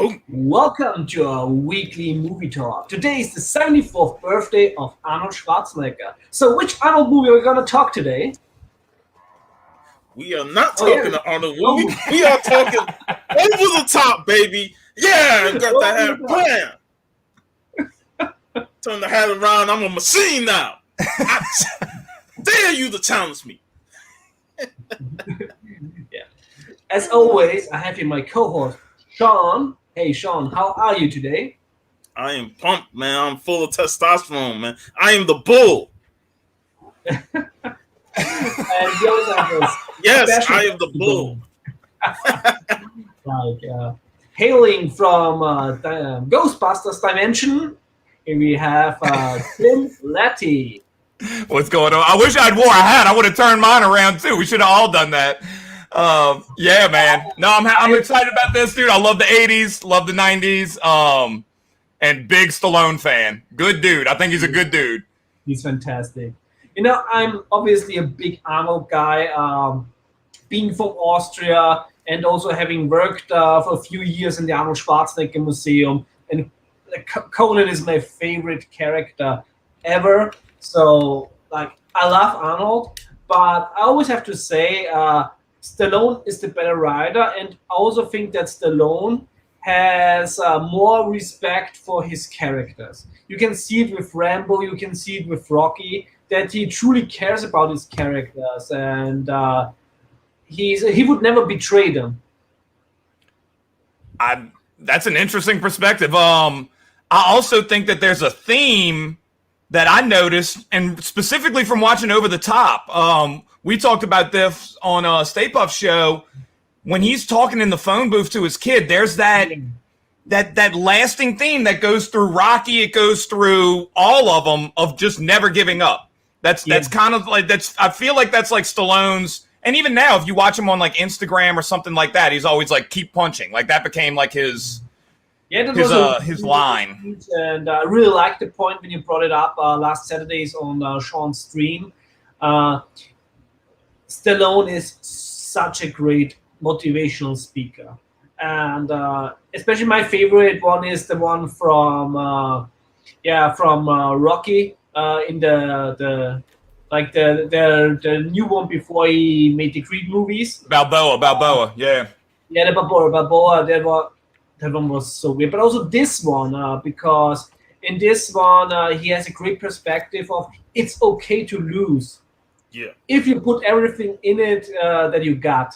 Oh, Welcome to our weekly movie talk. Today is the 74th birthday of Arnold Schwarzenegger. So, which Arnold movie are we going to talk today? we are not Oh, yeah. talking the Arnold movie. Oh, We are talking over the top, baby. Yeah, I got that hat plan. Turn the hat around. I'm a machine now. I dare you to challenge me. yeah. As always, I have here my co host, Sean. Hey, Sean, how are you today? I am pumped, man. I'm full of testosterone, man. I am the bull. And we also have a Yes, special I am the bull. Hailing from Ghostbusters Dimension, here we have Tim Lattie. What's going on? I wish I'd wore a hat. I would have turned mine around too. We should have all done that. Yeah, man. No, I'm excited about this, dude. I love the 80s, love the 90s, and big Stallone fan. Good dude. I think he's a good dude. He's fantastic. You know, I'm obviously a big Arnold guy, being from Austria and also having worked for a few years in the Arnold Schwarzenegger Museum. And Conan is my favorite character ever. So, I love Arnold, but I always have to say Stallone is the better rider. And I also think that Stallone has more respect for his characters. You can see it with Rambo, you can see it with Rocky, that he truly cares about his characters, and he would never betray them. That's an interesting perspective. I also think that there's a theme that I noticed, and specifically from watching Over the Top. We talked about this on Stay Puft show. When he's talking in the phone booth to his kid, there's that lasting theme that goes through Rocky. It goes through all of them of just never giving up. That's kind of like I feel like that's like Stallone's. And even now, if you watch him on like Instagram or something like that, he's always like keep punching. Like that became like his line. And I really liked the point when you brought it up last Saturdays on Sean's stream. Stallone is such a great motivational speaker, and especially my favorite one is the one from Rocky in the new one before he made the Creed movies. Balboa, yeah. Yeah, the Balboa. That one was so weird, but also this one because in this one he has a great perspective of it's okay to lose. Yeah. If you put everything in it that you got.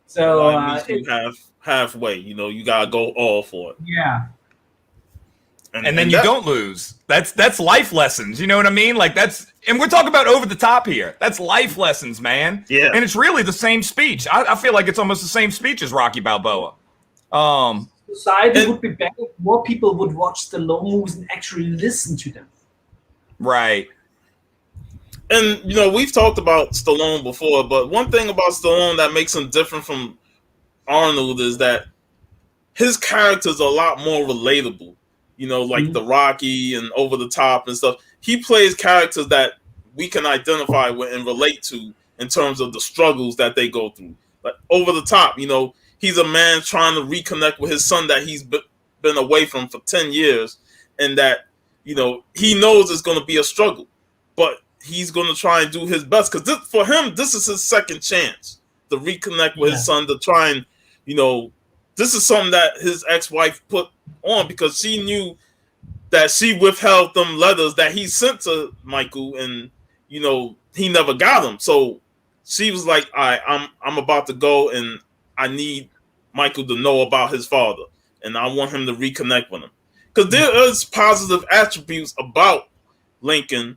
So you have halfway. You gotta go all for it. Yeah. And then you don't lose. That's life lessons. You know what I mean? Like and we're talking about over the top here. That's life lessons, man. Yeah. And it's really the same speech. I feel like it's almost the same speech as Rocky Balboa. Society would be better if more people would watch the low movies and actually listen to them. Right. And, we've talked about Stallone before, but one thing about Stallone that makes him different from Arnold is that his characters are a lot more relatable. Like the Rocky and Over the Top and stuff. He plays characters that we can identify with and relate to in terms of the struggles that they go through. Like Over the Top, he's a man trying to reconnect with his son that he's been away from for 10 years. And that, he knows it's going to be a struggle. But he's going to try and do his best because for him, this is his second chance to reconnect with his son, to try and, this is something that his ex-wife put on because she knew that she withheld them letters that he sent to Michael and, he never got them. So she was like, all right, I'm about to go and I need Michael to know about his father and I want him to reconnect with him. Because there is positive attributes about Lincoln.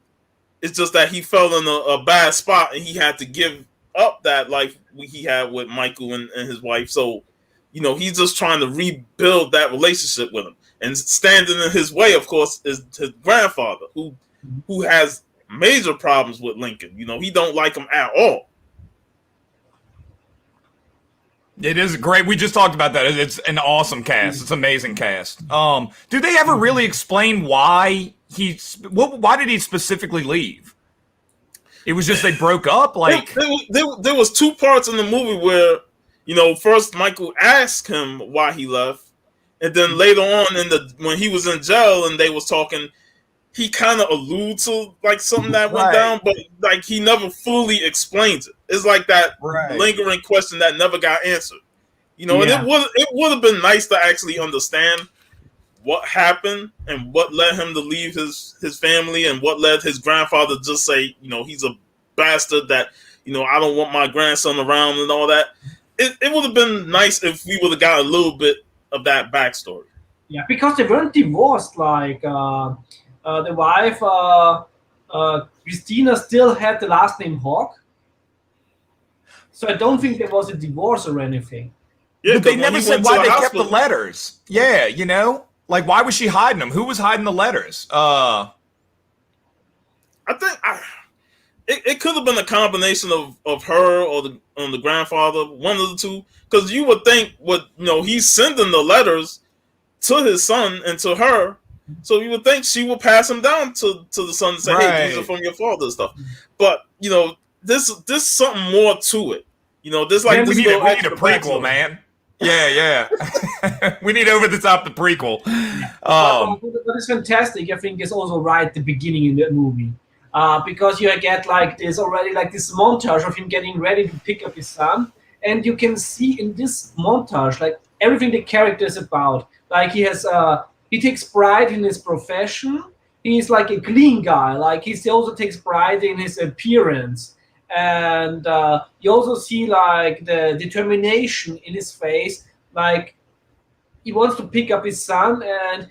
It's just that he fell in a bad spot and he had to give up that life he had with Michael and his wife. So, he's just trying to rebuild that relationship with him. And standing in his way, of course, is his grandfather, who has major problems with Lincoln. He don't like him at all. It is great. We just talked about that. It's an awesome cast. It's an amazing cast. Do they ever really explain why why did he specifically leave? It was just they broke up. Like there was two parts in the movie where First Michael asked him why he left, and then later on when he was in jail and they was talking, he kind of alludes to like something that went down, but like he never fully explains it. It's like that lingering question that never got answered. And it would have been nice to actually understand what happened and what led him to leave his family and what led his grandfather to just say, he's a bastard that, I don't want my grandson around and all that. It would have been nice if we would have got a little bit of that backstory. Yeah, because they weren't divorced. Like the wife, Christina, still had the last name Hawk. So I don't think there was a divorce or anything. Yeah, but they never said why they kept the letters. Yeah, like why was she hiding them? Who was hiding the letters? I think it could have been a combination of her or the grandfather, one of the two. Because you would think, he's sending the letters to his son and to her, so you would think she would pass them down to the son and say, "Hey, these are from your father," and stuff. But there's something more to it. There's like we need a prequel, man. Yeah. We need over the top the prequel. What is fantastic, I think, is also right at the beginning in the movie. Because you get like this montage of him getting ready to pick up his son, and you can see in this montage like everything the character is about. Like he takes pride in his profession. He's like a clean guy. Like he also takes pride in his appearance, and you also see like the determination in his face. Like he wants to pick up his son, and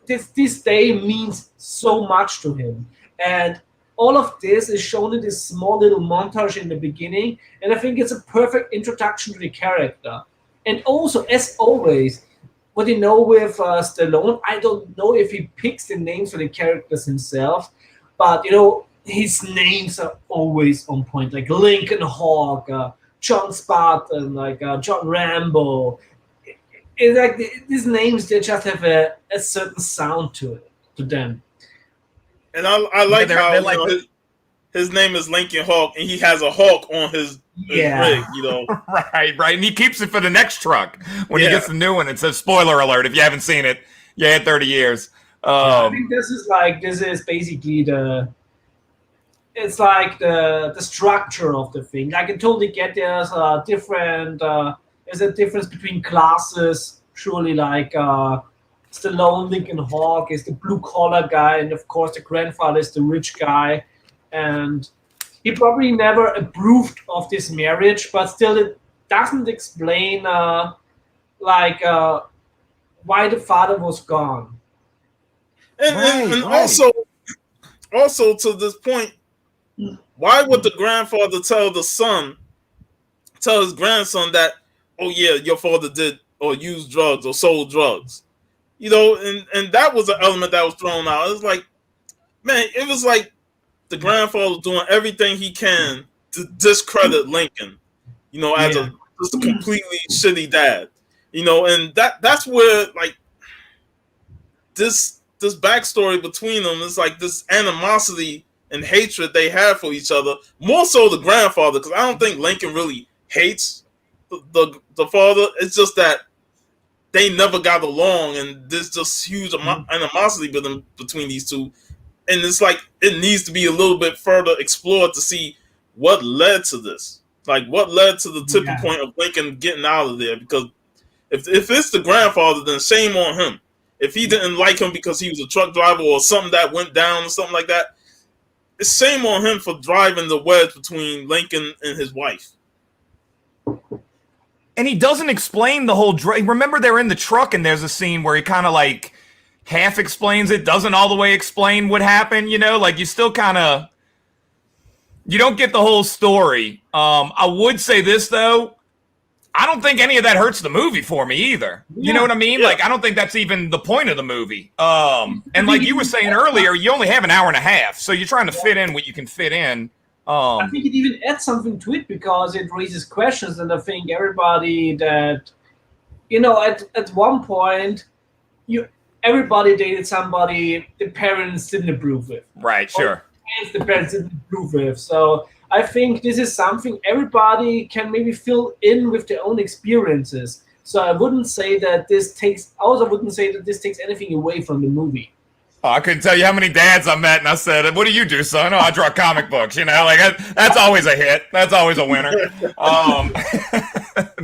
this day means so much to him. And all of this is shown in this small little montage in the beginning, and I think it's a perfect introduction to the character. And also, as always, what with Stallone, I don't know if he picks the names for the characters himself, but his names are always on point, like Lincoln Hawk, John Spartan, like John Rambo. It's like these names, they just have a certain sound to them. And I like how his name is Lincoln Hawk, and he has a hawk on his rig, Right. And he keeps it for the next truck when he gets the new one. It says, spoiler alert, if you haven't seen it, you had 30 years. I think this is basically the structure of the thing. I can totally get there's a difference between classes, surely, like Stallone, Lincoln Hawk is the blue-collar guy, and of course the grandfather is the rich guy. And he probably never approved of this marriage, but still it doesn't explain why the father was gone. And also to this point, why would the grandfather tell his grandson that, oh yeah, your father did or used drugs or sold drugs? And that was an element that was thrown out. It was like, man, it was like the grandfather was doing everything he can to discredit Lincoln, as just a completely shitty dad. And that's where like this backstory between them is like this animosity and hatred they have for each other. More so the grandfather, because I don't think Lincoln really hates the father. It's just that they never got along, and there's just huge animosity between these two. And it's like it needs to be a little bit further explored to see what led to this. Like what led to the tipping point of Lincoln getting out of there. Because if it's the grandfather, then shame on him. If he didn't like him because he was a truck driver or something that went down or something like that, it's shame on him for driving the wedge between Lincoln and his wife. And he doesn't explain the whole remember they're in the truck and there's a scene where he kind of like half explains it, doesn't all the way explain what happened, like you still kind of, you don't get the whole story. I would say this though, I don't think any of that hurts the movie for me either. You know what I mean? Yeah. Like, I don't think that's even the point of the movie. And like you were saying earlier, you only have an hour and a half, so you're trying to fit in what you can fit in. I think it even adds something to it because it raises questions, and I think everybody that, at one point, everybody dated somebody the parents didn't approve with. Right, sure. The parents didn't approve with. So I think this is something everybody can maybe fill in with their own experiences. So I wouldn't say that this takes. I also wouldn't say that this takes anything away from the movie. Oh, I couldn't tell you how many dads I met, and I said, "What do you do, son?" "Oh, I draw comic books." You know, like that's always a hit. That's always a winner.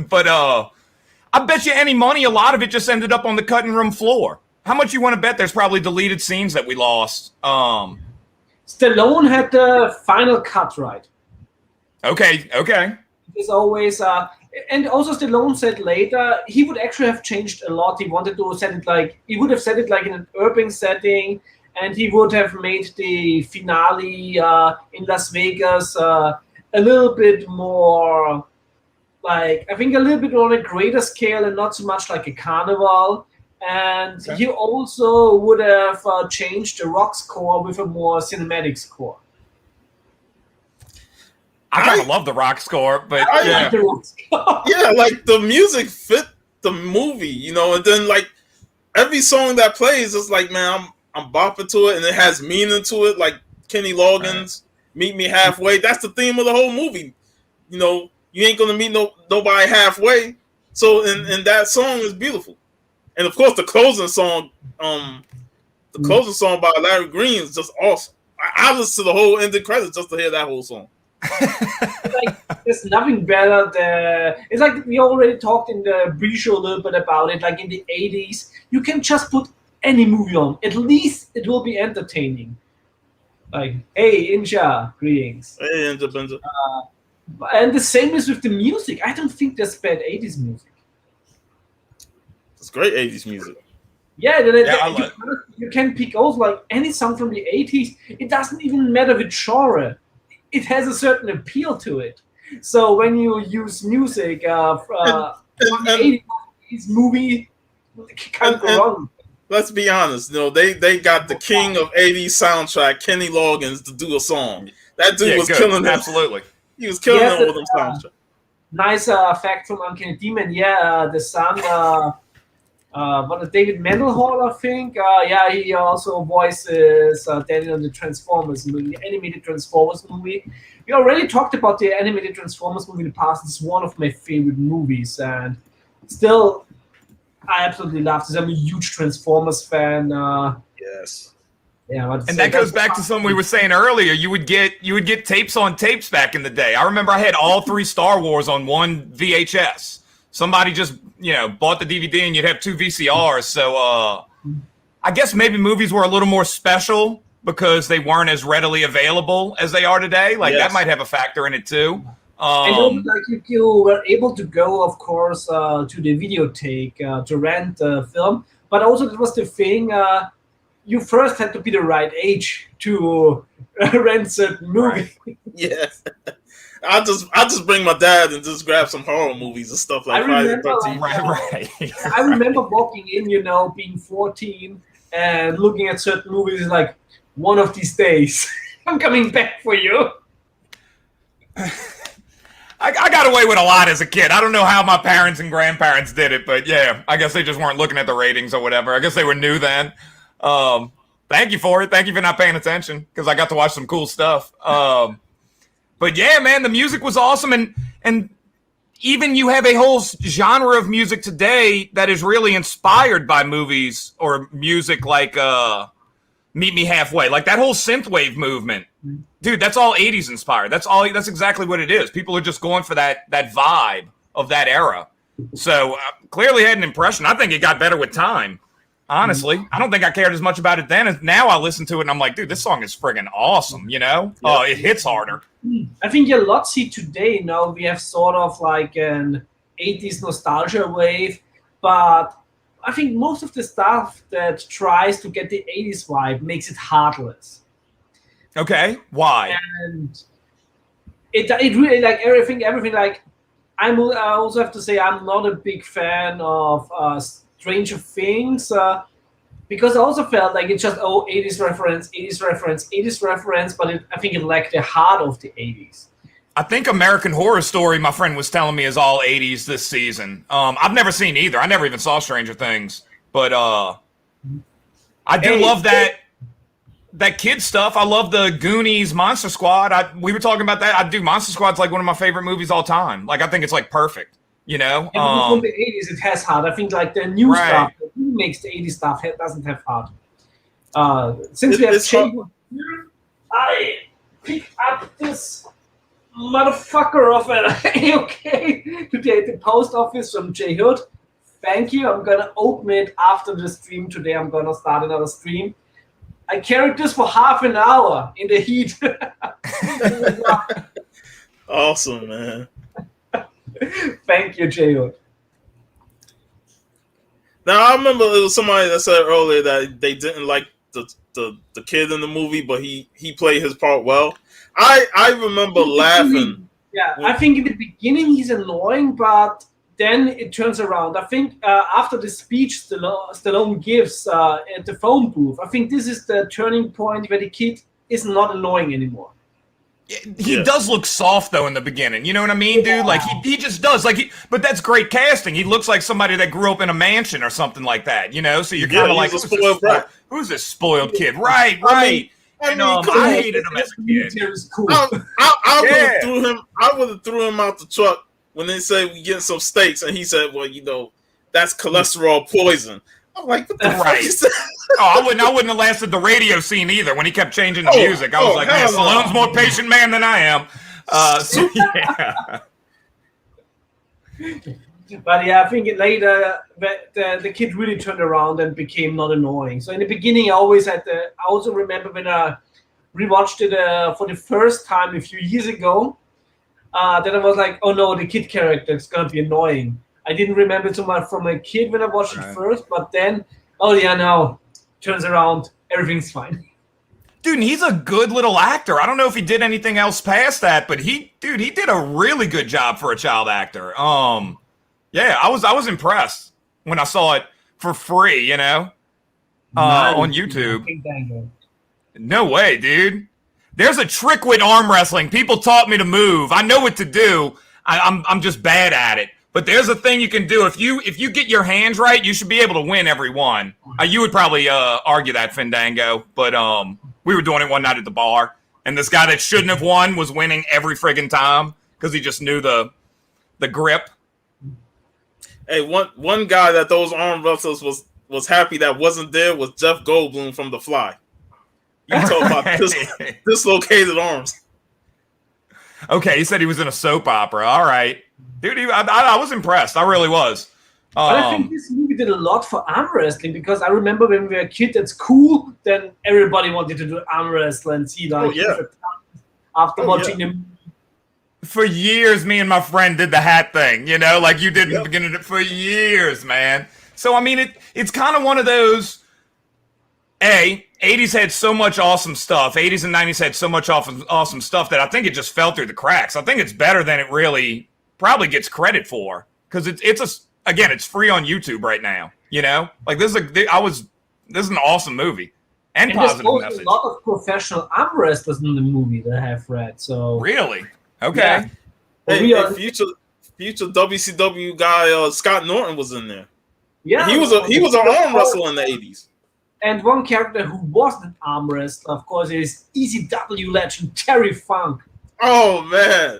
But I bet you any money, a lot of it just ended up on the cutting room floor. How much you want to bet there's probably deleted scenes that we lost? Stallone had the final cut right. Okay. It's always, and also Stallone said later he would actually have changed a lot. He wanted to set it like, he would have set it like in an urban setting, and he would have made the finale in Las Vegas a little bit more, like, I think a little bit on a greater scale and not so much like a carnival. And he also would have changed the rock score with a more cinematic score. I kind of love the rock score, but I like the rock score. Yeah, like the music fit the movie, you know, and then like every song that plays is like, man, I'm bopping to it, and it has meaning to it. Like Kenny Loggins, "Meet Me Halfway." That's the theme of the whole movie. You know, you ain't gonna meet nobody halfway. So, and that song is beautiful. And of course, the closing song by Larry Green is just awesome. I listen to the whole ending credits just to hear that whole song. Like, there's nothing better than, it's like we already talked in the pre-show a little bit about it. Like in the 80s, you can just put any movie on. At least it will be entertaining. Like, hey, Inja, greetings. Hey, Inja, Benja. And the same is with the music. I don't think there's bad 80s music. It's great 80s music. Yeah, I you can pick also like any song from the 80s. It doesn't even matter which genre. It has a certain appeal to it. So when you use music from the 80s movie, you can't go wrong. Let's be honest, you know, they got the king of 80s soundtrack, Kenny Loggins, to do a song. That dude was killing it. Absolutely. He was killing it with them soundtrack. Nice fact from Uncanny Demon. Yeah, the son, David Mendelhall, I think. He also voices Daniel in the Transformers movie, the animated Transformers movie. We already talked about the animated Transformers movie in the past. It's one of my favorite movies, and still, I absolutely love this. I'm a huge Transformers fan. Yes. Yeah, and that goes back to something we were saying earlier. You would get tapes on tapes back in the day. I remember I had all 3 Star Wars on one VHS. Somebody just, bought the DVD, and you'd have 2 VCRs. So I guess maybe movies were a little more special because they weren't as readily available as they are today. Like, that might have a factor in it too. And like you were able to go, of course, to the videotheque to rent the film, but also that was the thing. You first had to be the right age to rent certain movies. Right. Yes. I just bring my dad and just grab some horror movies and stuff like Friday the 13th. Right. I remember walking in, being 14 and looking at certain movies like, one of these days, I'm coming back for you. I got away with a lot as a kid. I don't know how my parents and grandparents did it, but yeah, I guess they just weren't looking at the ratings or whatever. I guess they were new then. Thank you for it. Thank you for not paying attention, because I got to watch some cool stuff. But yeah, man, the music was awesome. And even you have a whole genre of music today that is really inspired by movies or music like Meet Me Halfway. Like that whole synthwave movement. Dude, that's all 80s inspired. That's exactly what it is. People are just going for that vibe of that era. So clearly had an impression. I think it got better with time. Honestly, I don't think I cared as much about it then. As now I listen to it and I'm like, dude, this song is friggin' awesome, it hits harder. I think a lot today, we have sort of like an 80s nostalgia wave, but I think most of the stuff that tries to get the 80s vibe makes it heartless. Okay, why? And it really, like, everything like, I also have to say I'm not a big fan of Stranger Things, because I also felt like it's just 80s reference, but I think it lacked the heart of the 80s. I think American Horror Story, my friend was telling me, is all 80s this season. I've never seen either. I never even saw Stranger Things, but I do love that that kid stuff. I love the Goonies Monster Squad. We were talking about that. I do. Monster Squad's like one of my favorite movies all time. Like I think it's like perfect. You know, and from the 80s it has heart. I think like the new stuff that makes the 80s stuff doesn't have heart. Since we have changed, I pick up this motherfucker of an AOK today at the post office from J Hood. Thank you. I'm gonna open it after the stream today. I'm gonna start another stream. I carried this for half an hour in the heat. Awesome, man. Thank you, J Hood. Now I remember it was somebody that said earlier that they didn't like the kid in the movie, but he played his part well. I remember laughing. Yeah, I think in the beginning he's annoying, but then it turns around. I think after the speech Stallone gives at the phone booth, I think this is the turning point where the kid is not annoying anymore. He does look soft though in the beginning. You know what I mean, dude? Like he just does. Like but that's great casting. He looks like somebody that grew up in a mansion or something like that. You know, so you're kind of like, who's this spoiled kid? Right. I hated him as a kid. Cool. I would have threw him out the truck when they said we getting some steaks, and he said, "Well, you know, that's cholesterol poison." I'm like, what the fuck is that? I wouldn't have lasted the radio scene either when he kept changing the music. I was like, man, Stallone's more patient man than I am. So yeah. But yeah, I think later the kid really turned around and became not annoying. So in the beginning, I also remember when I rewatched it for the first time a few years ago, then I was like, oh no, the kid character is gonna be annoying. I didn't remember too much from a kid when I watched it first, but then, now turns around, everything's fine. Dude, and he's a good little actor. I don't know if he did anything else past that, but he did a really good job for a child actor. Yeah, I was impressed when I saw it for free, you know, on YouTube. No way, dude. There's a trick with arm wrestling. People taught me to move. I know what to do. I'm just bad at it. But there's a thing you can do. If you get your hands right, you should be able to win every one. You would probably argue that, Fandango. But we were doing it one night at the bar, and this guy that shouldn't have won was winning every friggin' time because he just knew the grip. Hey, one guy that those arm wrestlers was happy that wasn't there was Jeff Goldblum from The Fly. You talk about dislocated arms. Okay, he said he was in a soap opera. All right. Dude, I was impressed. I really was. But I think this movie did a lot for arm wrestling because I remember when we were a kid that's cool, then everybody wanted to do arm wrestling and see after watching him. For years, me and my friend did the hat thing, you know, like you did in the beginning of it for years, man. So, I mean, it's kind of one of those, 80s had so much awesome stuff. 80s and 90s had so much awesome stuff that I think it just fell through the cracks. I think it's better than it really probably gets credit for because it's free on YouTube right now. You know, like this is an awesome movie and positive message. There's a lot of professional arm wrestlers in the movie that I have read. So really, okay. Yeah. Future WCW guy Scott Norton was in there. Yeah, he was an arm wrestler in the 80s. And one character who was an arm wrestler, of course, is ECW legend Terry Funk. Oh man,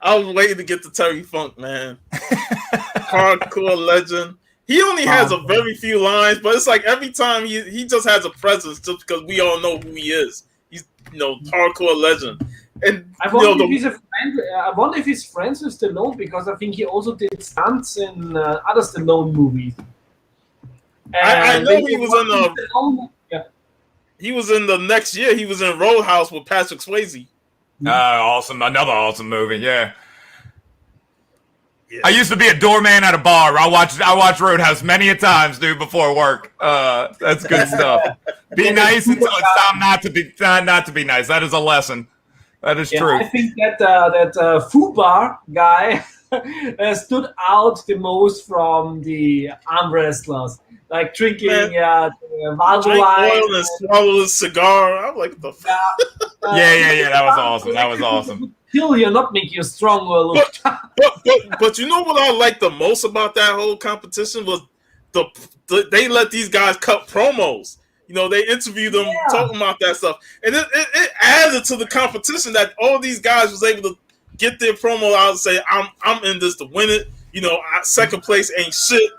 I was waiting to get to Terry Funk, man. Hardcore legend. He only has a very few lines, but it's like every time he just has a presence, just because we all know who he is. He's hardcore legend. And I wonder if he's a friend. I wonder if he's friends with Stallone because I think he also did stunts in other Stallone movies. I know he was in he was in the next year. He was in Roadhouse with Patrick Swayze. Awesome! Another awesome movie. Yeah. I used to be a doorman at a bar. I watched Roadhouse many a times, dude, before work. That's good stuff. Be nice until it's time not to be nice. That is a lesson. That is true. I think that Fubar guy stood out the most from the arm wrestlers. Like drinking Valvoline oil and swallow a cigar. I'm like, the fuck? Yeah. That was awesome. That was awesome. Kill you, not make you stronger. But you know what I like the most about that whole competition was they let these guys cut promos. They interviewed him Yeah. talking about that stuff, and it added to the competition that all these guys was able to get their promo out and say, I'm in this to win it. Second place ain't shit.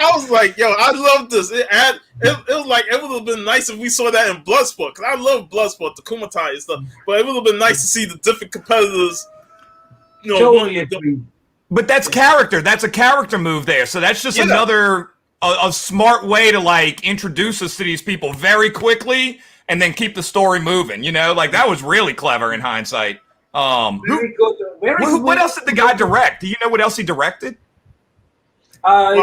I was like, yo, I love this. It was like it would have been nice if we saw that in Bloodsport, because I love Bloodsport, the Kumatai and stuff. But it would have been nice to see the different competitors. Totally agree. But that's character. That's a character move there. So that's just another a smart way to like introduce us to these people very quickly and then keep the story moving. Like that was really clever in hindsight. Very good. What else did the guy direct? Do you know what else he directed? I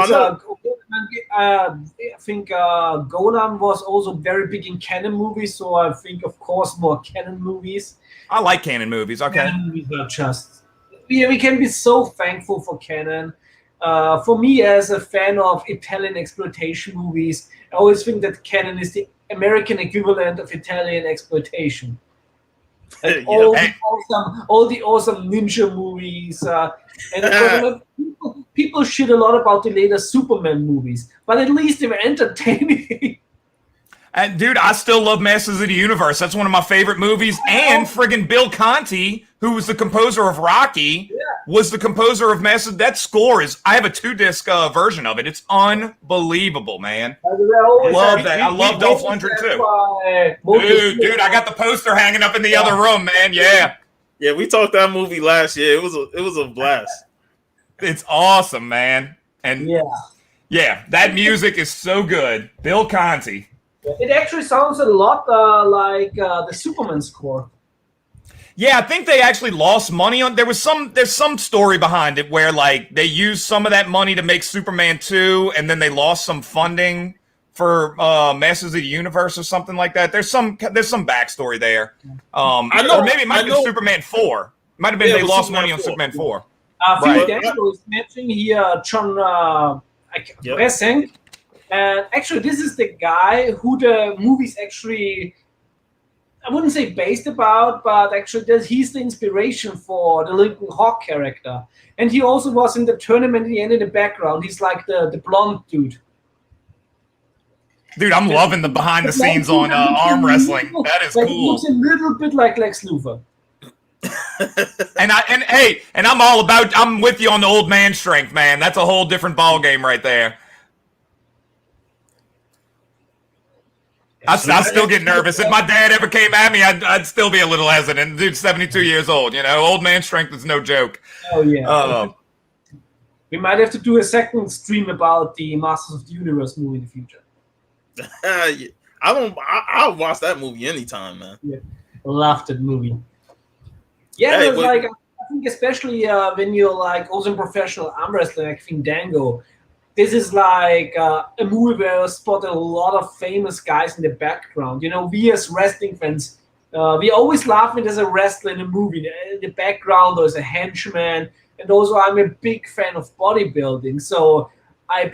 think Golan was also very big in canon movies, so I think, of course, more canon movies. I like canon movies. Okay, canon movies are just we can be so thankful for canon. For me, as a fan of Italian exploitation movies, I always think that canon is the American equivalent of Italian exploitation. Like all the awesome ninja movies, and people shit a lot about the later Superman movies, but at least they were entertaining. And dude, I still love Masters of the Universe. That's one of my favorite movies. And friggin' Bill Conti, who was the composer of Rocky, was the composer of Masters. That score I have a 2-disc version of it. It's unbelievable, man. Love that. I love Dolph Lundgren too. Dude, I got the poster hanging up in the other room, man. Yeah. Yeah, we talked that movie last year. It was a blast. It's awesome, man. And yeah, that music is so good. Bill Conti. It actually sounds a lot like the Superman score. Yeah, I think they actually lost money on. There's some story behind it where like they used some of that money to make Superman 2, and then they lost some funding for Masters of the Universe or something like that. There's some backstory there. I know, or maybe it might be Superman 4. Might have been they lost money on Superman 4. Phil Daniel is mentioning here John Resing. And actually, this is the guy who the movie's actually, I wouldn't say based about, but actually he's the inspiration for the Lincoln Hawk character. And he also was in the tournament at the end in the background. He's like the blonde dude. Dude, I'm loving the behind the scenes on arm wrestling. That is cool. He looks a little bit like Lex Luthor. and I'm with you on the old man strength, man. That's a whole different ball game right there. I still get nervous. If my dad ever came at me, I'd still be a little hesitant. Dude's 72 years old. Old man strength is no joke. Oh yeah. We might have to do a second stream about the Masters of the Universe movie in the future. I'll watch that movie anytime, man. Yeah, loved that movie. Yeah, I think especially when you're like also in professional arm wrestling, like Fandango. This is like a movie where I spotted a lot of famous guys in the background. We as wrestling fans, we always laugh when there's a wrestler in a movie. In the background, there's a henchman. And also, I'm a big fan of bodybuilding. So I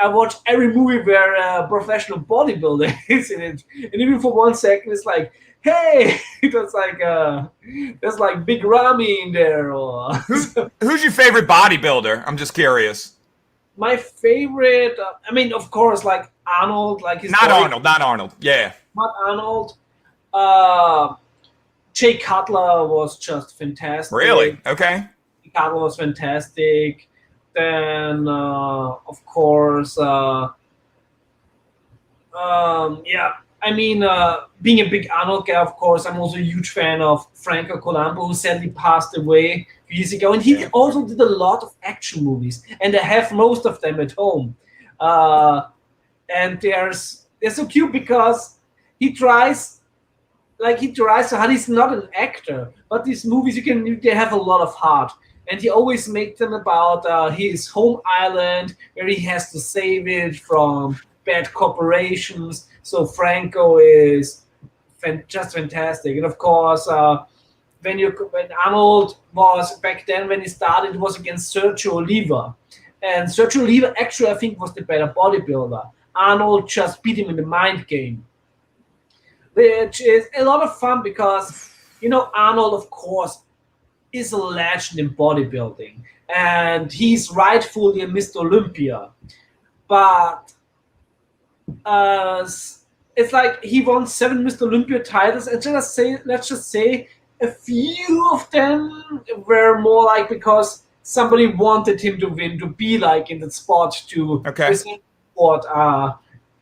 watch every movie where a professional bodybuilder is in it. And even for 1 second, it's like, hey, there's like Big Ramy in there. Or Who's your favorite bodybuilder? I'm just curious. My favorite, of course, like Arnold, like his not Arnold, yeah. Not Arnold. Jay Cutler was just fantastic. Really? Okay. Jay Cutler was fantastic. Then, of course, being a big Arnold guy, of course, I'm also a huge fan of Franco Colombo, who sadly passed away years ago. And he also did a lot of action movies, and I have most of them at home. And they're so cute because he tries so hard. He's not an actor, but these movies they have a lot of heart. And he always makes them about his home island, where he has to save it from bad corporations. So Franco is just fantastic. And of course, when Arnold was back then, when he started, it was against Sergio Oliva. And Sergio Oliva actually, I think, was the better bodybuilder. Arnold just beat him in the mind game, which is a lot of fun because, Arnold, of course, is a legend in bodybuilding. And he's rightfully a Mr. Olympia. But it's like he won 7 Mr. Olympia titles, and let's just say a few of them were more like because somebody wanted him to win, to be like in the spot, to present sport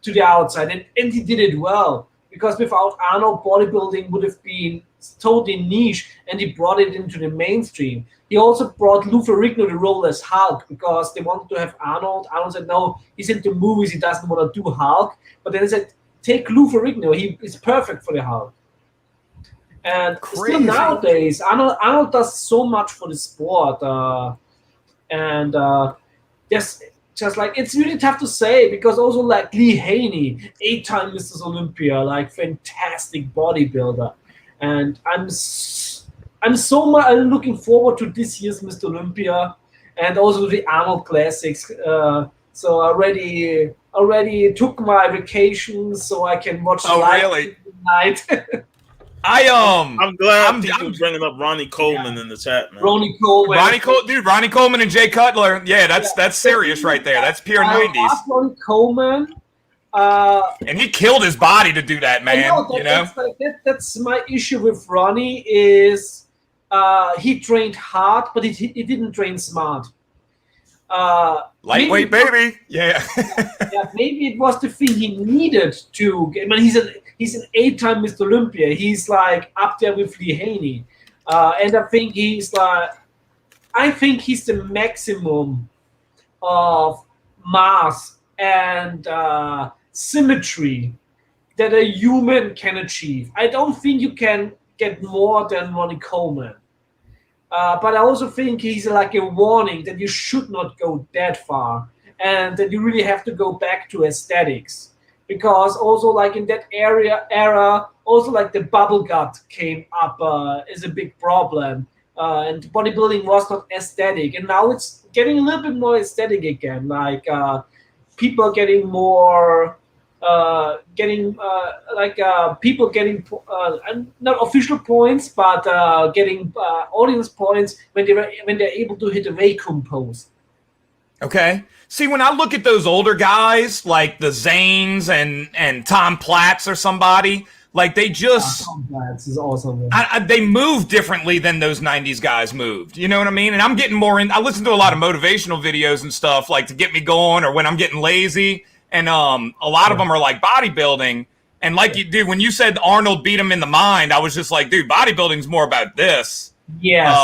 to the outside, and he did it well. Because without Arnold, bodybuilding would have been totally niche, and he brought it into the mainstream. He also brought Lou Ferrigno the role as Hulk because they wanted to have Arnold. Arnold said, no, he's into movies, he doesn't want to do Hulk. But then he said, take Lou Ferrigno, he is perfect for the Hulk. And still nowadays, Arnold does so much for the sport. Just like it's really tough to say because also like Lee Haney, 8-time Mr. Olympia, like fantastic bodybuilder, and I'm so much looking forward to this year's Mr. Olympia and also the Arnold Classics. So I already took my vacation so I can watch live tonight. I'm glad people bringing up Ronnie Coleman in the chat, man. Ronnie Coleman and Jay Cutler. Yeah, that's serious right there. That's pure 90s. Ronnie Coleman. And he killed his body to do that, man. That's my issue with Ronnie is he trained hard, but he didn't train smart. Lightweight, baby. Yeah. Maybe it was the thing he needed to get. I mean, he's an 8-time Mr. Olympia. He's like up there with Lee Haney, and I think he's the maximum of mass and symmetry that a human can achieve. I don't think you can get more than Ronnie Coleman. But I also think he's like a warning that you should not go that far and that you really have to go back to aesthetics. Because also like in that era, also like the bubble gut came up as a big problem. And bodybuilding was not aesthetic. And now it's getting a little bit more aesthetic again. Like people getting more... people getting not official points, but getting audience points when they're able to hit a vacuum pose. Okay. See, when I look at those older guys like the Zanes and Tom Platz or somebody, like they just Tom Platz is awesome. They move differently than those 90s guys moved. You know what I mean? And I'm getting more in. I listen to a lot of motivational videos and stuff like to get me going or when I'm getting lazy. And a lot of them are like bodybuilding. And like you, dude, when you said Arnold beat him in the mind, I was just like, dude, bodybuilding's more about this. Yes.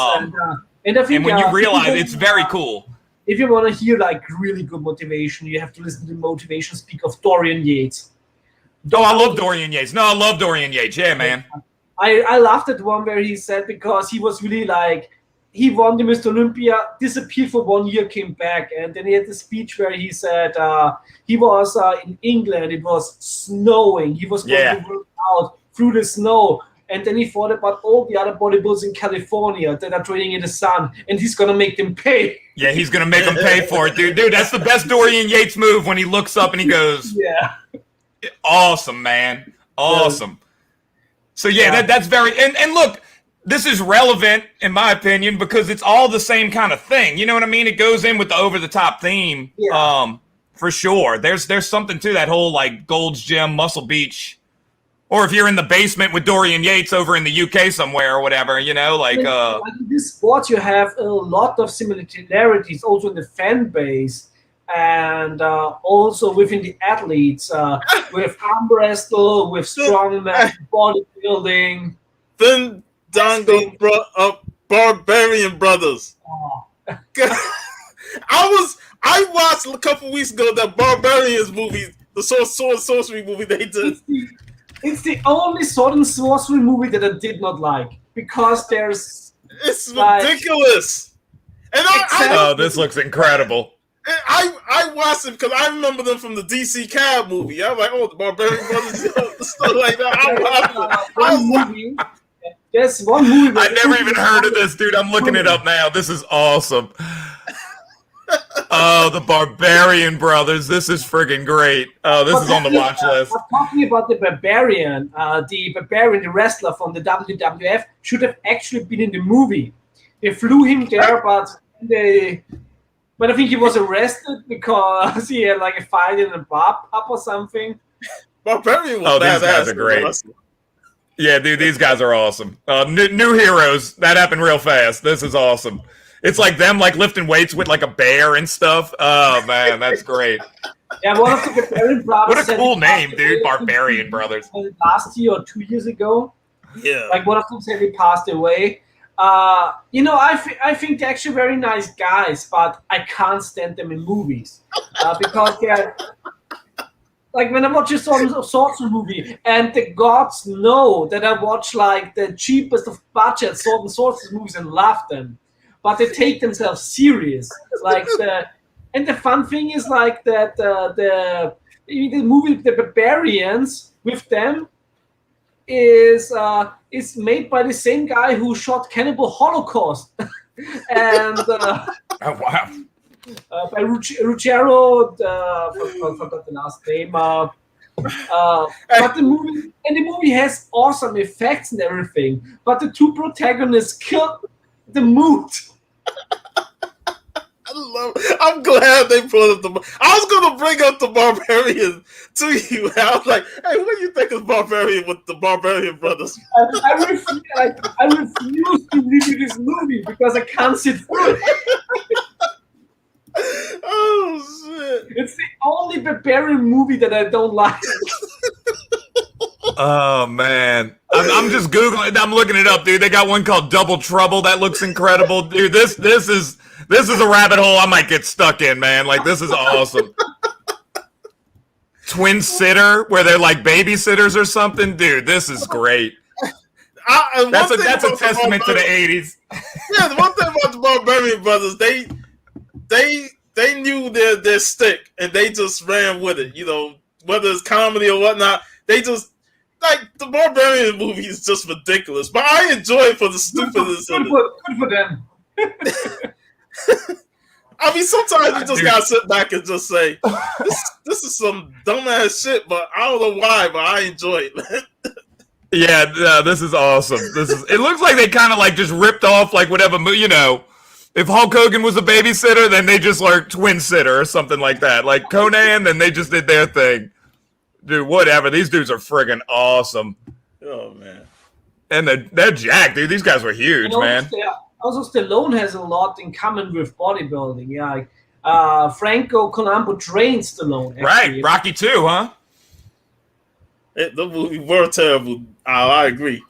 And I think, and when you realize it's very cool. If you want to hear like really good motivation, you have to listen to the motivation speak of Dorian Yates. I love Dorian Yates. No, I love Dorian Yates. Yeah, man. I laughed at one where he said because he was really like, he won the Mr. Olympia, disappeared for 1 year, came back, and then he had the speech where he said he was in England, it was snowing, he was going to work out through the snow, and then he thought about all the other bodybuilders in California that are training in the sun, and he's going to make them pay. Yeah, he's going to make them pay for it, dude. Dude, that's the best Dorian Yates move when he looks up and he goes, yeah. Awesome, man. Awesome. So, that's very, and look, this is relevant, in my opinion, because it's all the same kind of thing. You know what I mean? It goes in with the over-the-top theme, for sure. There's something to that whole, like, Gold's Gym, Muscle Beach, or if you're in the basement with Dorian Yates over in the UK somewhere or whatever, you know, like... like in this sport, you have a lot of similarities also in the fan base and also within the athletes, with arm wrestle, with strongman, bodybuilding. Then... Dongo Barbarian Brothers. Oh. I watched a couple weeks ago that Barbarians movie, the sword and sorcery movie they did. It's the only sword and sorcery movie that I did not like because it's ridiculous. And this looks incredible. I watched it because I remember them from the DC Cab movie. I was like, the Barbarian Brothers, stuff like that. There's one movie. I never even heard of this, dude. I'm looking it up now. This is awesome. Oh, the Barbarian Brothers. This is friggin' great. Oh, this is on the watch list. I'm talking about the Barbarian. The wrestler from the WWF, should have actually been in the movie. They flew him there, but But I think he was arrested because he had like a fight in a bar pub or something. Barbarian was these guys are great. Yeah, dude, these guys are awesome. New heroes. That happened real fast. This is awesome. It's like them like lifting weights with like a bear and stuff. Oh man, that's great. Yeah, one of the Barbarian brothers. What a cool name, dude. Barbarian Brothers. Last year or 2 years ago. Yeah. Like one of them said he passed away. I think they're actually very nice guys, but I can't stand them in movies because they're like when I watch a sword movie, and the gods know that I watch like the cheapest of budget sword and sorcery movies and love them, but they take themselves serious. Like and the fun thing is like that the movie The Barbarians with them is made by the same guy who shot Cannibal Holocaust, and oh wow, by Ruggiero, forgot the last name. But the movie has awesome effects and everything, but the two protagonists killed the mood. I'm glad they brought up I was gonna bring up the Barbarian to you. I was like, hey, what do you think of Barbarian with the Barbarian Brothers? I refuse to review this movie because I can't sit through it. Oh shit! It's the only Barbarian movie that I don't like. Oh man, I'm just googling. I'm looking it up, dude. They got one called Double Trouble that looks incredible, dude. This is a rabbit hole I might get stuck in, man. Like this is awesome. Twin Sitter, where they're like babysitters or something, dude. This is great. That's a testament to the '80s. Yeah, the one thing about the Barbarian Brothers, they knew their stick and they just ran with it. You know, whether it's comedy or whatnot, they just. Like, the Barbarian movie is just ridiculous, but I enjoy it for the stupidness of it. Good for them. I mean, sometimes you just gotta sit back and just say, this is some dumbass shit, but I don't know why, but I enjoy it, man. Yeah, this is awesome. It looks like they kind of like just ripped off like whatever, you know, if Hulk Hogan was a babysitter, then they just like twin sitter or something like that. Like Conan, then they just did their thing. Dude, whatever. These dudes are friggin' awesome. Oh, man. And they're jacked, dude. These guys were huge, man. Also, Stallone has a lot in common with bodybuilding. Yeah, like, Franco Columbo trained Stallone. Actually. Right, Rocky 2, huh? The movie were terrible. I agree.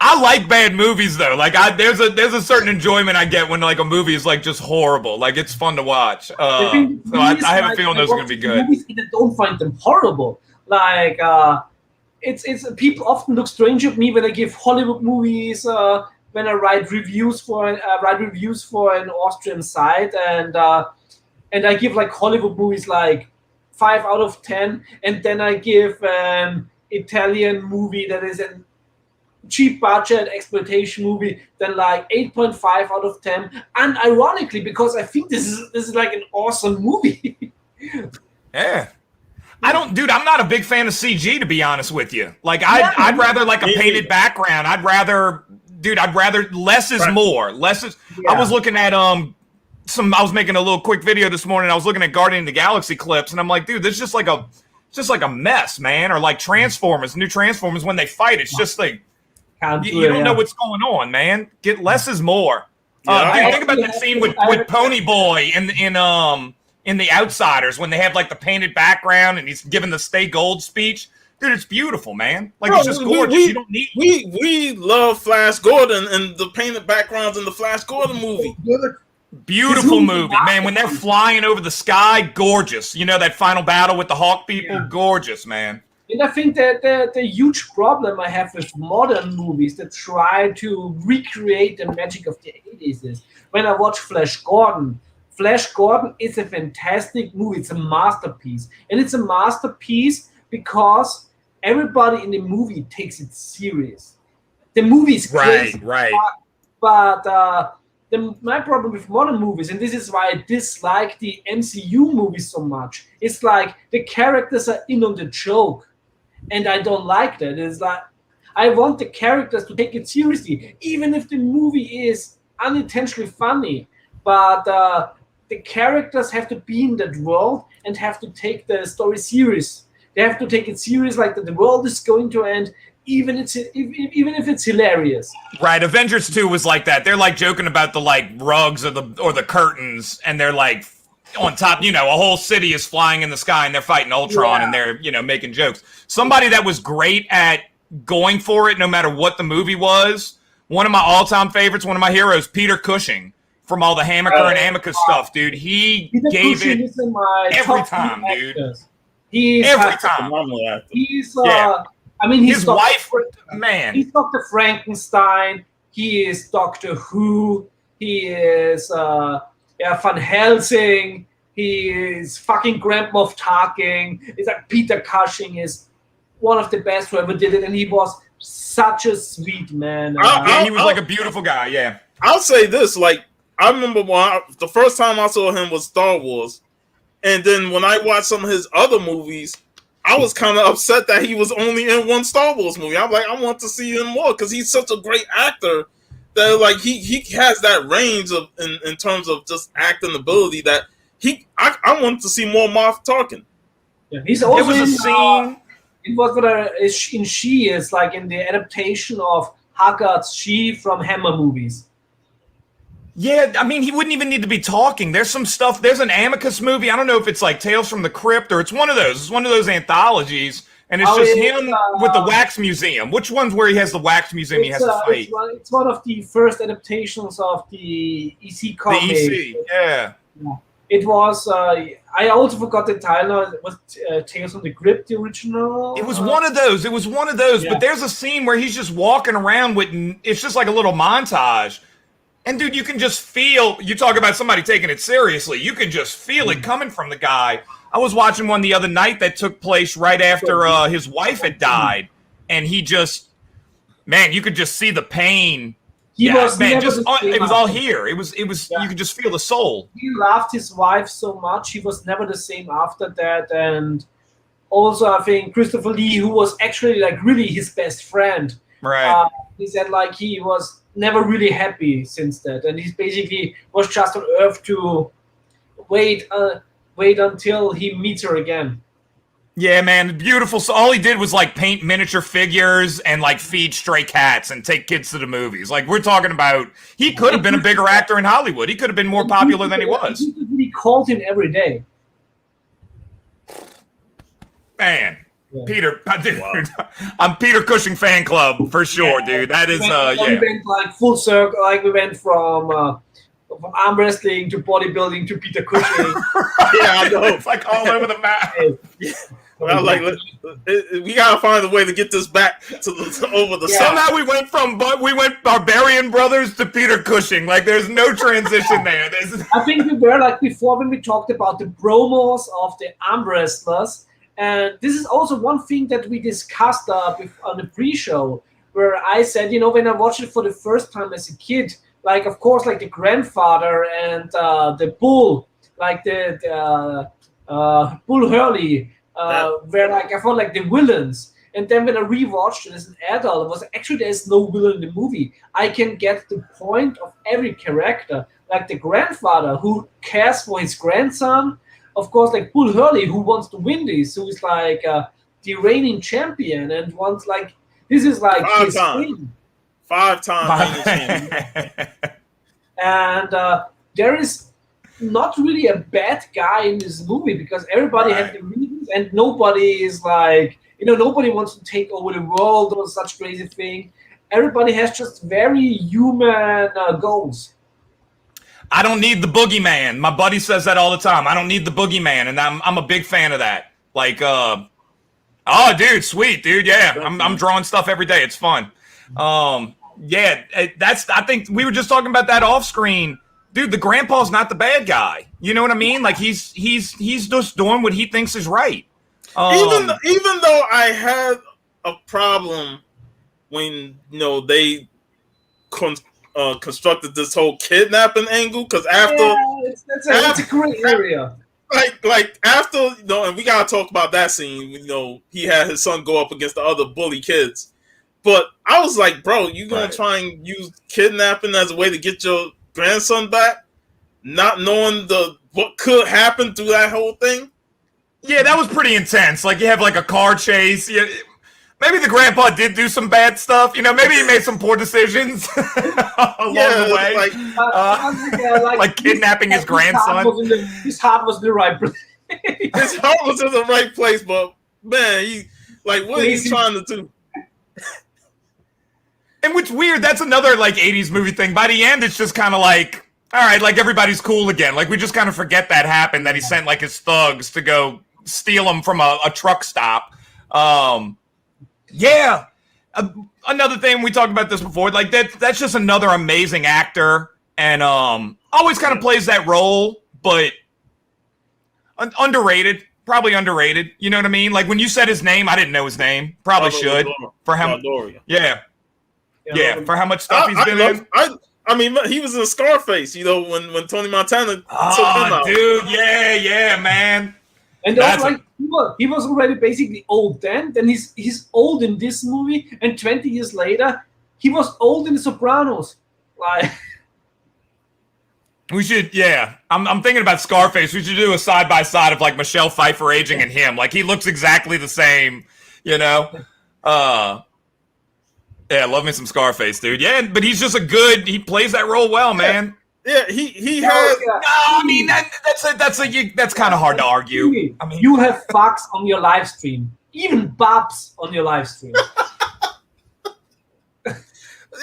I like bad movies though. Like there's a certain enjoyment I get when like a movie is like just horrible. Like it's fun to watch. So I have a feeling those are gonna be good. Movies, I don't find them horrible. Like it's people often look strange at me when I give Hollywood movies. When I write reviews for an Austrian site, and I give like Hollywood movies like 5 out of 10, and then I give an Italian movie that is an cheap budget exploitation movie then like 8.5 out of 10, and ironically because I think this is like an awesome movie. Yeah, I'm not a big fan of CG, to be honest with you. Like I'd rather like a painted background. I'd rather less is more. Less is. Yeah. I was looking at I was making a little quick video this morning. I was looking at Guardian of the Galaxy clips, and I'm like, dude, this is just like a mess, man. Or like Transformers, new Transformers, when they fight, it's just like you don't know what's going on, man. Get less is more. Dude, think about that scene with Pony Boy in The Outsiders when they have like the painted background and he's giving the Stay Gold speech. Dude, it's beautiful, man. Like it's just gorgeous. You don't need. We love Flash Gordon and the painted backgrounds in the Flash Gordon movie. Beautiful movie, man. When they're flying over the sky, gorgeous. You know that final battle with the Hawk people, gorgeous, man. And I think that the huge problem I have with modern movies that try to recreate the magic of the 80s is when I watch Flash Gordon. Flash Gordon is a fantastic movie. It's a masterpiece. And it's a masterpiece because everybody in the movie takes it serious. The movie is crazy. Right. But my problem with modern movies, and this is why I dislike the MCU movies so much, it's like the characters are in on the joke. And I don't like that. It's like I want the characters to take it seriously, even if the movie is unintentionally funny. But the characters have to be in that world and have to take the story serious. They have to take it serious, like that the world is going to end, even if it's hilarious. Right, Avengers 2 was like that. They're like joking about the like rugs or the curtains, and they're like on top, a whole city is flying in the sky and they're fighting Ultron and they're, making jokes. Somebody that was great at going for it no matter what the movie was, one of my all-time favorites, one of my heroes, Peter Cushing from all the Hammaker and Amicus stuff, dude. He Peter gave Cushing it is in my every top time, three dude. actors. He's Every time. He's Yeah. I mean, he's His wife, man. He's Dr. Frankenstein. He is Doctor Who. He is Van Helsing. He is fucking Grand Moff Tarkin. It's like Peter Cushing is one of the best who ever did it, and he was such a sweet man. Yeah, he was like a beautiful guy. Yeah. I'll say this: like, I remember the first time I saw him was Star Wars, and then when I watched some of his other movies, I was kind of upset that he was only in one Star Wars movie. I'm like, I want to see him more because he's such a great actor that like he has that range of in terms of just acting ability that I want to see more Moff Tarkin. Yeah, he's also It was a scene. In what in She is like in the adaptation of Haggard's She from Hammer movies. Yeah, I mean, he wouldn't even need to be talking. There's some stuff. There's an Amicus movie. I don't know if it's like Tales from the Crypt or it's one of those. It's one of those anthologies, and it's just him with the wax museum. Which one's where he has the wax museum? He has to fight. It's one of the first adaptations of the EC comic. The EC, yeah. It was. I also forgot the title. It was Tales from the Crypt, the original. It was one of those. Yeah. But there's a scene where he's just walking around with. It's just like a little montage. And dude, you can just feel, you talk about somebody taking it seriously, you can just feel it coming from the guy. I was watching one the other night that took place right after his wife had died. And he just, man, you could just see the pain. It was all here. It was you could just feel the soul. He loved his wife so much, he was never the same after that. And also I think Christopher Lee, who was actually like really his best friend. Right. He said like he was never really happy since that, and he basically was just on Earth to wait until he meets her again. Yeah, man, beautiful. So all he did was like paint miniature figures and like feed stray cats and take kids to the movies. Like we're talking about, he could have been a bigger actor in Hollywood. He could have been more popular than he was. He called him every day. Man. Yeah. Peter, dude, wow. I'm Peter Cushing fan club for sure, dude. That is, We went like full circle, like we went from arm wrestling to bodybuilding to Peter Cushing. Yeah, I know. It's like all over the map. Yeah. Well, like we gotta find a way to get this back to over the. Somehow we went Barbarian Brothers to Peter Cushing. Like there's no transition there. I think we were like before when we talked about the promos of the arm wrestlers. And this is also one thing that we discussed on the pre-show, where I said, when I watched it for the first time as a kid, like, of course, like the grandfather and the bull, like the Bull Hurley, were like, I felt like the villains. And then when I rewatched it as an adult, it was actually there's no villain in the movie. I can get the point of every character, like the grandfather who cares for his grandson. Of course, like Bull Hurley, who wants to win this, who is like the reigning champion and wants like this is like his thing. 5-time champion. And there is not really a bad guy in this movie because everybody has the reasons, and nobody is like nobody wants to take over the world or such crazy thing. Everybody has just very human goals. I don't need the boogeyman. My buddy says that all the time. I don't need the boogeyman, and I'm a big fan of that. Like, oh, dude, sweet, dude. Yeah, I'm drawing stuff every day. It's fun. Yeah, I think we were just talking about that off screen, dude. The grandpa's not the bad guy. You know what I mean? Like he's just doing what he thinks is right. Even though I had a problem when they constructed this whole kidnapping angle because after it's a great area. Like after and we gotta talk about that scene. He had his son go up against the other bully kids, But I was like, bro, you gonna try and use kidnapping as a way to get your grandson back, not knowing what could happen through that whole thing? Yeah, that was pretty intense. Like, you have like a car chase. Maybe the grandpa did do some bad stuff. Maybe he made some poor decisions along the way. Like kidnapping his grandson. His heart was in the right place. His heart was in the right place, but man, what are you trying to do? And what's weird, that's another like 80s movie thing. By the end, it's just kind of like, all right, like everybody's cool again. Like, we just kind of forget that happened, that he sent like his thugs to go steal him from a truck stop. Yeah. Another thing, we talked about this before, like that's just another amazing actor, and always kind of plays that role, but underrated. Probably underrated. You know what I mean? Like, when you said his name, I didn't know his name. Probably should. For him. Yeah. For how much stuff he's been in. I mean, he was in Scarface, when Tony Montana took him out. Dude, yeah, man. And also, he was already basically old then. Then he's old in this movie, and 20 years later, he was old in The Sopranos. Like, we should, I'm thinking about Scarface. We should do a side by side of like Michelle Pfeiffer aging and him. Like, he looks exactly the same, Yeah, love me some Scarface, dude. Yeah, but he's just he plays that role well, man. Yeah, he has. No, I mean that's kind of hard to argue. I mean, you have fucks on your live stream, even Bobs on your live stream. Yeah,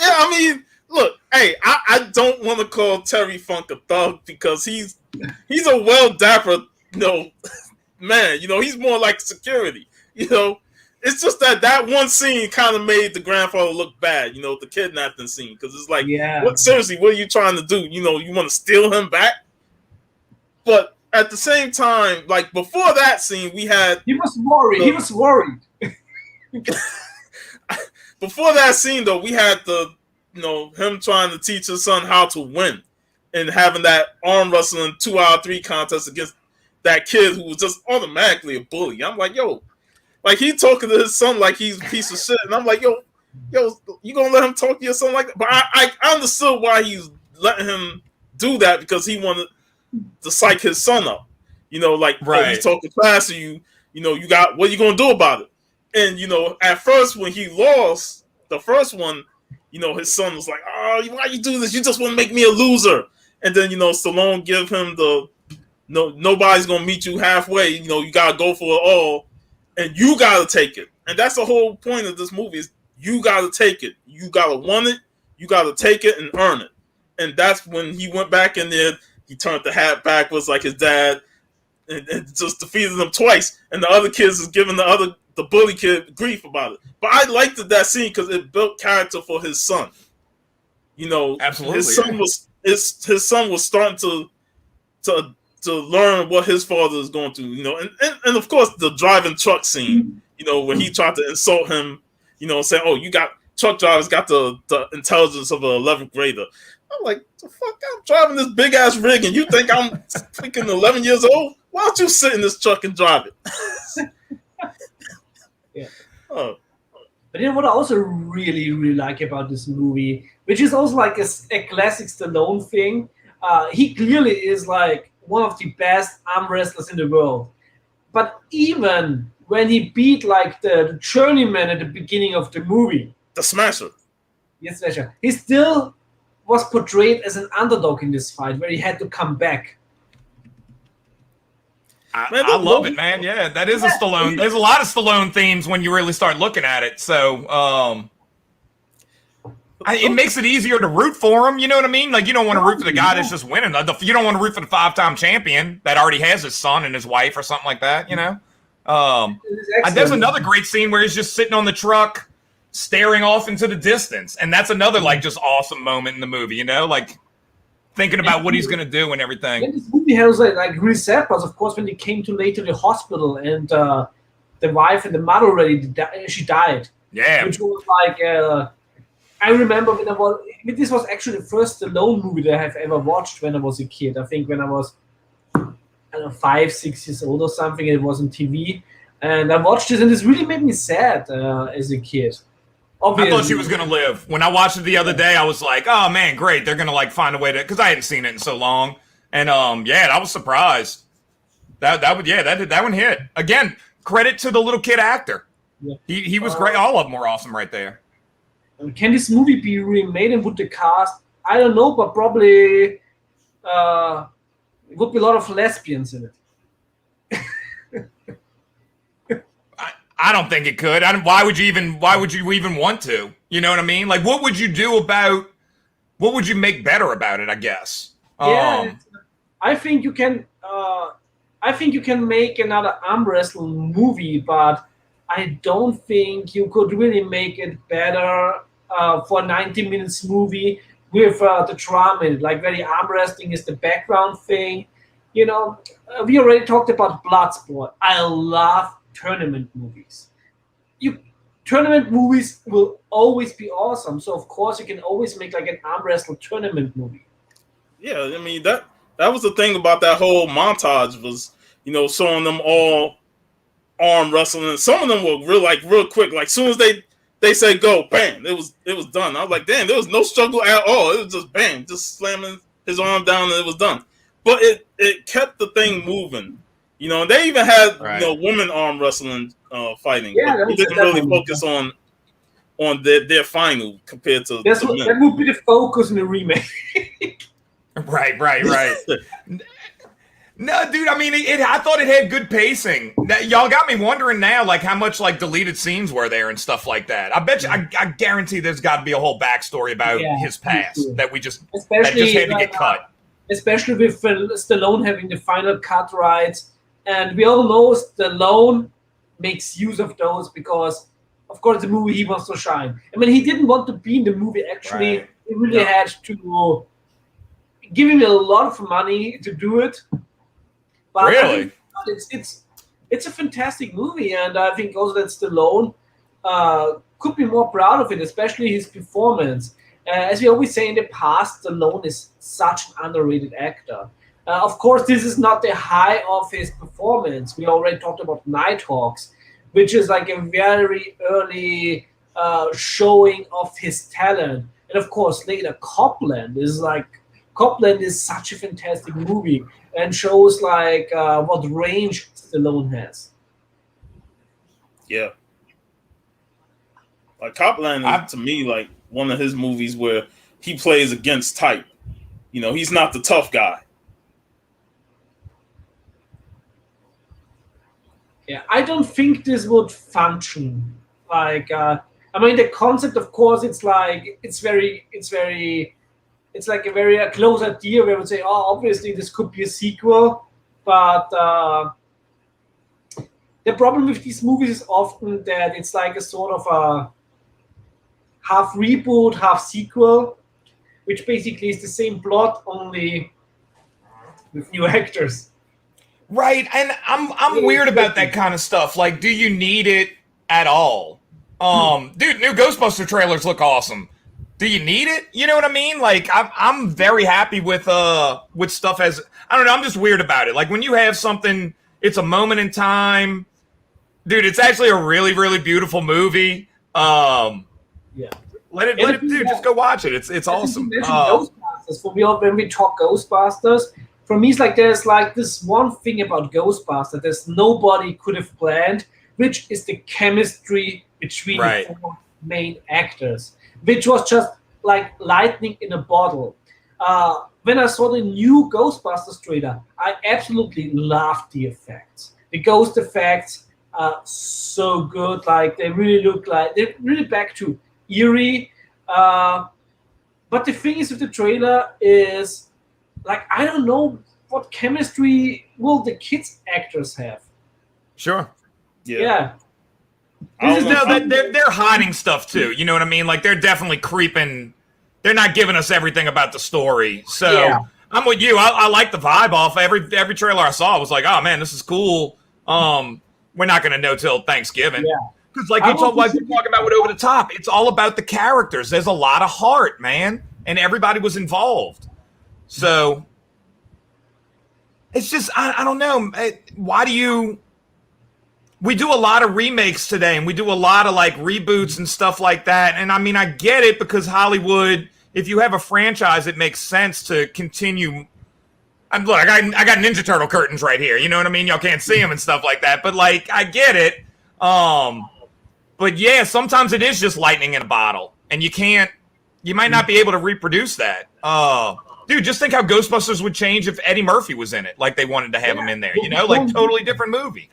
I mean, look, hey, I don't want to call Terry Funk a thug because he's a well dapper, man. He's more like security. It's just that one scene kind of made the grandfather look bad, the kidnapping scene. Because it's like, seriously, what are you trying to do? You want to steal him back? But at the same time, like, before that scene, we had... He was worried. Before that scene, though, we had him trying to teach his son how to win. And having that arm wrestling 2 out of 3 contest against that kid who was just automatically a bully. I'm like, yo... Like, he talking to his son like he's a piece of shit. And I'm like, yo, you gonna let him talk to your son like that? But I understood why he's letting him do that, because he wanted to psych his son up. He's talking fast to you. You got, what are you gonna do about it? And, at first when he lost the first one, his son was like, oh, why you do this? You just want to make me a loser. And then, Stallone give him nobody's gonna meet you halfway. You gotta go for it all. And you gotta take it. And that's the whole point of this movie, is you gotta take it. You gotta want it, you gotta take it and earn it. And that's when he went back in there, he turned the hat backwards like his dad, and just defeated him twice. And the other kids is giving the bully kid grief about it. But I liked that scene because it built character for his son. Absolutely. His son was starting to learn what his father is going through, and of course the driving truck scene, when he tried to insult him, saying, "Oh, truck drivers got the intelligence of an 11th grader." I'm like, the fuck, I'm driving this big ass rig, and you think I'm freaking 11 years old? Why don't you sit in this truck and drive it? Yeah. Oh. But what I also really, really like about this movie, which is also like a classic Stallone thing, he clearly is like one of the best arm wrestlers in the world. But even when he beat like the journeyman at the beginning of the movie, the Smasher, he still was portrayed as an underdog in this fight, where he had to come back. I love it, man. Yeah, that is a Stallone. There's a lot of Stallone themes when you really start looking at it. So, it makes it easier to root for him. You know what I mean? Like, you don't want to root for the guy that's just winning. You don't want to root for the 5-time champion that already has his son and his wife or something like that, There's another great scene where he's just sitting on the truck, staring off into the distance. And that's another, like, just awesome moment in the movie, like thinking about what he's going to do and everything. And this movie has, like really sad parts, of course, when they came too late to the hospital and the wife and the mother already, she died. Yeah. Which was like... I remember this was actually the first Stallone movie that I have ever watched when I was a kid. I think when I was, 5-6 years old or something, it was on TV. And I watched this, and this really made me sad as a kid. obviously. I thought she was gonna live. When I watched it the other day, I was like, "Oh man, great! They're gonna like find a way to," because I hadn't seen it in so long, and yeah, I was surprised. That one hit again. Credit to the little kid actor. Yeah. He was great. All of them were awesome right there. Can this movie be remade and with the cast? I don't know, but probably it would be a lot of lesbians in it. I don't think it could. Why would you even want to? You know what I mean? Like, what would you do about? What would you make better about it? I guess. Yeah, I think you can. I think you can make another arm wrestling movie, but I don't think you could really make it better for a 90 minutes movie with the drama in it. Like, where the arm wrestling is the background thing. You know, we already talked about Bloodsport. I love tournament movies. Tournament movies will always be awesome. So of course you can always make like an arm wrestle tournament movie. Yeah, I mean that was the thing about that whole montage was, showing them all arm wrestling. Some of them were real quick. Like soon as they said go, bam, it was done. I was like, damn, there was no struggle at all. It was just bam, just slamming his arm down and it was done. But it kept the thing moving. They even had women arm wrestling fighting. Yeah, but it didn't really focus on their final compared to that would be the focus in the remake. Right. No, dude. I mean, I thought it had good pacing. Y'all got me wondering now, like how much like deleted scenes were there and stuff like that. I bet you, I guarantee there's got to be a whole backstory about his past that had to get cut. Especially with Stallone having the final cut rights. And we all know Stallone makes use of those because, of course, the movie he wants to shine. I mean, he didn't want to be in the movie, actually. Right. He really had to give him a lot of money to do it. But really? It's a fantastic movie, and I think also that Stallone could be more proud of it, especially his performance. As we always say in the past, Stallone is such an underrated actor. Of course, this is not the high of his performance. We already talked about Nighthawks, which is like a very early showing of his talent. And of course, later Copland is such a fantastic movie and shows like what range Stallone has. Yeah. Like Copland is to me like one of his movies where he plays against type. He's not the tough guy. Yeah, I don't think this would function. Like, I mean, the concept, of course, it's like a very close idea where we would say, oh, obviously this could be a sequel, but the problem with these movies is often that it's like a sort of a half reboot, half sequel, which basically is the same plot, only with new actors. Right, and I'm weird about that kind of stuff. Like, do you need it at all? Dude, new Ghostbuster trailers look awesome. Do you need it? You know what I mean? Like, I'm very happy with stuff as I don't know. I'm just weird about it. Like when you have something, it's a moment in time. Dude, it's actually a really, really beautiful movie. Yeah. Let it, dude. Just go watch it. It's awesome. Ghostbusters. When we talk Ghostbusters. For me, it's like there's like this one thing about Ghostbusters that nobody could have planned, which is the chemistry between the four main actors, which was just like lightning in a bottle. When I saw the new Ghostbusters trailer, I absolutely loved the effects. The ghost effects are so good. Like they really look like they're really back to eerie. But the thing is with the trailer is, like, I don't know what chemistry will the kids actors have. Sure. Yeah. They're hiding stuff too. You know what I mean? Like they're definitely creeping. They're not giving us everything about the story. So I'm with you. I like the vibe off every trailer I saw. I was like, oh man, this is cool. We're not gonna know till Thanksgiving. Yeah. Because like you're talking about with Over the Top, it's all about the characters. There's a lot of heart, man, and everybody was involved. So it's just I don't know. Why do you we do a lot of remakes today, and we do a lot of like reboots and stuff like that. And I mean, I get it because Hollywood, if you have a franchise, it makes sense to continue. Look, I got Ninja Turtle curtains right here. You know what I mean? Y'all can't see them and stuff like that. But like, I get it. But yeah, sometimes it is just lightning in a bottle, and you might not be able to reproduce that. Dude, just think how Ghostbusters would change if Eddie Murphy was in it, like they wanted to have him in there. You know, like totally different movie.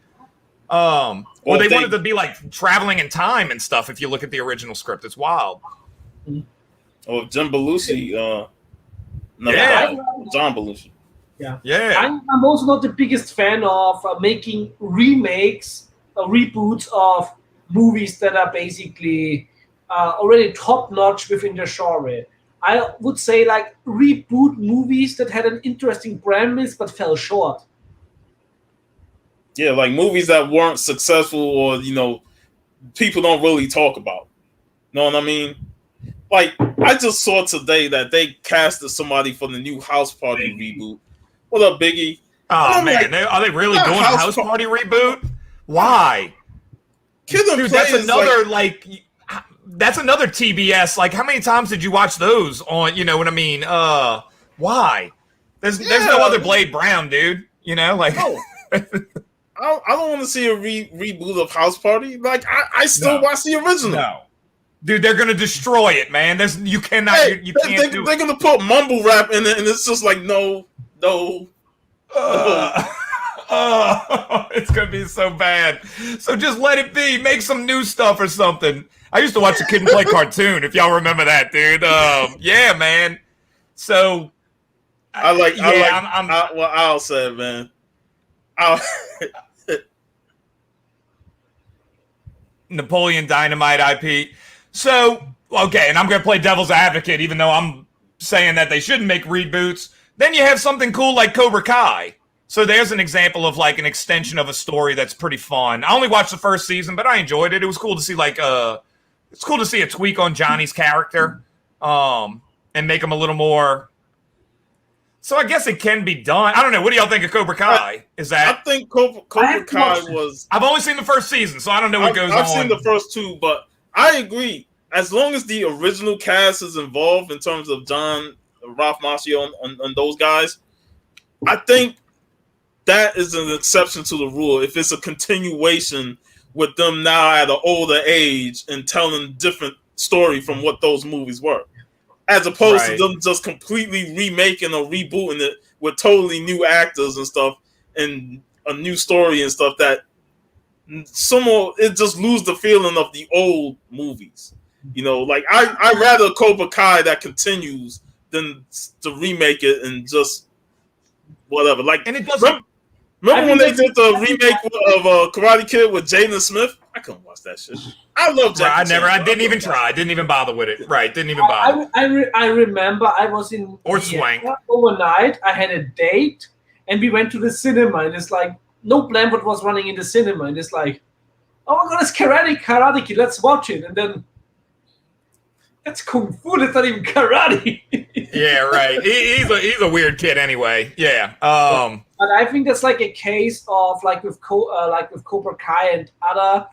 Or they wanted to be like traveling in time and stuff. If you look at the original script, it's wild. Or Jim Belushi. John Belushi. Yeah. I'm also not the biggest fan of making remakes, reboots of movies that are basically already top notch within the genre. I would say like reboot movies that had an interesting premise but fell short. Yeah, like movies that weren't successful or, people don't really talk about. Know what I mean? Like, I just saw today that they casted somebody for the new House Party reboot. What up, Biggie? Oh, man. Like, are they really doing a House Party reboot? Why? Dude, that's another, that's another TBS. Like, how many times did you watch those on, you know what I mean? Why? There's no other Blade Brown, dude. You know, like... No. I don't want to see a reboot of House Party. Like, I still watch the original. No. Dude, they're gonna destroy it, man. You cannot. Hey, you can't do it. They're gonna put mumble rap in it, and it's just like no. It's gonna be so bad. So just let it be. Make some new stuff or something. I used to watch the Kid and Play cartoon. If y'all remember that, dude. Yeah, man. So I'll say it, man. Napoleon Dynamite IP. So, okay, and I'm going to play devil's advocate, even though I'm saying that they shouldn't make reboots. Then you have something cool like Cobra Kai. So there's an example of like an extension of a story that's pretty fun. I only watched the first season, but I enjoyed it. It was cool to see it's cool to see a tweak on Johnny's character, and make him a little more. So I guess it can be done. I don't know. What do y'all think of Cobra Kai? I think Cobra Kai was... I've only seen the first season, so I don't know what goes on. I've seen the first two, but I agree. As long as the original cast is involved in terms of John, Ralph Macchio, and those guys, I think that is an exception to the rule. If it's a continuation with them now at an older age and telling different story from what those movies were. As opposed to them just completely remaking or rebooting it with totally new actors and stuff and a new story and stuff that somehow it just lose the feeling of the old movies. You know, like I rather Cobra Kai that continues than to remake it and just whatever. Like, and it doesn't. Remember when they did the remake of Karate Kid with Jaden Smith? I couldn't watch that shit. I love Jackie Chan. I didn't even try. I didn't even bother with it. Right, didn't even bother. I remember I was in Swank overnight. I had a date, and we went to the cinema. And it's like no plan what was running in the cinema, and it's like, oh my god, it's Karate Kid. Let's watch it. And then that's kung fu. It's not even karate. Yeah, right. He's a weird kid anyway. Yeah. But I think that's like a case of like with Cobra Kai and other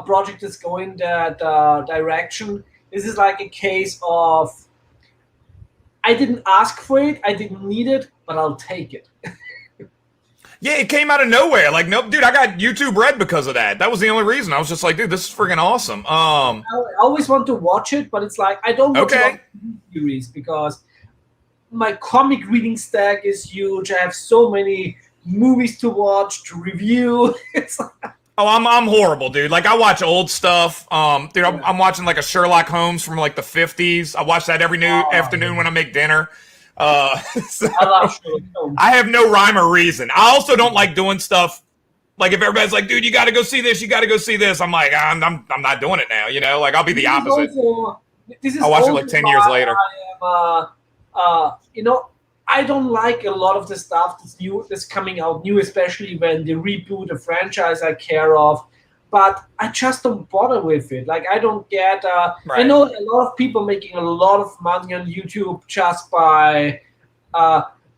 project that's going that direction. This is like a case of I didn't ask for it, I didn't need it, but I'll take it. Yeah, it came out of nowhere. Like, nope, dude, I got YouTube Red because of that. That was the only reason. I was just like, dude, this is freaking awesome. I always want to watch it, but it's like I don't watch a series because my comic reading stack is huge. I have so many movies to watch, to review. Oh, I'm horrible, dude. Like, I watch old stuff. Dude, I'm watching like a Sherlock Holmes from like the 50s. I watch that every afternoon when I make dinner. So I love Sherlock Holmes. I have no rhyme or reason. I also don't like doing stuff like if everybody's like, dude, you got to go see this. You got to go see this. I'm like, I'm not doing it now. You know, like I'll be the opposite. I'll watch it like 10 years later. I don't like a lot of the stuff that's coming out new, especially when they reboot a franchise I care of. But I just don't bother with it. Like, I don't get... I know a lot of people making a lot of money on YouTube just by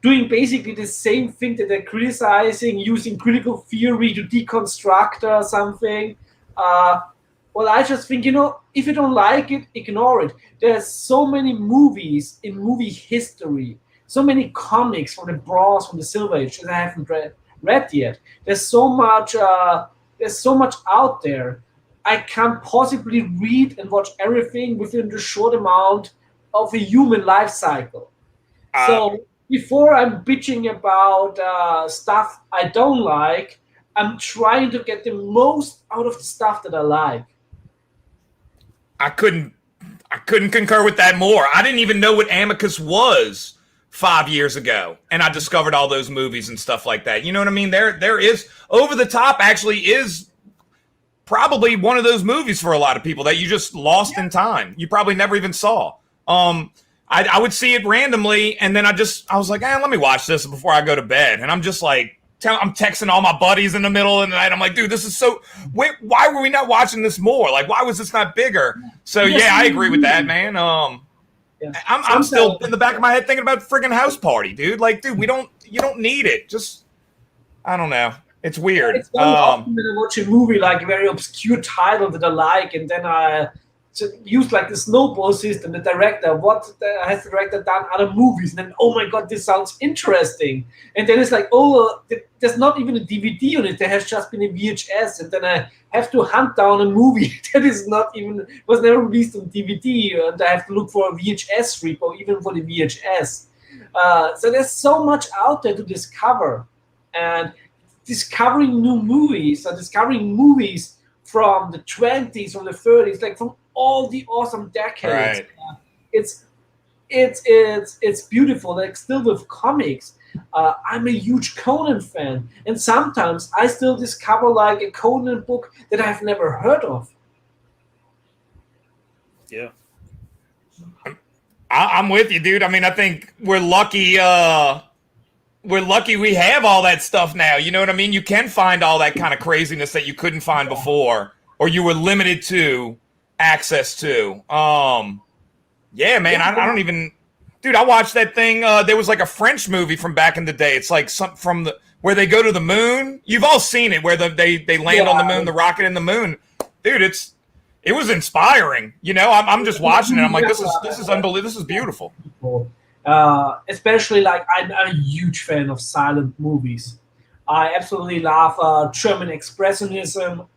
doing basically the same thing that they're criticizing, using critical theory to deconstruct something. Well, I just think, if you don't like it, ignore it. There's so many movies in movie history, so many comics from the Bronze, from the Silver Age that I haven't read yet. There's so much. There's so much out there. I can't possibly read and watch everything within the short amount of a human life cycle. So before I'm bitching about stuff I don't like, I'm trying to get the most out of the stuff that I like. I couldn't concur with that more. I didn't even know what Amicus was 5 years ago, and I discovered all those movies and stuff like that. You know what I mean? There is Over the Top actually is probably one of those movies for a lot of people that you just lost in time. You probably never even saw. I would see it randomly, and then I was like, let me watch this before I go to bed. And I'm just like, I'm texting all my buddies in the middle of the night. I'm like, dude, this is so. Wait, why were we not watching this more? Like, why was this not bigger? So yeah, I agree with that, man. I'm still in the back of my head thinking about friggin' House Party, dude. Like, dude, you don't need it. Just, I don't know. It's weird. It's very often when I watch a movie like a very obscure title that I like, and then I use like the snowball system. The director, has the director done other movies? And then, oh my god, this sounds interesting. And then it's like, there's not even a DVD on it. There has just been a VHS, and then I have to hunt down a movie that was never released on DVD, and I have to look for a VHS repo, even for the VHS. So there's so much out there to discover, and discovering new movies, or discovering movies from the 20s, from the 30s, like from all the awesome decades. Right. It's beautiful. Like, still with comics, I'm a huge Conan fan, and sometimes I still discover like a Conan book that I've never heard of. Yeah, I'm with you, dude. I mean, I think we're lucky. We're lucky we have all that stuff now. You know what I mean? You can find all that kind of craziness that you couldn't find before, or you were limited to access to. Yeah, man. I don't even. Dude, I watched that thing. There was like a French movie from back in the day. It's like where they go to the moon. You've all seen it, where they land on the moon, the rocket in the moon. Dude, it was inspiring. You know, I'm just watching it. I'm like, this is unbelievable. This is beautiful. Especially like I'm a huge fan of silent movies. I absolutely love German expressionism.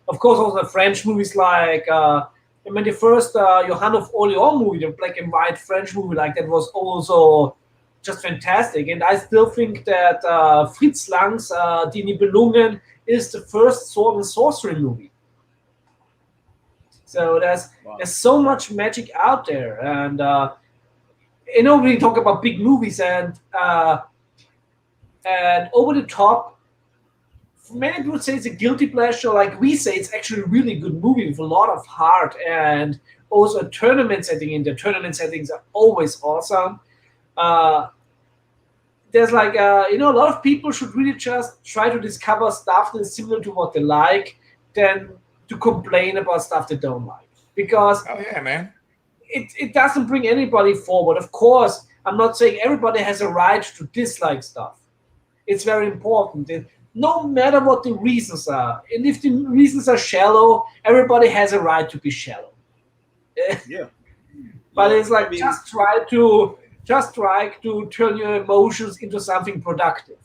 Of course, also French movies like the first Johann of Orleans movie, the black and white French movie, like that was also just fantastic. And I still think that Fritz Lang's Die Nibelungen is the first sword and sorcery movie. So there's so much magic out there, and we talk about big movies and Over the Top. Many people say it's a guilty pleasure. Like we say, it's actually a really good movie with a lot of heart, and also a tournament setting. In the tournament settings are always awesome. There's like a lot of people should really just try to discover stuff that is similar to what they like, than to complain about stuff they don't like. Because man, it doesn't bring anybody forward. Of course, I'm not saying everybody has a right to dislike stuff. It's very important. No matter what the reasons are, and if the reasons are shallow, everybody has a right to be shallow. Yeah. But it's like, just try to turn your emotions into something productive.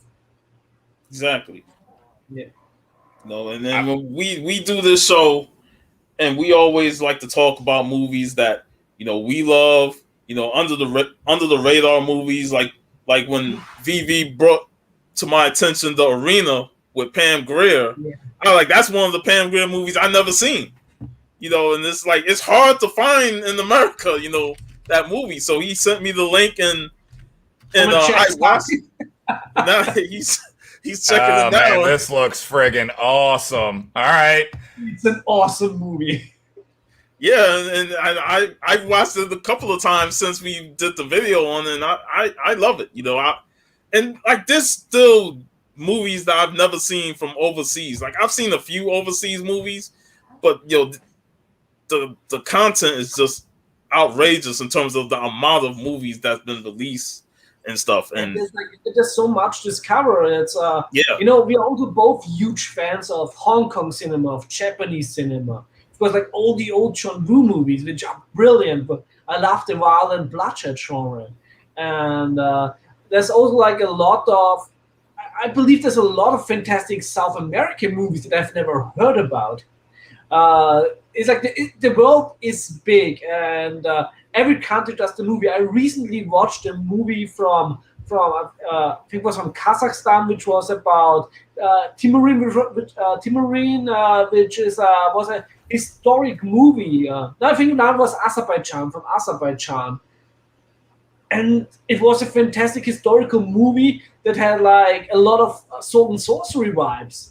Exactly. Yeah. No, and then when we do this show, and we always like to talk about movies that we love. Under the radar movies, like when VV brought to my attention The Arena with Pam Grier. Yeah. That's one of the Pam Grier movies I never seen. And it's hard to find in America, that movie. So he sent me the link, and I watched it. Now he's checking it out. Man, this looks friggin' awesome. All right. It's an awesome movie. Yeah, and I watched it a couple of times since we did the video on it, and I love it. And like, there's still movies that I've never seen from overseas. Like, I've seen a few overseas movies, but the content is just outrageous in terms of the amount of movies that's been released and stuff. And And there's so much to discover. It's yeah, we're also both huge fans of Hong Kong cinema, of Japanese cinema. Because like all the old John Woo movies, which are brilliant, but I love the violent bloodshed genre. And there's also like a lot of, I believe there's a lot of fantastic South American movies that I've never heard about. It's like the world is big, and every country does the movie. I recently watched a movie from I think it was from Kazakhstan, which was about Timurin, which is was a historic movie. No, I think that was Azerbaijan, from Azerbaijan, and it was a fantastic historical movie that had like a lot of sword and sorcery vibes.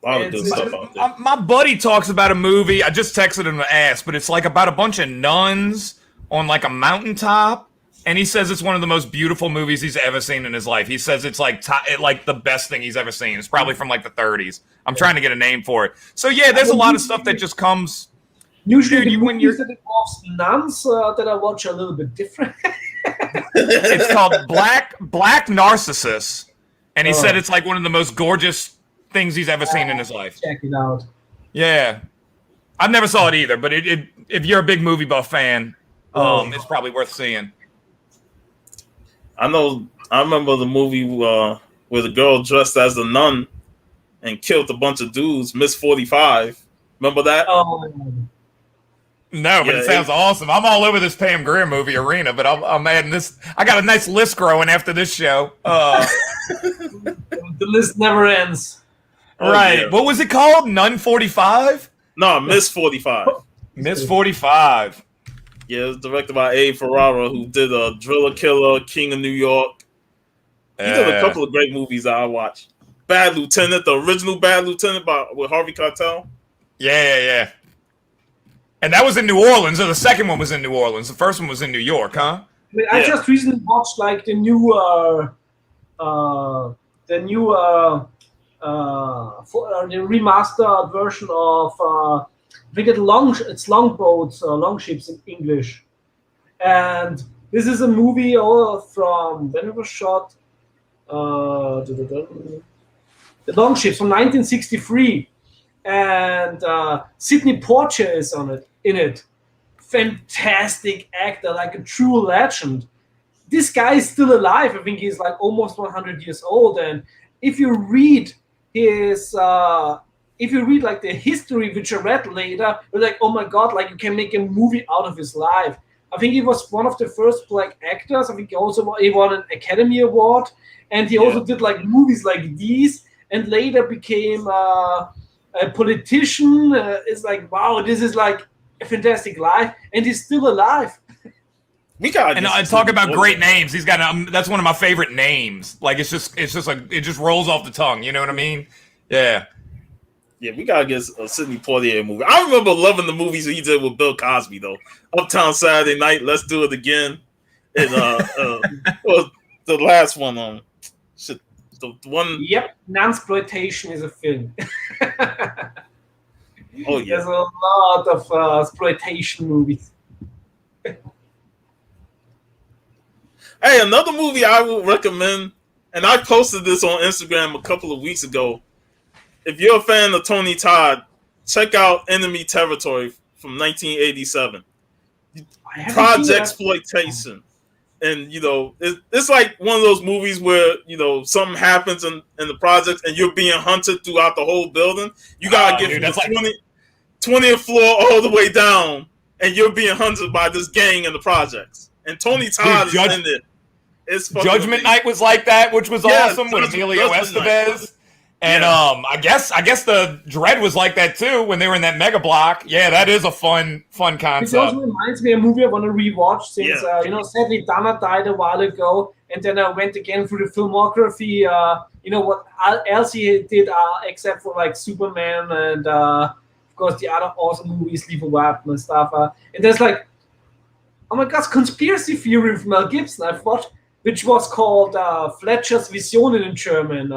a lot of good stuff out there. My buddy talks about a movie. I just texted him to ask, but it's like about a bunch of nuns on like a mountaintop, and he says it's one of the most beautiful movies he's ever seen in his life. He says it's like like the best thing he's ever seen. It's probably from like the 30s. I'm trying to get a name for it. So yeah, there's a lot of stuff that just comes. Usually, Dude, the when you're movies that involves nuns that I watch are a little bit different. it's called Black Narcissus, and he Oh. said it's like one of the most gorgeous things he's ever seen in his life. Check it out. Yeah, I never saw it either, but if you're a big movie buff fan, it's probably worth seeing. I remember the movie where the girl dressed as a nun and killed a bunch of dudes, Miss 45. Remember that? Oh, No, but Yeah, it sounds awesome. I'm all over this Pam Grier movie arena, but I'm adding this. I got a nice list growing after this show. the list never ends. Right. yeah. What was it called? Nun 45? No, Miss 45. Miss 45. Yeah, it was directed by Abe Ferrara, who did Driller Killer, King of New York. He did a couple of great movies that I watched. Bad Lieutenant, the original Bad Lieutenant with Harvey Keitel. Yeah. And that was in New Orleans, or the second one was in New Orleans. The first one was in New York, huh? I mean, I Yeah. just recently watched like the new the remastered version of I think it's longboats, longships in English, and this is a movie from when it was shot. The Longships from 1963, and Sidney Poitier is in it. Fantastic actor, like a true legend. This guy is still alive. I think he's like almost 100 years old. And if you read like the history which I read later, you're like, oh my god, like you can make a movie out of his life. I think he was one of the first black actors. I think he won an Academy Award, and he also did like movies like these, and later became a politician. It's like, wow, this is like a fantastic life, and he's still alive. We got And I talk about great names. He's got that's one of my favorite names. Like it's just like it just rolls off the tongue. You know what I mean? Yeah. Yeah, we gotta get a Sidney Poitier movie. I remember loving the movies he did with Bill Cosby though. Uptown Saturday Night, Let's Do It Again, and well, the last one the one. Yep, Nansploitation is a film. Oh yeah, There's a lot of exploitation movies. Hey, another movie I would recommend, and I posted this on Instagram a couple of weeks ago. If you're a fan of Tony Todd, check out Enemy Territory from 1987. Project exploitation, and it's like one of those movies where something happens in the project, and you're being hunted throughout the whole building. You gotta get from the 20th floor all the way down, and you're being hunted by this gang in the projects. And Tony Todd is in it. It's Judgment amazing. Night was like that, which was awesome with Emilio Estevez. And I guess the Dread was like that too when they were in that mega block. Yeah, that is a fun concept. It also reminds me of a movie I want to rewatch since sadly Dana died a while ago, and then I went again through the filmography. What else he did except for like Superman and of course the other awesome movies, Lethal Weapon and stuff. And there's like, oh my gosh, Conspiracy Theory with Mel Gibson I've watched, which was called Fletcher's Visionen in German.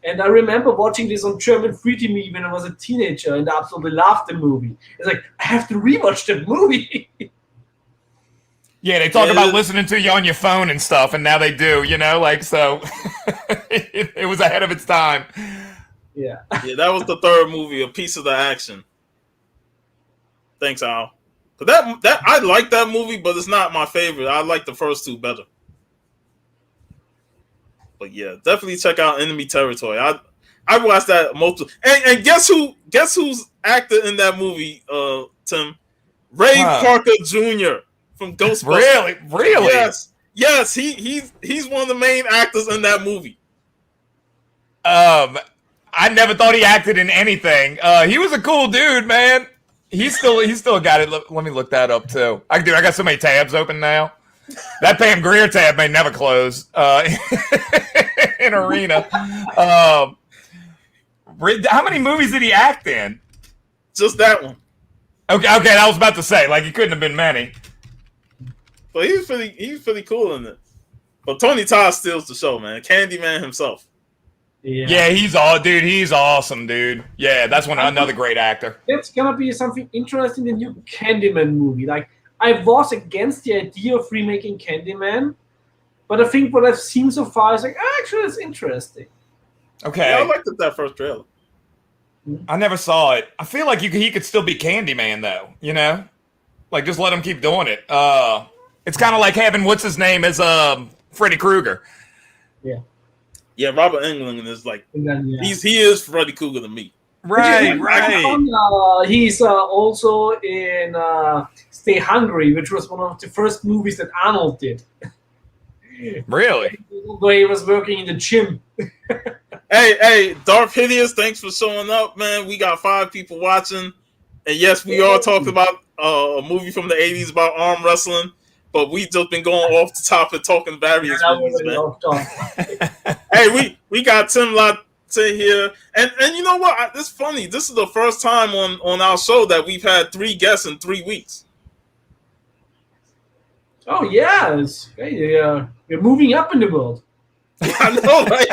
And I remember watching this on German Free TV when I was a teenager, and I absolutely loved the movie. It's like, I have to rewatch that movie. Yeah, they talk Yeah, about listening to you on your phone and stuff, and now they do, like, so it was ahead of its time. Yeah. Yeah, that was the third movie, a piece of the action. Thanks, Al. But that I like that movie, but it's not my favorite. I like the first two better. But yeah, definitely check out Enemy Territory. I watched that multiple. And guess who's acted in that movie? Tim, Ray Parker Jr. from Ghostbusters. Really? Yes. He's one of the main actors in that movie. I never thought he acted in anything. He was a cool dude, man. He's still got it. Let me look that up too. I got so many tabs open now. That Pam Grier tab may never close in Arena. How many movies did he act in? Just that one. Okay. I was about to say, like, it couldn't have been many. But he's pretty cool in it. But Tony Todd steals the show, man. Candyman himself. Yeah, he's awesome, dude. Yeah, that's another great actor. It's gonna be something interesting in the new Candyman movie. Like, I was against the idea of remaking Candyman, but I think what I've seen so far is like, actually, it's interesting. Okay. Yeah, I liked that first trailer. I never saw it. I feel like he could still be Candyman, though. Like, just let him keep doing it. It's kind of like having what's his name as Freddy Krueger. Yeah. Yeah, Robert Englund is like he is Freddy Krueger to me. Right. He's also in Stay Hungry, which was one of the first movies that Arnold did. Really? Where he was working in the gym. Hey, Darth Hideous, thanks for showing up, man. We got 5 people watching. And yes, we all talked about a movie from the 80s about arm wrestling, but we just been going off the top and talking various movies, man. Hey, we got Tim Lattie here. And you know what? It's funny. This is the first time on our show that we've had 3 guests in 3 weeks. Oh, yeah. We're moving up in the world. I know, right?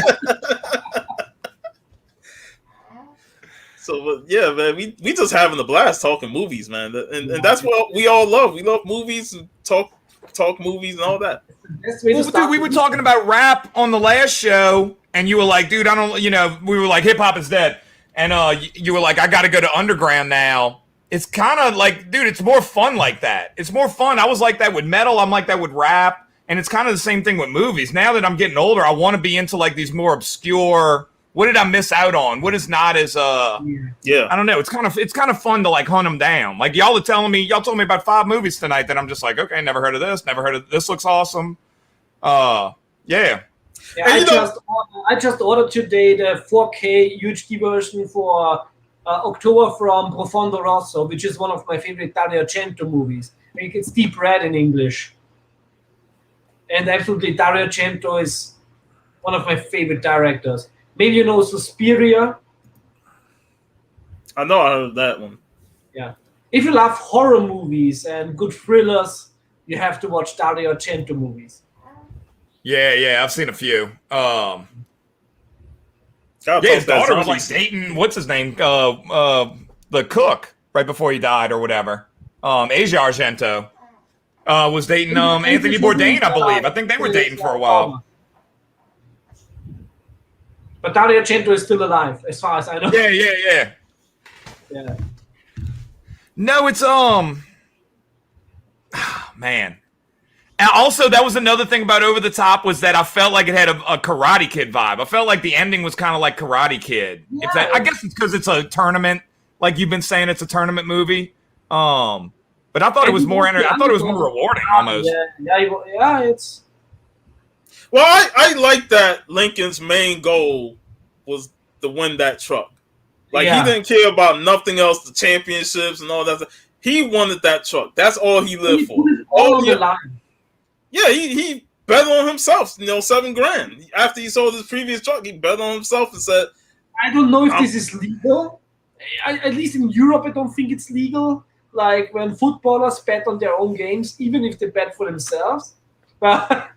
So, yeah, man, we just having a blast talking movies, man. And that's what we all love. We love movies and talk movies and all that. Dude, we were talking about rap on the last show, and you were like, dude, we were like, hip hop is dead. And you were like, I got to go to underground now. It's kind of like, dude, it's more fun like that. It's more fun. I was like that with metal. I'm like that with rap. And it's kind of the same thing with movies. Now that I'm getting older, I want to be into like these more obscure, what did I miss out on? What is not as yeah. I don't know. It's kind of fun to like hunt them down. Like y'all told me about 5 movies tonight that I'm just like, okay, never heard of this, never heard of this. Looks awesome. Yeah. Yeah, I just ordered today the 4K UHD version for October from Profondo Rosso, which is one of my favorite Dario Argento movies. It's Deep Red in English. And absolutely, Dario Argento is one of my favorite directors. Maybe you know Suspiria. I know I heard that one. Yeah. If you love horror movies and good thrillers, you have to watch Dario Argento movies. Yeah, I've seen a few. Yeah, his daughter was like dating, what's his name? The cook right before he died or whatever. Asia Argento was dating Anthony Bourdain, I believe. I think they were dating for a while. But Dario Argento is still alive, as far as I know. Yeah. No, it's man. And also, that was another thing about Over the Top was that I felt like it had a Karate Kid vibe. I felt like the ending was kind of like Karate Kid. Yeah. I guess it's because it's a tournament, like you've been saying, it's a tournament movie. But I thought it was more. I thought it was more rewarding, almost. Yeah. It's. Well, I like that Lincoln's main goal was to win that truck. Like, he didn't care about nothing else, the championships and all that stuff. He wanted that truck. That's all he lived for. All on the line. Yeah, he bet on himself, $7,000. After he sold his previous truck, he bet on himself and said, I don't know if this is legal. At least in Europe, I don't think it's legal. Like when footballers bet on their own games, even if they bet for themselves. But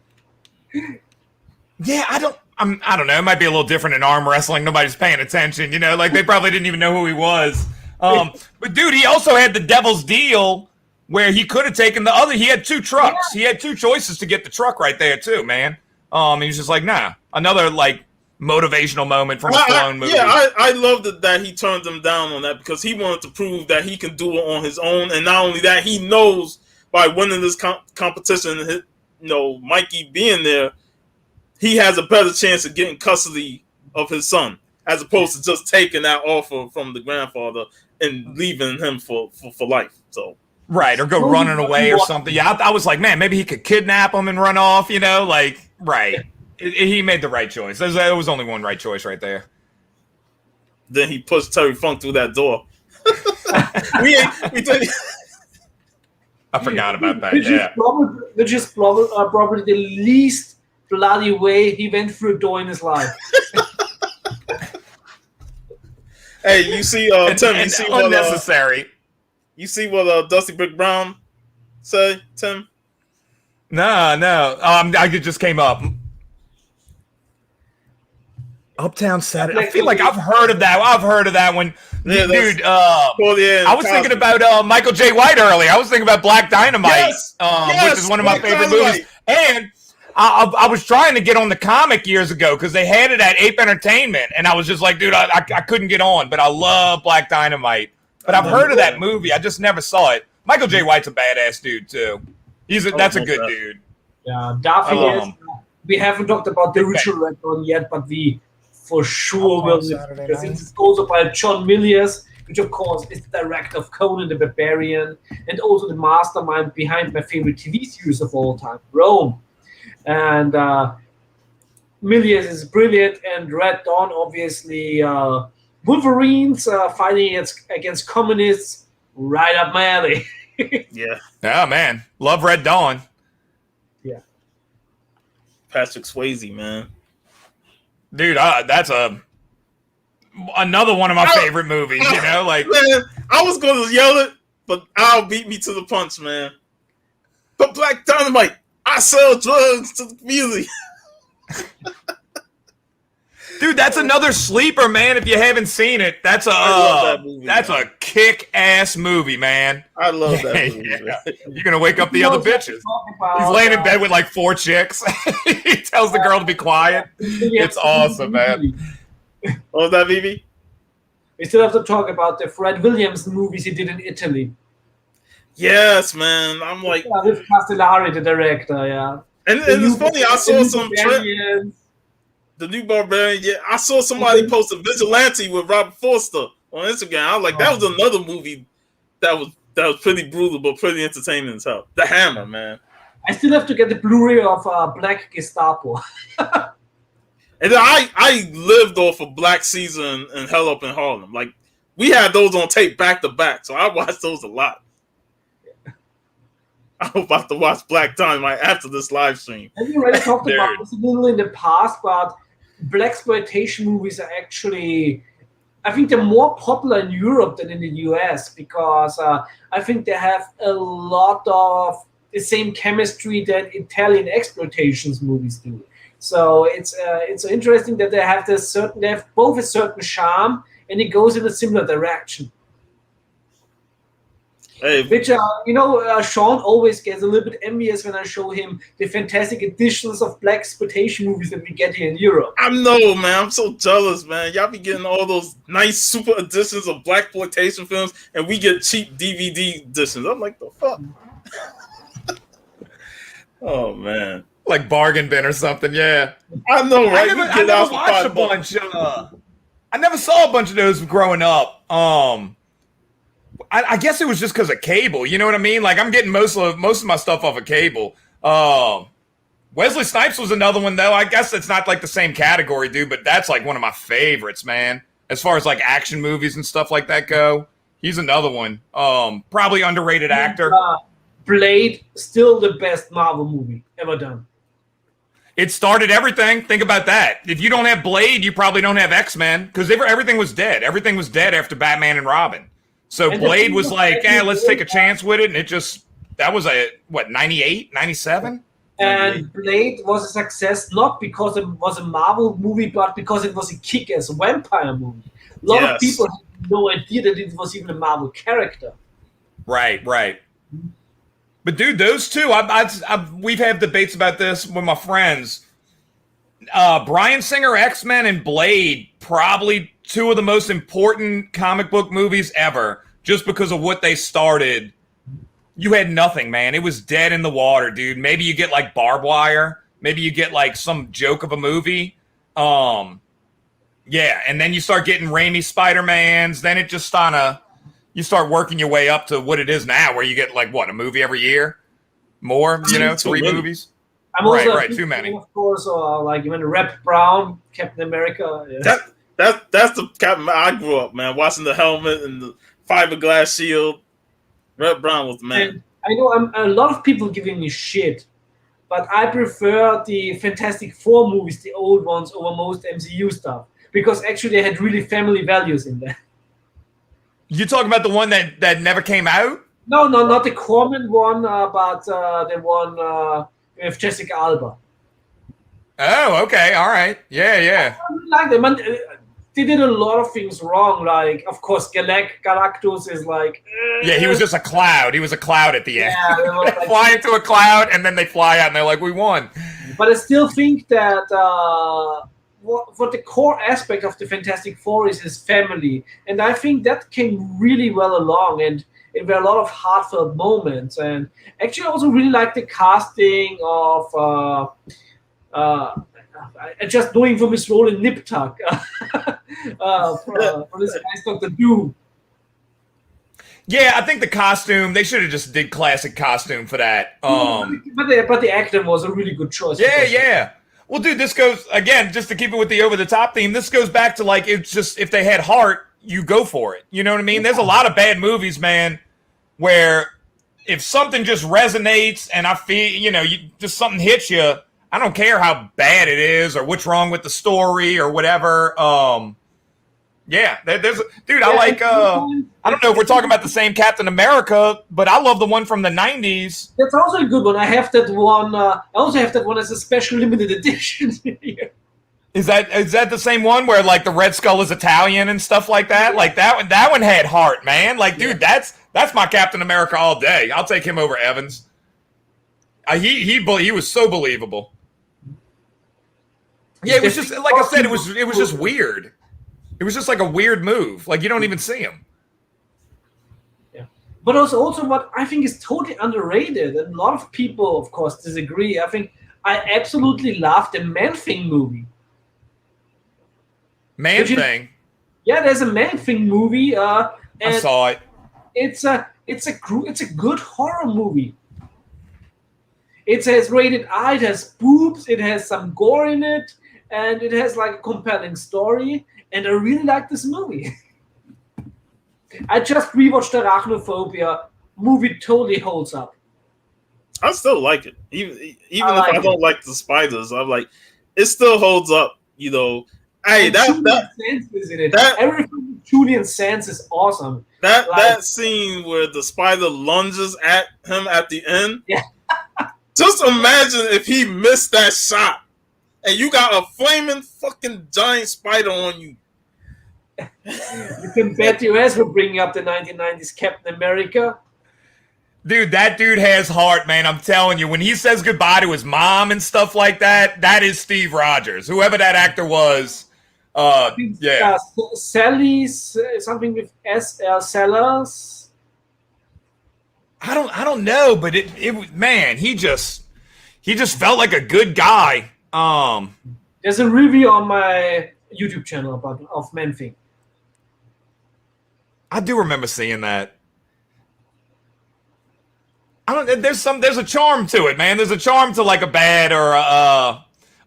yeah, I don't know. It might be a little different in arm wrestling. Nobody's paying attention, like they probably didn't even know who he was. But dude, he also had the devil's deal where he could have taken the other. He had 2 trucks. Yeah. He had 2 choices to get the truck right there too, man. He was just like, nah. Another like motivational moment from a Stallone movie. Yeah, I loved it that he turned them down on that because he wanted to prove that he can do it on his own, and not only that, he knows by winning this competition, Mikey being there, he has a better chance of getting custody of his son as opposed to just taking that offer from the grandfather and leaving him for life. So. Right, or go running away or something. Yeah, I was like, man, maybe he could kidnap him and run off, right. He made the right choice. There was only one right choice right there. Then he pushed Terry Funk through that door. I forgot about that, Which is probably the least bloody way he went through a door in his life. Hey, you see, Tim, you see what... unnecessary. You see what Dusty Brick Brown say, Tim? No. I just came up. Uptown Saturday. I feel like I've heard of that. I've heard of that one. Yeah, dude, I was thinking about Michael J. White earlier. I was thinking about Black Dynamite, which is one of my favorite movies. And I was trying to get on the comic years ago because they had it at Ape Entertainment. And I was just like, dude, I couldn't get on. But I love Black Dynamite. But I've heard of that movie. I just never saw it. Michael J. White's a badass dude, too. That's a good dude. Yeah, definitely. We haven't talked about the original Red Dawn yet, but we for sure will. Because it's also by John Milius, which of course is the director of Conan the Barbarian, and also the mastermind behind my favorite TV series of all time, Rome. And Milius is brilliant, and Red Dawn, obviously, Wolverines fighting against communists, right up my alley. Yeah. Yeah, man. Love Red Dawn. Yeah. Patrick Swayze, man. Dude, that's another one of my favorite movies, Man, I was going to yell it, but Al beat me to the punch, man. But Black Dynamite, I sell drugs to the community. Dude, that's another sleeper, man. If you haven't seen it, that's a kick-ass movie, man. I love that movie. Yeah. You're gonna wake up the other bitches. He's laying in bed with like 4 chicks. He tells the girl to be quiet. It's awesome, man. What was that, Vivi? We still have to talk about the Fred Williams movies he did in Italy. Yes, man. I'm like, with Castellari, the director. Yeah, and it's funny. I saw some the new Barbarian. Yeah, I saw somebody post a Vigilante with Robert Forster on Instagram. I was like, that was another movie that was pretty brutal but pretty entertaining as hell. The Hammer, man. I still have to get the Blu-ray of Black Gestapo. And then I lived off of Black Caesar and Hell Up in Harlem. Like, we had those on tape back to back, so I watched those a lot. I'm about to watch Black Dynamite after this live stream. Have you already talked about this a little in the past, but blaxploitation movies are actually, I think they're more popular in Europe than in the US because I think they have a lot of the same chemistry that Italian exploitations movies do. So it's interesting that they have both a certain charm and it goes in a similar direction. Hey. Which, Sean always gets a little bit envious when I show him the fantastic editions of blaxploitation movies that we get here in Europe. I know, man. I'm so jealous, man. Y'all be getting all those nice super editions of blaxploitation films, and we get cheap DVD editions. I'm like, the fuck? Oh, man. Like Bargain Bin or something, yeah. I know, right? I never watched a bunch. I never saw a bunch of those growing up. I guess it was just because of cable. You know what I mean? Like, I'm getting most of my stuff off of cable. Wesley Snipes was another one, though. I guess it's not like the same category, dude, but that's like one of my favorites, man. As far as like action movies and stuff like that go, he's another one. Probably underrated actor. Blade, still the best Marvel movie ever done. It started everything. Think about that. If you don't have Blade, you probably don't have X-Men because everything was dead. Everything was dead after Batman and Robin. So Blade was like, let's take a chance with it. And that was 98, 97? And Blade was a success not because it was a Marvel movie, but because it was a kick-ass vampire movie. A lot of people had no idea that it was even a Marvel character. Right. But dude, those two, we've had debates about this with my friends. Bryan Singer X-Men and Blade, probably two of the most important comic book movies ever, just because of what they started. You had nothing, man. It was dead in the water, dude. Maybe you get like Barbed Wire. Maybe you get like some joke of a movie. Yeah, and then you start getting Raimi Spider-Mans. Then it just you start working your way up to what it is now, where you get like what, a movie every year, more, three movies. I'm also right, too many. Of course, like even Rep Brown, Captain America. Yeah. That's the Captain I grew up, man, watching the helmet and the fiberglass shield. Rep Brown was the man. And I know a lot of people giving me shit, but I prefer the Fantastic Four movies, the old ones, over most MCU stuff, because actually they had really family values in there. You talking about the one that never came out? No, not the Corman one, but the one with Jessica Alba. Oh, okay, all right, yeah. I really like them. They did a lot of things wrong. Like, of course, Galactus is like. Yeah, he was just a cloud. He was a cloud at the end. Yeah, like, fly into a cloud, and then they fly out, and they're like, "We won." But I still think that what the core aspect of the Fantastic Four is his family, and I think that came really well along, and there were a lot of heartfelt moments. And actually, I also really like the casting of. Just knowing from his role in Nip Tuck for this guy's Dr. Doom. Yeah, I think the costume, they should have just did classic costume for that. But the actor was a really good choice. Yeah. Well, dude, this goes, again, just to keep it with the over-the-top theme, this goes back to, like, it's just, if they had heart, you go for it. You know what I mean? There's a lot of bad movies, man, where if something just resonates and I feel, just something hits you, I don't care how bad it is or what's wrong with the story or whatever. Dude, I like, I don't know if we're talking about the same Captain America, but I love the one from the 90s. That's also a good one. I have that one. I also have that one as a special limited edition here. Is that the same one where like the Red Skull is Italian and stuff like that? Like that one had heart, man. Like, dude, that's my Captain America all day. I'll take him over Evans. He was so believable. Yeah, it was just like I said. It was just weird. It was just like a weird move. Like you don't even see him. Yeah, but also what I think is totally underrated, and a lot of people, of course, disagree. I think I absolutely love the Man-Thing movie. Man-Thing. Yeah, there's a Man-Thing movie. And I saw it. It's a good horror movie. It has rated R. It has boobs. It has some gore in it. And it has like a compelling story, and I really like this movie. I just rewatched Arachnophobia. Movie totally holds up. I still like it, even if I don't like the spiders. I'm like, it still holds up. Hey, that sense in it. Everything with Julian Sands is awesome. That scene where the spider lunges at him at the end. Yeah. Just imagine if he missed that shot. And you got a flaming fucking giant spider on you. You can bet your ass we're bringing up the 1990s Captain America. Dude, that dude has heart, man. I'm telling you. When he says goodbye to his mom and stuff like that, that is Steve Rogers. Whoever that actor was. Yeah. Sally's something with S.L. Sellers. I don't know, but it man, he just felt like a good guy. There's a review on my YouTube channel of Man-Thing. I do remember seeing that. There's a charm to it, man. There's a charm to like a bad or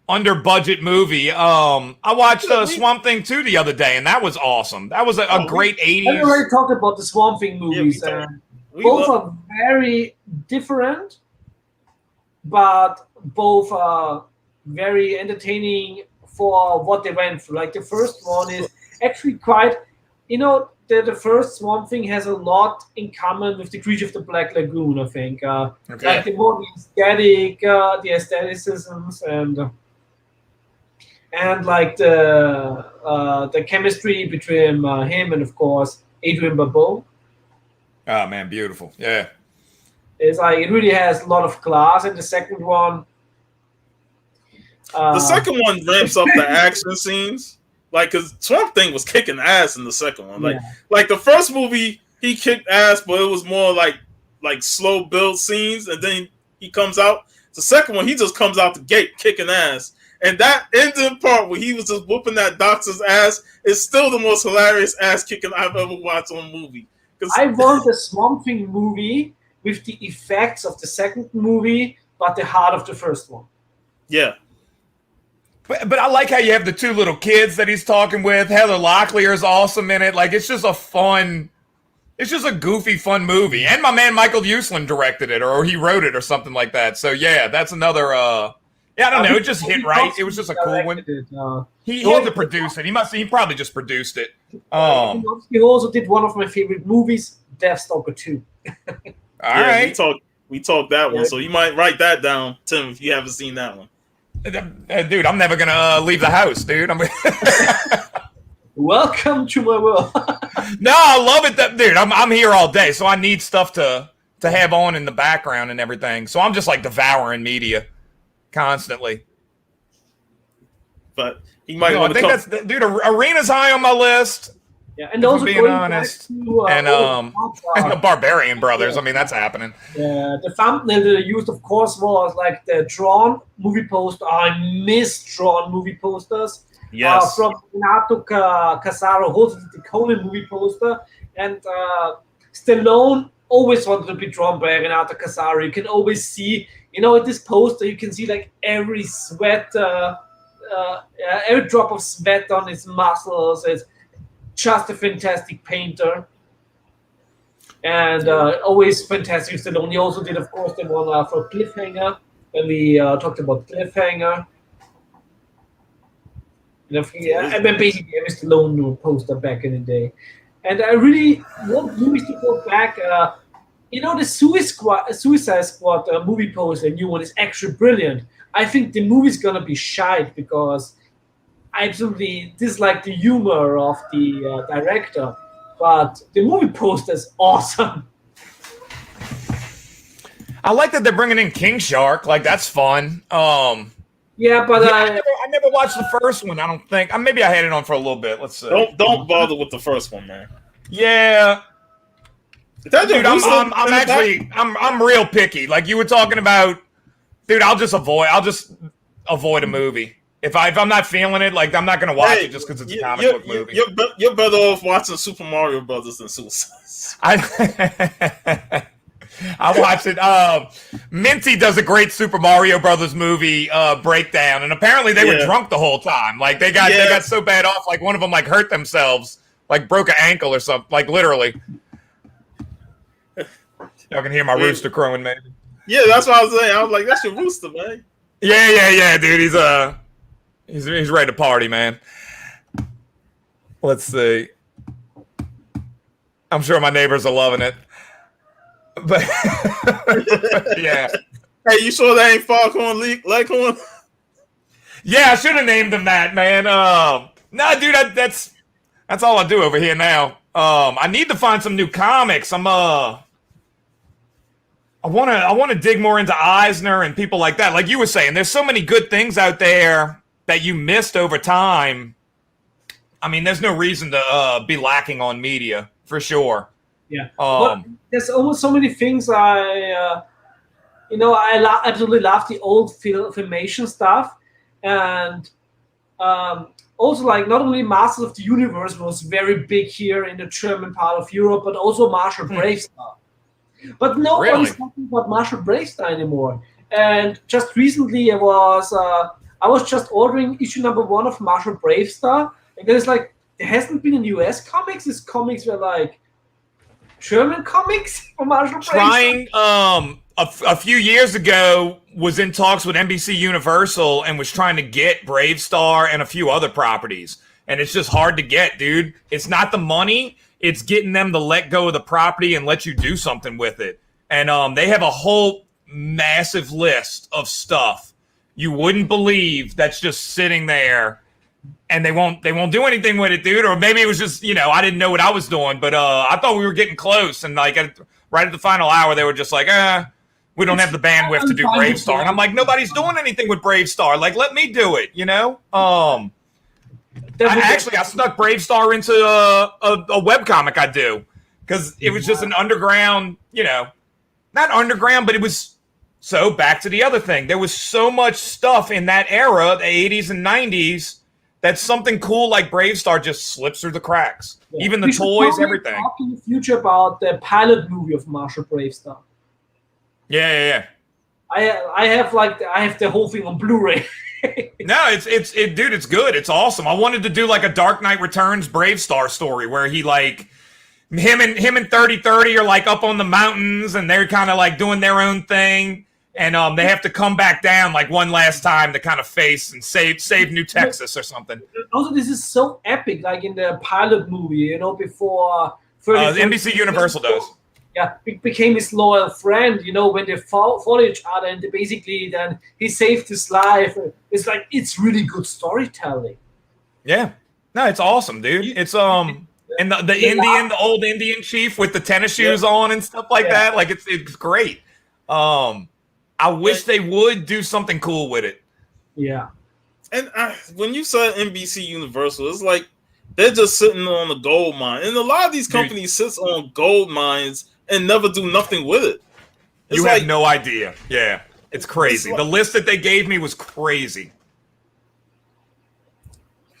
under budget movie. I watched Swamp Thing 2 the other day, and that was awesome. That was a great 80s. I already talked about the Swamp Thing movies. Both are very different, but both are very entertaining for what they went through. Like the first one is actually quite, the first Swamp Thing has a lot in common with the Creature of the Black Lagoon, I think. Like the more the aestheticisms and like the chemistry between him and of course Adrian Barbeau. Oh man, beautiful. Yeah. It's like it really has a lot of class. And the second one, the second one ramps up the action scenes, like because Swamp Thing was kicking ass in the second one. Like the first movie, he kicked ass, but it was more like slow build scenes, and then he comes out. The second one, he just comes out the gate kicking ass. And that ending part where he was just whooping that doctor's ass is still the most hilarious ass kicking I've ever watched on a movie. I want the Swamp Thing movie with the effects of the second movie, but the heart of the first one. Yeah. But I like how you have the two little kids that he's talking with. Heather Locklear is awesome in it. Like, it's just a goofy, fun movie. And my man Michael Uslan directed it, or he wrote it, or something like that. So yeah, that's another. I don't know. It just hit right. It was just a cool one. He had to produce it. He probably just produced it. He also did one of my favorite movies, Deathstalker 2. All right. We talked that one, so you might write that down, Tim, if you haven't seen that one. Dude, I'm never gonna leave the house, dude. Welcome to my world. No, I love it, dude. I'm here all day, so I need stuff to have on in the background and everything. So I'm just like devouring media constantly. But he might want to come. That's dude. Arena's high on my list. Yeah, and also being honest, and the Barbarian Brothers. I mean, that's happening. Yeah, the thumbnail they used, of course, was like the drawn movie poster. I miss drawn movie posters. Yes. From Renato Casaro, who did the Conan movie poster, and Stallone always wanted to be drawn by Renato Casaro. You can always see, in this poster, you can see like every sweat, every drop of sweat on his muscles. It's just a fantastic painter, and always fantastic. Stallone. He also did, of course, the one for Cliffhanger, when we talked about Cliffhanger. And then basically every Stallone poster back in the day. And I really want movies to go back. The Suicide Squad movie poster, new one, is actually brilliant. I think the movie's gonna be shite because I absolutely dislike the humor of the director, but the movie poster is awesome. I like that they're bringing in King Shark. Like, that's fun. Yeah, but I never watched the first one. I don't think. Maybe I had it on for a little bit. Let's see. Don't bother with the first one, man. Yeah. Dude, I'm real picky. Like you were talking about, dude. I'll just avoid a movie. If I'm not feeling it, like I'm not gonna watch it just because it's a comic book movie. You're better off watching Super Mario Brothers than Suicide. I watched it. Minty does a great Super Mario Brothers movie breakdown, and apparently they were drunk the whole time. Like they got so bad off. Like one of them like hurt themselves, like broke an ankle or something. Like literally. Y'all can hear my rooster crowing, maybe. Yeah, that's what I was saying. I was like, that's your rooster, man. Yeah, dude. He's ready to party, man. Let's see. I'm sure my neighbors are loving it. But yeah. Hey, you sure that ain't Foghorn Leghorn? Yeah, I should have named him that, man. No, dude, that's all I do over here now. I need to find some new comics. I want to dig more into Eisner and people like that. Like you were saying, there's so many good things out there that you missed over time. I mean, there's no reason to be lacking on media for sure. Yeah, but there's almost so many things I absolutely love the old Filmation stuff, and also like not only Masters of the Universe was very big here in the German part of Europe, but also Marshall Bravestar. But no one's talking about Marshall Bravestar anymore. And just recently, I was just ordering issue number 1 of Marshall Bravestar, and there's like there hasn't been in US comics. These comics were like German comics for Marshall Bravestar. Trying a few years ago was in talks with NBC Universal and was trying to get Bravestar and a few other properties. And it's just hard to get, dude. It's not the money. It's getting them to let go of the property and let you do something with it. And they have a whole massive list of stuff you wouldn't believe that's just sitting there. And they won't do anything with it, dude. Or maybe it was just, I didn't know what I was doing. But I thought we were getting close. And like right at the final hour, they were just like, we don't have the bandwidth to do Brave Star. And I'm like, nobody's doing anything with Brave Star. Like, let me do it, you know? I snuck Brave Star into a webcomic I do because it was just an underground, you know, not underground, but it was so back to the other thing. There was so much stuff in that era, the 80s and 90s, that something cool like Brave Star just slips through the cracks. Yeah. Even the toys, everything. Talk in the future about the pilot movie of Marshall Brave Star. Yeah. I have the whole thing on Blu-ray. No, it's dude, it's good. It's awesome. I wanted to do like a Dark Knight Returns Brave Star story where he like him and 3030 are like up on the mountains and they're kind of like doing their own thing. And they have to come back down like one last time to kind of face and save New Texas or something. Also, this is so epic, like in the pilot movie, you know, before NBC Universal does. Yeah, became his loyal friend, you know, when they follow each other and they basically then he saved his life. It's like, it's really good storytelling. Yeah. No, it's awesome, dude. It's and the old Indian chief with the tennis shoes on and stuff like that. Like it's great. I wish they would do something cool with it. Yeah. And when you said NBC Universal, it's like they're just sitting on a gold mine. And a lot of these companies sits on gold mines and never do nothing with it. You have no idea. Yeah. It's crazy. The list that they gave me was crazy.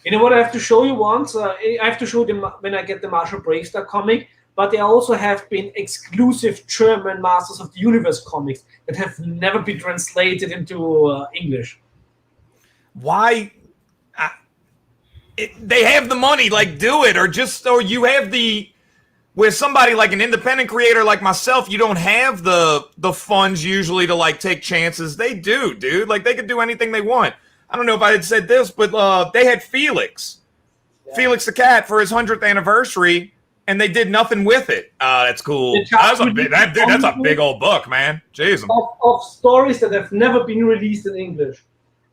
You know what I have to show you once? I have to show them when I get the Marshall Brave Star comic. But there also have been exclusive German Masters of the Universe comics that have never been translated into English. Why? They have the money, like do it, or you have where somebody like an independent creator like myself, you don't have the funds usually to like take chances. They do, dude. Like they could do anything they want. I don't know if I had said this, but they had Felix the cat for his 100th anniversary. And they did nothing with it. That's cool. That's a big old book, man. Jeez. Of stories that have never been released in English.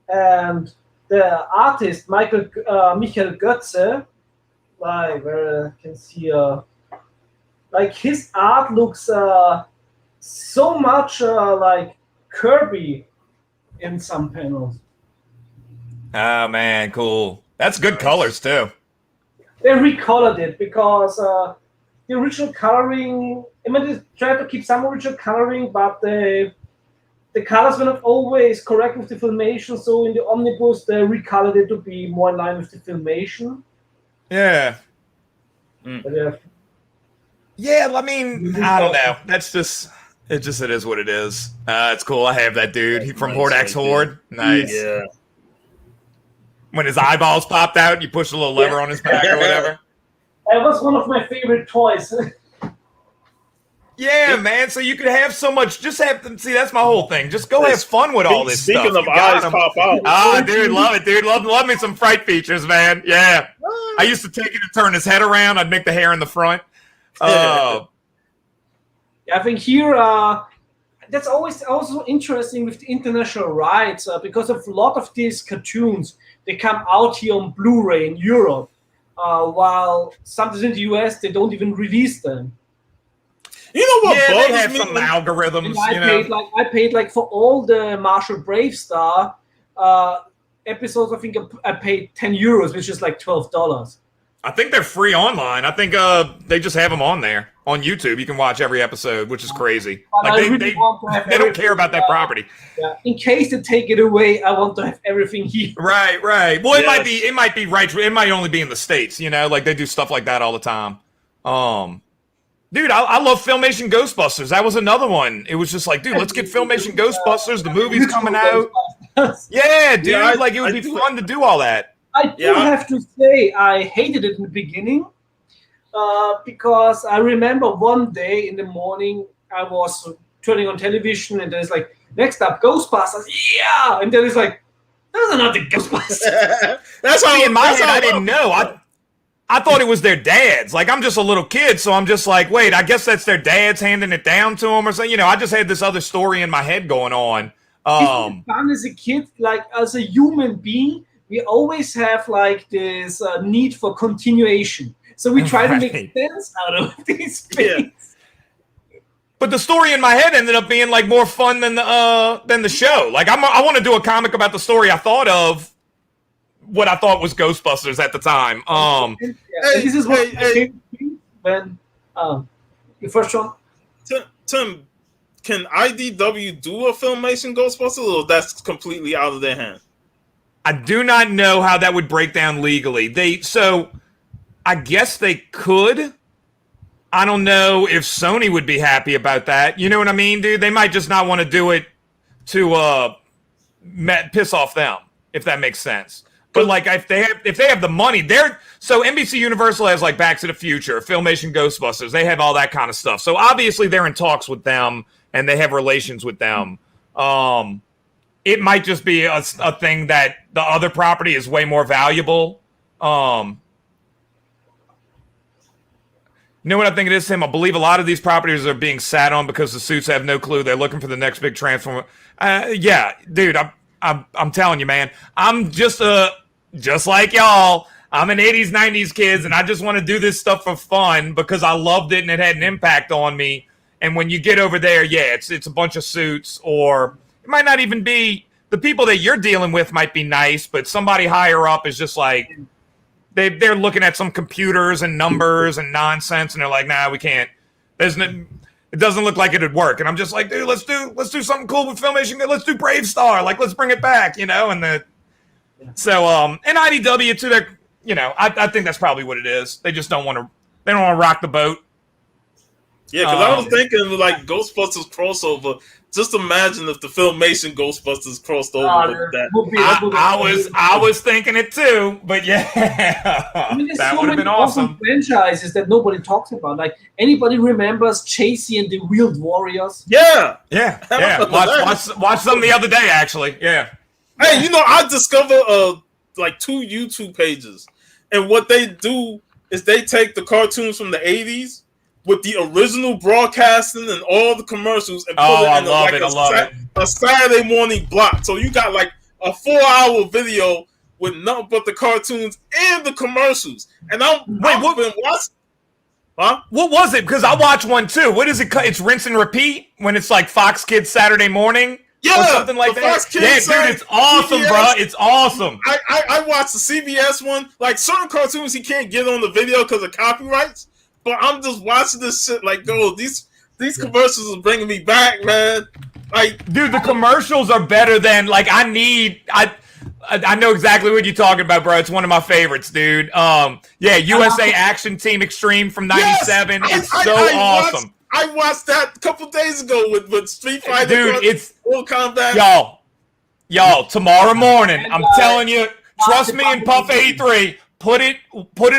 And the artist, Michael Götze, like where I can see, like his art looks so much like Kirby in some panels. Oh, man, cool. That's good colors, too. They recolored it because the original coloring, I mean, they tried to keep some original coloring, but the colors were not always correct with the filmation. So in the omnibus, they recolored it to be more in line with the filmation. Yeah. But, yeah, I mean, I don't know. That's just, it is what it is. It's cool. I have that dude. He's from Horde X Horde. Nice. Yeah. When his eyeballs popped out, you push a little lever on his back or whatever. That was one of my favorite toys. Yeah, man. So you could have so much. Just have them. See, that's my whole thing. Just go have fun with all this stuff. Speaking of eyes pop out. Ah, dude, love it, dude. Love me some fright features, man. Yeah. I used to take it and turn his head around. I'd make the hair in the front. I think here, that's always also interesting with the international rights because of a lot of these cartoons. They come out here on Blu-ray in Europe, while sometimes in the US they don't even release them. You know what? Yeah, they have some algorithms. I paid like for all the Marshall Brave Star episodes. I think I paid €10, which is like $12. I think they're free online. I think they just have them on there on YouTube. You can watch every episode, which is crazy. Like they don't care about that property. Yeah. In case they take it away, I want to have everything here. Right. Well, it might be right. It might only be in the States. You know, like they do stuff like that all the time. Dude, I love Filmation Ghostbusters. That was another one. It was just like, dude, let's get Filmation Ghostbusters. The movie's coming out. Yeah, dude. Like it would be fun to do all that. I do have to say I hated it in the beginning because I remember one day in the morning I was turning on television and there's like, next up, Ghostbusters. Yeah! And then it's like, those are not the Ghostbusters. That's how in my head I didn't know. I thought it was their dads. Like, I'm just a little kid, so I'm just like, wait, I guess that's their dads handing it down to them or something. You know, I just had this other story in my head going on. Fun as a kid, like as a human being, we always have like this need for continuation. So we try to make sense out of these things. But the story in my head ended up being like more fun than the show. Like I want to do a comic about the story I thought of, what I thought was Ghostbusters at the time. This is what when the first one. Tim, can IDW do a Filmation Ghostbusters, or that's completely out of their hand? I do not know how that would break down legally. So I guess they could. I don't know if Sony would be happy about that. You know what I mean, dude? They might just not want to do it to piss off them, if that makes sense. But like if they have the money, so NBC Universal has like Back to the Future, Filmation Ghostbusters. They have all that kind of stuff. So obviously they're in talks with them and they have relations with them. It might just be a thing that the other property is way more valuable. You know what I think it is, Tim? I believe a lot of these properties are being sat on because the suits have no clue. They're looking for the next big transformer. Yeah, dude, I'm telling you, man. I'm just like y'all. I'm an 80s, 90s kids, and I just want to do this stuff for fun because I loved it and it had an impact on me. And when you get over there, yeah, it's a bunch of suits, or it might not even be the people that you're dealing with might be nice, but somebody higher up is just like they're looking at some computers and numbers and nonsense, and they're like, nah, we can't. It doesn't look like it'd work. And I'm just like, dude, let's do something cool with Filmation. Let's do Brave Star. Like, let's bring it back, you know? And and IDW too, they're, you know, I think that's probably what it is. They just don't want to rock the boat. Yeah, because I was thinking like Ghostbusters crossover. Just imagine if the Filmation Ghostbusters crossed over with that. I was thinking it too, but yeah, I mean, that would have been awesome. Franchises that nobody talks about. Like, anybody remembers Chasey and the Wheeled Warriors? Yeah. Watch them the other day, actually. Yeah. Hey, you know, I discovered like 2 YouTube pages, and what they do is they take the cartoons from the 80s with the original broadcasting and all the commercials and put it in a Saturday morning block. So you got like a 4-hour video with nothing but the cartoons and the commercials. And what was it? Because I watched one too. What is it? It's rinse and repeat when it's like Fox Kids Saturday morning. Yeah, or something like that. Yeah, dude, it's awesome, CBS, bro. It's awesome. I watched the CBS one. Like certain cartoons, he can't get on the video because of copyrights. But I'm just watching this shit like, go, these commercials are bringing me back, man. Like, dude, the commercials are better than like I know exactly what you're talking about, bro. It's one of my favorites, dude. USA Action Team Extreme from '97. Yes, it's so awesome. I watched that a couple days ago with Street Fighter. Dude, it's Mortal Kombat. Y'all. Tomorrow morning, I'm telling you, trust me, and Puff 83. Put it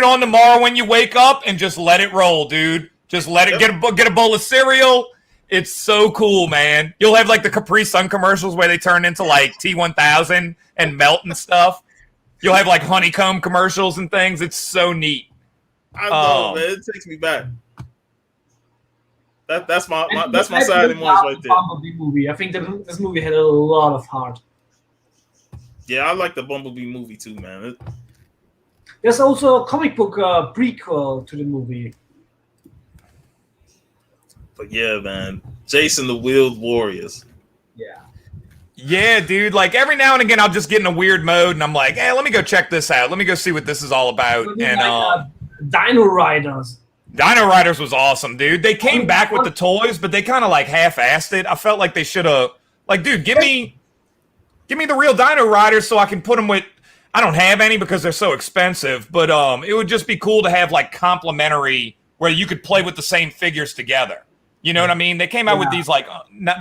on tomorrow when you wake up and just let it roll, dude. Just let it get a bowl of cereal. It's so cool, man. You'll have like the Capri Sun commercials where they turn into like T1000 and melt and stuff. You'll have like honeycomb commercials and things. It's so neat. I know, man. It takes me back. That's my Saturday mornings right there. Bumblebee movie. I think this movie had a lot of heart. Yeah, I like the Bumblebee movie too, man. There's also a comic book prequel to the movie. But yeah, man, Jason the Wheeled Warriors. Yeah, dude. Like every now and again, I'll just get in a weird mode, and I'm like, "Hey, let me go check this out. Let me go see what this is all about." Dino Riders. Dino Riders was awesome, dude. They came back with the toys, but they kind of like half-assed it. I felt like they should have, like, dude, give me the real Dino Riders so I can put them with. I don't have any because they're so expensive, but it would just be cool to have like complementary where you could play with the same figures together. You know what I mean? They came out with these like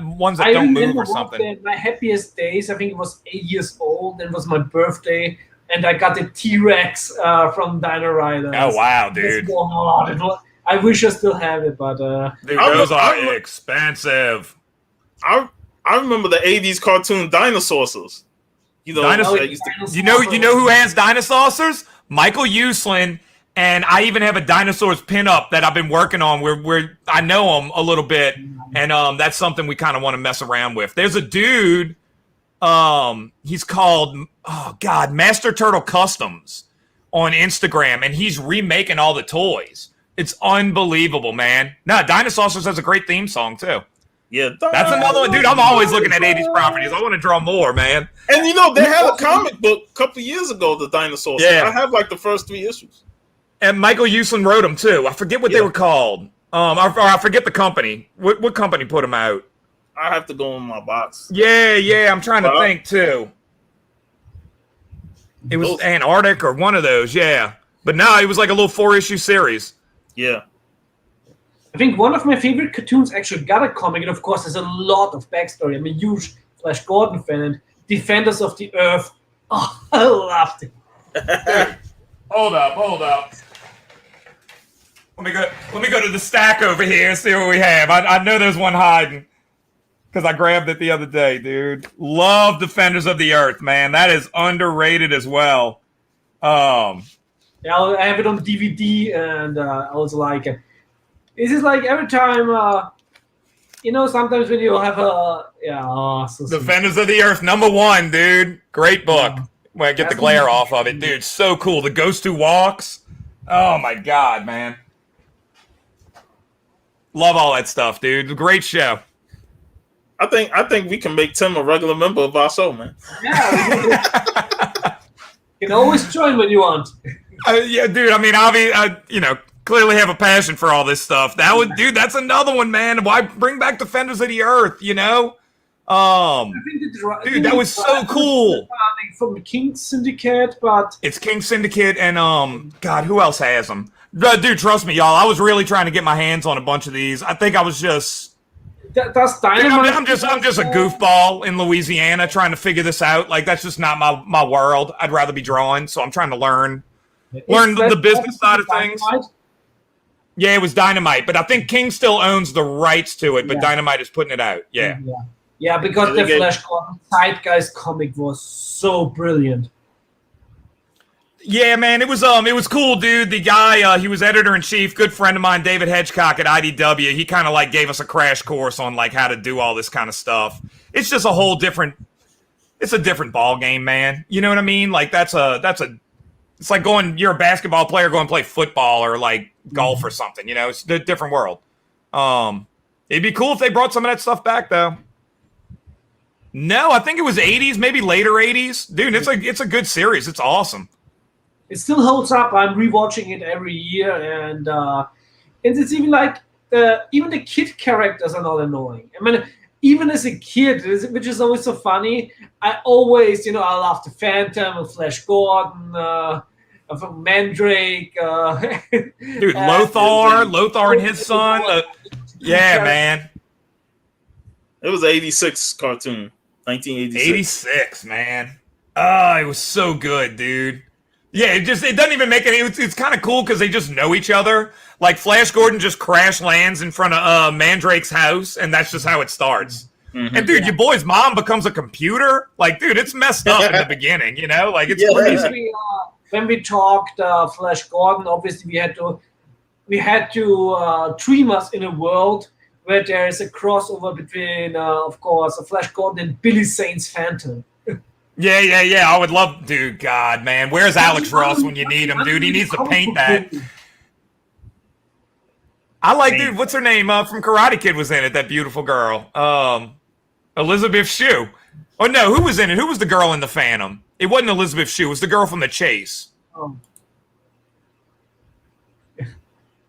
ones that don't move or something. My happiest days, I think it was 8 years old, and it was my birthday, and I got the T-Rex from Dino Riders. Oh wow, dude! I wish I still have it, but dude, those are expensive. I remember the '80s cartoon Dinosaurs. You know, you know who has Dinosaurs? Michael Uslan, and I even have a Dinosaurs pinup that I've been working on where I know him a little bit, and that's something we kind of want to mess around with. There's a dude, he's called Master Turtle Customs on Instagram, and he's remaking all the toys. It's unbelievable, man. No, Dinosaurs has a great theme song too. Yeah, That's another one, dude. I'm always looking at 80s properties. I want to draw more, man. And they had a comic book a couple years ago, the Dinosaurs. Yeah. I have like the first 3 issues. And Michael Uslan wrote them too. I forget what they were called. I forget the company. What company put them out? I have to go in my box. Yeah. I'm trying to think too. It was Antarctic or one of those, yeah. But no, it was like a little 4-issue series. Yeah. I think one of my favorite cartoons actually got a comic, and of course, there's a lot of backstory. I'm a huge Flash Gordon fan, and Defenders of the Earth. Oh, I loved it. Hold up. Let me go to the stack over here and see what we have. I know there's one hiding because I grabbed it the other day, dude. Love Defenders of the Earth, man. That is underrated as well. Yeah, I have it on DVD, and I was like, this is like every time, sometimes when you have Defenders of the Earth, #1, dude. Great book. When I get the glare off of it, dude. So cool. The Ghost Who Walks. Oh my God, man. Love all that stuff, dude. Great show. I think we can make Tim a regular member of our show, man. Yeah. You can always join when you want. Yeah, dude. I mean, clearly have a passion for all this stuff. That's another one, man. Why bring back Defenders of the Earth? Dude, that was so cool. From the King Syndicate, but it's King Syndicate and God, who else has them? Dude, trust me, y'all. I was really trying to get my hands on a bunch of these. I think I was just. That's Dynamite. I'm just a goofball in Louisiana trying to figure this out. Like that's just not my world. I'd rather be drawing, so I'm trying to learn the business side of things. Yeah, it was Dynamite, but I think King still owns the rights to it, but Dynamite is putting it out. Yeah, because the Flash Gordon Zeitgeist comic was so brilliant. Yeah, man, it was cool, dude. The guy, he was editor-in-chief, good friend of mine, David Hedgecock at IDW. He kind of like gave us a crash course on like how to do all this kind of stuff. It's just it's a different ball game, man. You know what I mean? Like it's like you're a basketball player going to play football or like golf or something, it's a different world. It'd be cool if they brought some of that stuff back though. No, I think it was 80s, maybe later 80s. Dude, it's a good series. It's awesome. It still holds up. I'm rewatching it every year, and it's even like even the kid characters are not annoying. I mean, even as a kid, which is always so funny, I always, I love the Phantom, Flash Gordon, from Mandrake. Dude, Lothar and his son. Yeah, man. It was an 86 cartoon. 1986. 86, man. Oh, it was so good, dude. Yeah, it doesn't even make it's kind of cool because they just know each other. Like Flash Gordon just crash lands in front of Mandrake's house, and that's just how it starts. Mm-hmm. And dude, your boy's mom becomes a computer. Like, dude, it's messed up in the beginning, Like it's crazy. When we talked Flash Gordon, obviously we had to dream us in a world where there is a crossover between, of course, Flash Gordon and Billy Zane's Phantom. Yeah. I would love, dude. God, man, where's Alex Ross when you need him, dude? He needs to paint that. I like, dude. What's her name? From Karate Kid was in it. That beautiful girl, Elizabeth Shue. Oh no, who was in it? Who was the girl in the Phantom? It wasn't Elizabeth Shue. It was the girl from The Chase.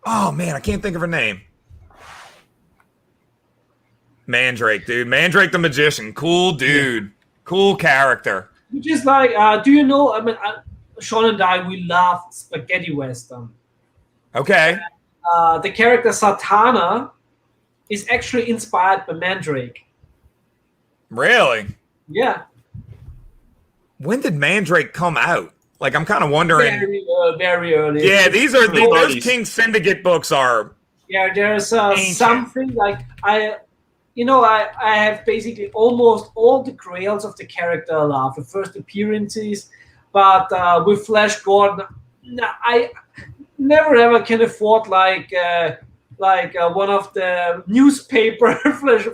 Oh man, I can't think of her name. Mandrake, dude. Mandrake the Magician. Cool dude. Yeah. Cool character. Which is like, do you know, I mean, Sean and I, we love spaghetti western. Okay. The character Satana is actually inspired by Mandrake. Really? Yeah. When did Mandrake come out? Like, I'm kind of wondering. Very early. Yeah, those King Syndicate books are. Yeah, there's something like I have basically almost all the grails of the character I love, the first appearances, but with Flash Gordon, I never ever can afford like one of the newspaper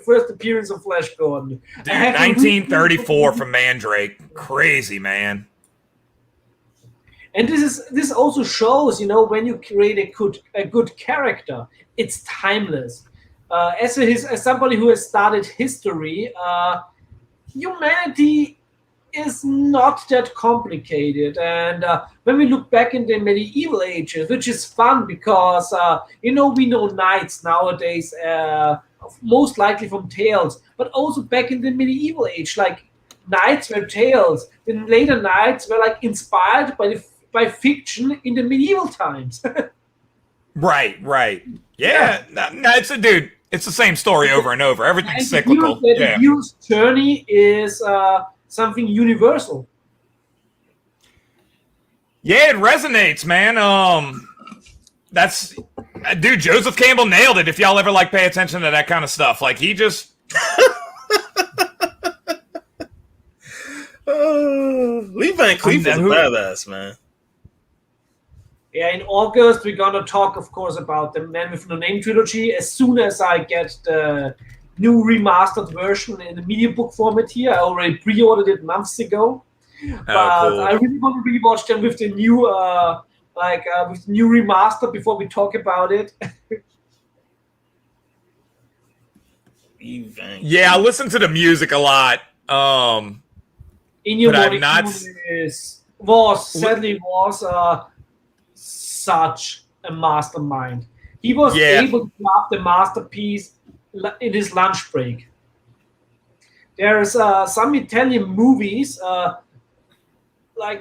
first appearance of Flash Gordon. Dude, 1934 from Mandrake, crazy man. And this also shows, when you create a good character, it's timeless. As somebody who has studied history, humanity is not that complicated. And when we look back in the medieval ages, which is fun because we know knights nowadays, most likely from tales, but also back in the medieval age, like knights were tales. Then later knights were like inspired by fiction in the medieval times. Right. Yeah. No, it's a dude. It's the same story over and over. Everything's And cyclical. the hero's journey is something universal. Yeah, it resonates, man. That's dude. Joseph Campbell nailed it. If y'all ever pay attention to that kind of stuff, he just. Lee Van Cleef was a badass, man. Yeah, in August we're gonna talk, of course, about the Man with No Name trilogy. As soon as I get the new remastered version in the media book format here, I already pre-ordered it months ago. But cool. I really want to rewatch them with the new, with the new remaster before we talk about it. Yeah, I listen to the music a lot. Ennio Morricone was such a mastermind. He was able to craft the masterpiece in his lunch break. There's some Italian movies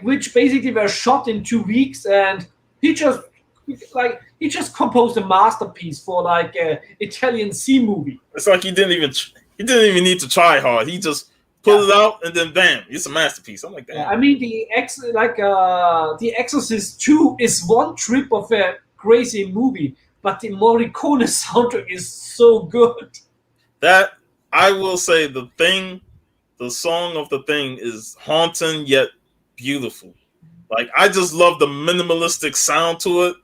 which basically were shot in 2 weeks, and he just composed a masterpiece for an Italian C movie. It's like he didn't even need to try hard. He just pull it out, and then bam, it's a masterpiece. I'm like, damn. I mean, The Exorcist 2 is one trip of a crazy movie, but the Morricone soundtrack is so good. That, I will say, the song of The Thing is haunting yet beautiful. I just love the minimalistic sound to it,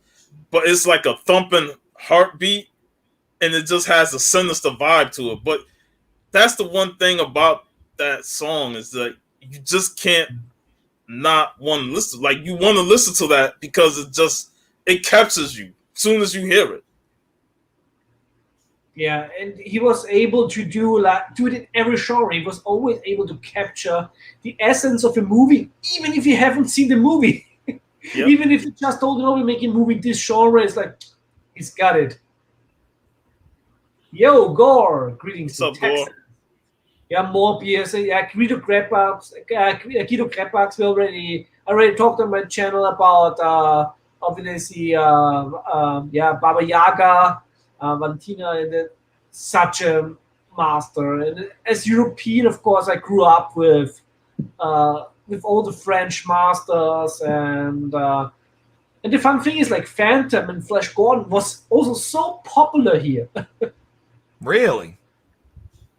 but it's like a thumping heartbeat, and it just has a sinister vibe to it. But that's the one thing about that song, is that you just can't not want to listen. You want to listen to that because it captures you as soon as you hear it. Yeah, and he was able to do it in every genre. He was always able to capture the essence of a movie, even if you haven't seen the movie. Yep. Even if you just told him, we're making a movie this genre, it's he's got it. Yo, Gore, greetings to Texas. Gore? Yeah, Morbius. Yeah, Guido Krepax. We already talked on my channel about obviously Baba Yaga, Valentina, and such a master. And as European, of course, I grew up with all the French masters, and the fun thing is Phantom and Flash Gordon was also so popular here. Really?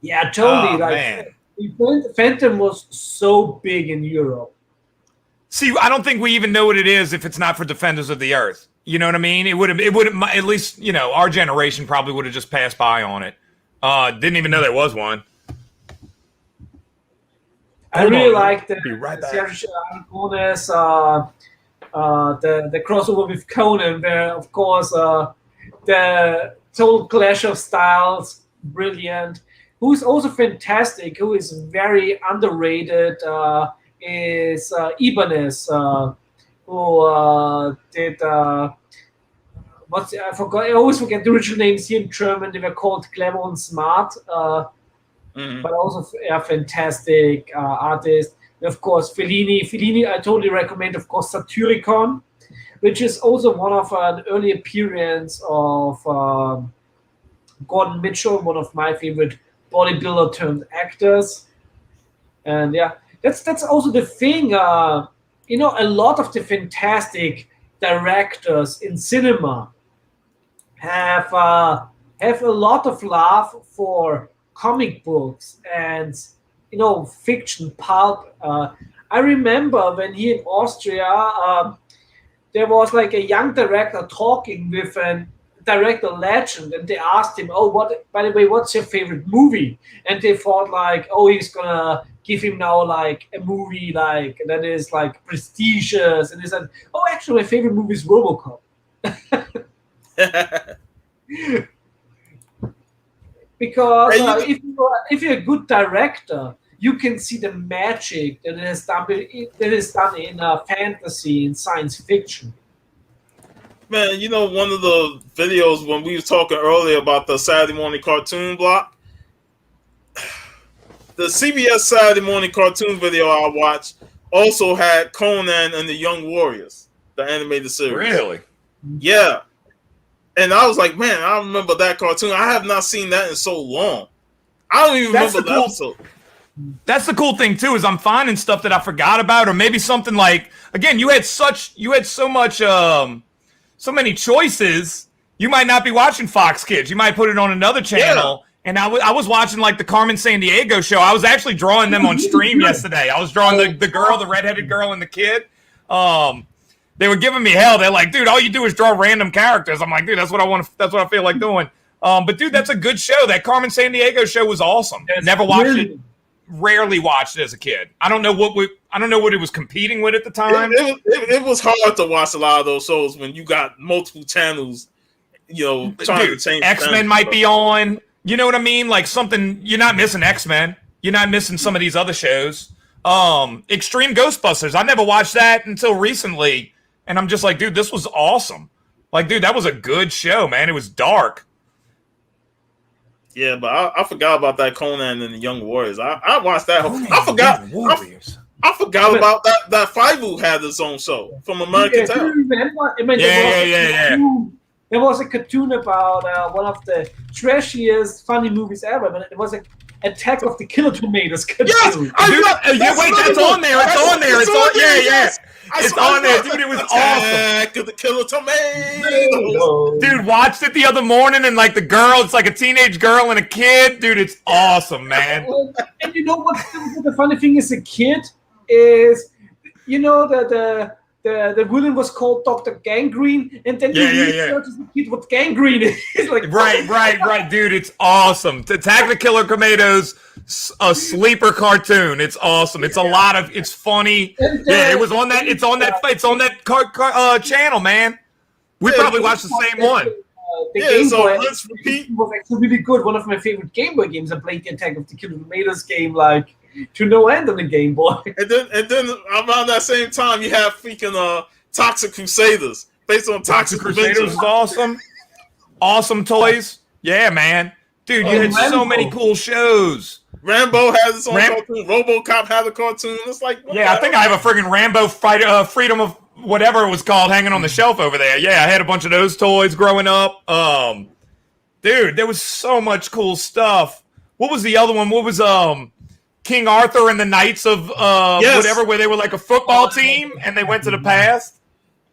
Yeah, totally. Man. Phantom was so big in Europe. See, I don't think we even know what it is if it's not for Defenders of the Earth. You know what I mean? It would have, at least, our generation probably would have just passed by on it. Didn't even know there was one. I really like the Sergio Aragonés, the crossover with Conan, where, of course, the total clash of styles, brilliant. Who's also fantastic, who is very underrated, is Ibanez, who did I forgot. I always forget the original names here in German. They were called Clever and Smart, but also fantastic artist. And of course, Fellini, I totally recommend. Of course, Satyricon, which is also one of an early appearance of Gordon Mitchell, one of my favorite bodybuilder turned actors. And yeah, that's also the thing. A lot of the fantastic directors in cinema have a lot of love for comic books and fiction pulp. I remember when here in Austria there was a young director talking with an director legend, and they asked him, "Oh, what? By the way, what's your favorite movie?" And they thought like, "Oh, he's gonna give him now like a movie like that is like prestigious," and he said, "Oh, actually, my favorite movie is RoboCop." Because if you're a good director, you can see the magic that is done in fantasy and science fiction. Man, you know, one of the videos when we were talking earlier about the Saturday morning cartoon block, the CBS Saturday morning cartoon video I watched also had Conan and the Young Warriors, the animated series. Really? Yeah. And I was like, man, I remember that cartoon. I have not seen that in so long. I don't even remember the episode. That's the cool thing too, is I'm finding stuff that I forgot about, or maybe something like, again, you had so much so many choices. You might not be watching Fox Kids. You might put it on another channel. Yeah. And I was watching like the Carmen Sandiego show. I was actually drawing them on stream yesterday. I was drawing the girl, the redheaded girl, and the kid. They were giving me hell. They're like, dude, all you do is draw random characters. I'm like, dude, that's what I want. That's what I feel like doing. But dude, that's a good show. That Carmen Sandiego show was awesome. Never watched it. Rarely watched it as a kid. I don't know what it was competing with at the time. It was hard to watch a lot of those shows when you got multiple channels. You know, trying to change. X-Men might be on. You know what I mean? Like something. You're not missing X-Men. You're not missing some of these other shows. Extreme Ghostbusters. I never watched that until recently, and I'm just like, dude, this was awesome. Like, dude, that was a good show, man. It was dark. Yeah, but I forgot about that Conan and the Young Warriors. I watched that. I forgot. I forgot about that Faibu had his own show from American Town. Remember? There was a cartoon about one of the trashiest funny movies ever, but it was like Attack of the Killer Tomatoes cartoon. Yes, wait, that's on there. It's on there. It's on. Yeah. It's on there, dude. It was Attack of the Killer Tomatoes. Dude, watched it the other morning, and like the girl, it's like a teenage girl and a kid. Dude, it's awesome, man. And you know what? The funny thing is, a kid is, you know, the villain was called Dr. Gangrene, and then you research as a kid what gangrene is. Like, right, dude, it's awesome. Attack the Killer Tomatoes, a sleeper cartoon. It's awesome. It's it's funny. And, it was on that. It's on that channel, man. We probably watched the same one. The Game Boy was actually really good. One of my favorite Game Boy games. I played the Attack of the Killer Tomatoes game like to no end on the Game Boy. And then around that same time, you have freaking Toxic Crusaders based on Toxic Crusaders. Was awesome. Awesome toys. Yeah, man. Dude, you had so many cool shows. Rambo has its own cartoon. RoboCop had a cartoon. It's like, I think I have a friggin' Rambo Freedom of whatever it was called hanging on the shelf over there. Yeah, I had a bunch of those toys growing up. Dude, there was so much cool stuff. What was the other one? What was King Arthur and the Knights of whatever, where they were like a football team and they went to the past?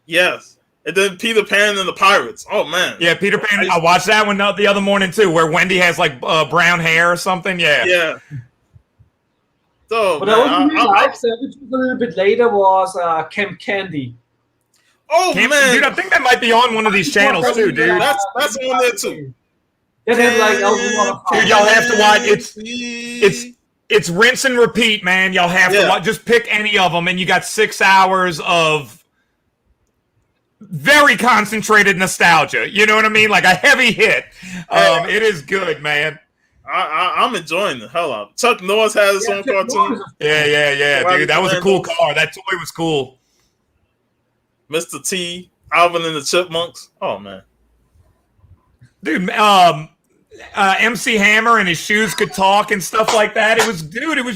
Yes. And then Peter Pan and the Pirates. Oh, man. Yeah, Peter Pan. I watched that one the other morning, too, where Wendy has, like, brown hair or something. Yeah. Yeah. So, but I really liked that, which was a little bit later, was Camp Candy. Oh, man. Dude, I think that might be on one of these channels, too, dude. That's on there, too. Dude, y'all have to watch. It's rinse and repeat, man. Y'all have to watch. Just pick any of them, and you got 6 hours of very concentrated nostalgia. You know what I mean? Like a heavy hit. It is good, man. I'm enjoying the hell out of it. Chuck Norris has his own cartoon. Yeah, dude. That was a cool car. That toy was cool. Mr. T, Alvin and the Chipmunks. Oh, man. Dude, MC Hammer and his shoes could talk and stuff like that. It was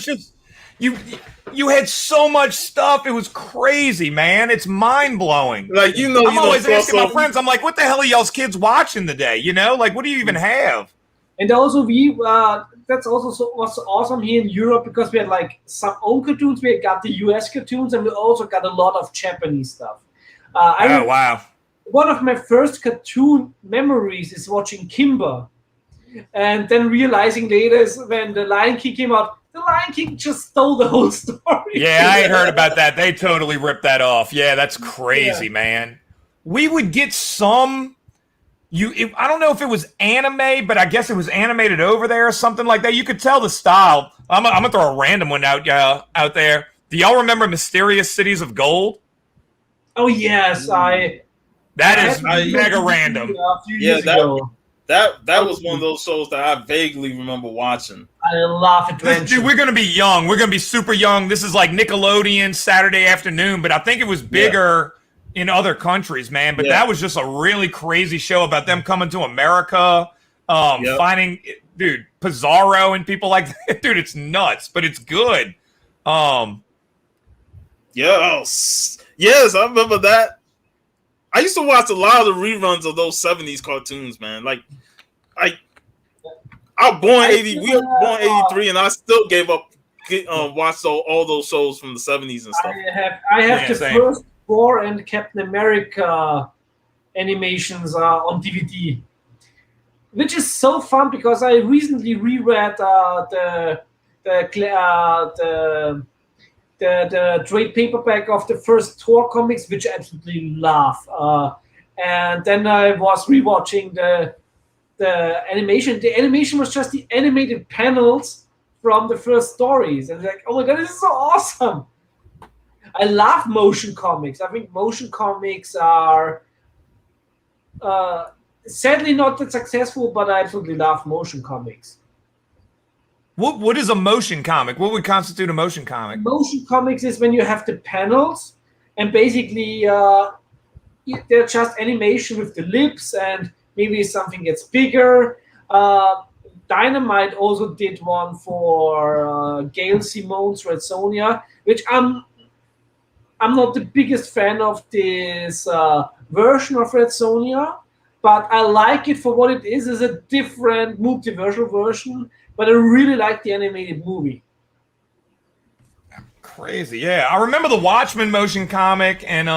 just you had so much stuff. It was crazy, man. It's mind blowing. Like I'm always asking my friends. I'm like, what the hell are y'all's kids watching today? You know, like what do you even have? And also that's also what's awesome here in Europe, because we had like some own cartoons. We got the US cartoons, and we also got a lot of Japanese stuff. Wow. One of my first cartoon memories is watching Kimber. And then realizing later is when The Lion King came out, The Lion King just stole the whole story. Yeah, I had heard about that. They totally ripped that off. Yeah, that's crazy, man. We would get some, I don't know if it was anime, but I guess it was animated over there or something like that. You could tell the style. I'm gonna throw a random one out there. Do y'all remember Mysterious Cities of Gold? Oh yes, That is mega random. A few years ago. That was one of those shows that I vaguely remember watching. I love adventure. Dude, we're gonna be young. We're gonna be super young. This is like Nickelodeon Saturday afternoon, but I think it was bigger in other countries, man. But that was just a really crazy show about them coming to America, finding Pizarro and people like that. Dude, it's nuts, but it's good. Yes, I remember that. I used to watch a lot of the reruns of those 70s cartoons, man. Like, I was born 80, we were born 83, and I still gave up watched all those shows from the 70s and stuff. I have the first Thor and Captain America animations on DVD, which is so fun because I recently reread the trade paperback of the first Thor comics, which I absolutely love. And then I was rewatching the animation. The animation was just the animated panels from the first stories. And like, oh my god, this is so awesome. I love motion comics. I think motion comics are sadly not that successful, but I absolutely love motion comics. What is a motion comic? What would constitute a motion comic? Motion comics is when you have the panels, and basically they're just animation with the lips, and maybe something gets bigger. Dynamite also did one for Gail Simone's Red Sonja, which I'm not the biggest fan of this version of Red Sonja, but I like it for what it is. It's a different multiversal version. But I really like the animated movie. Crazy, yeah. I remember the Watchmen motion comic, and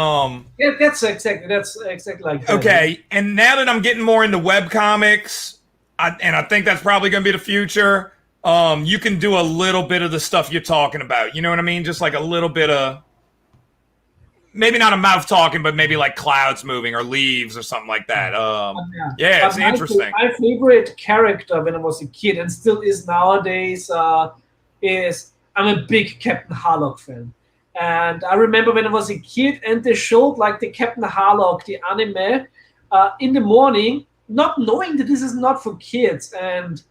yeah, that's exactly like that. Okay, and now that I'm getting more into web comics, and I think that's probably going to be the future. You can do a little bit of the stuff you're talking about. You know what I mean? Just like a little bit of, maybe not a mouth talking, but maybe like clouds moving or leaves or something like that. Yeah, it's interesting. My favorite character when I was a kid, and still is nowadays, is I'm a big Captain Harlock fan. And I remember when I was a kid and they showed like the Captain Harlock, the anime, in the morning, not knowing that this is not for kids. And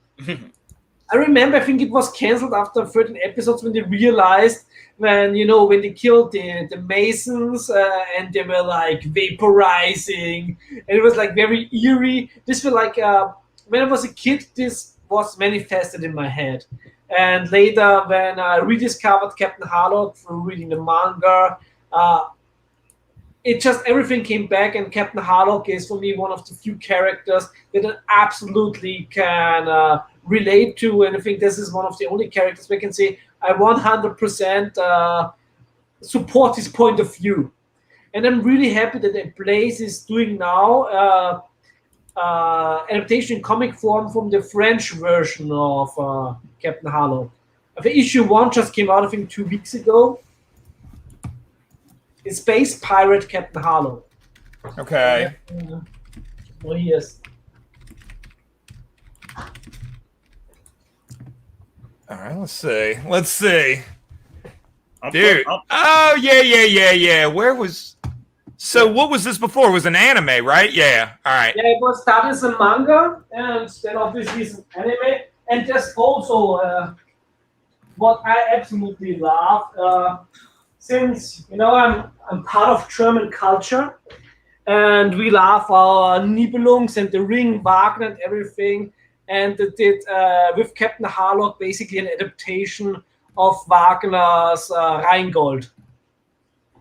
I remember, I think it was canceled after 13 episodes when they realized when they killed the Masons and they were like vaporizing, and it was like very eerie. This was like when I was a kid, this was manifested in my head. And later, when I rediscovered Captain Harlock through reading the manga, it just everything came back. And Captain Harlock is for me one of the few characters that I absolutely can relate to, and I think this is one of the only characters we can say I 100% support his point of view. And I'm really happy that A Place is doing now adaptation in comic form from the French version of Captain Harlock. I think issue 1 just came out, I think 2 weeks ago. It's Space Pirate Captain Harlock. Okay. Oh, yes. All right, let's see. Dude. Oh, yeah. Where was... So what was this before? It was an anime, right? Yeah. All right. Yeah, it was started as a manga, and then obviously it's an anime. And there's also what I absolutely love. Since, I'm part of German culture, and we love our Nibelungs and the Ring, Wagner and everything. And they did with Captain Harlock basically an adaptation of Wagner's Rheingold.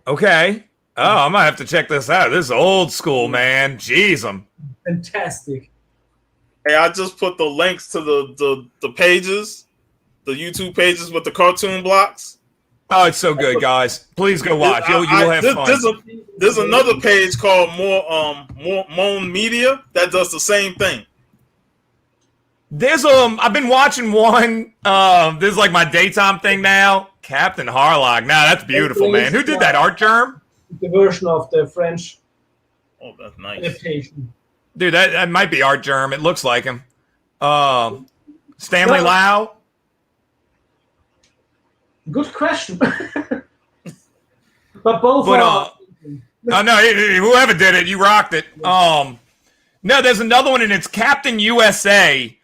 Okay. Oh, I might have to check this out. This is old school, man. Jeez, fantastic. Hey, I just put the links to the pages, the YouTube pages with the cartoon blocks. Oh, it's so good, guys. Please go watch. You will have fun. There's another page called More Moan Media that does the same thing. There's I've been watching one. This is like my daytime thing now. Captain Harlock. Now that's beautiful, man. Who did that? Art Germ? The version of the French that's nice adaptation. Dude, that might be Art Germ. It looks like him. Stanley Lau. Good question. But both are. Oh no, whoever did it, you rocked it. No, there's another one, and it's Captain USA,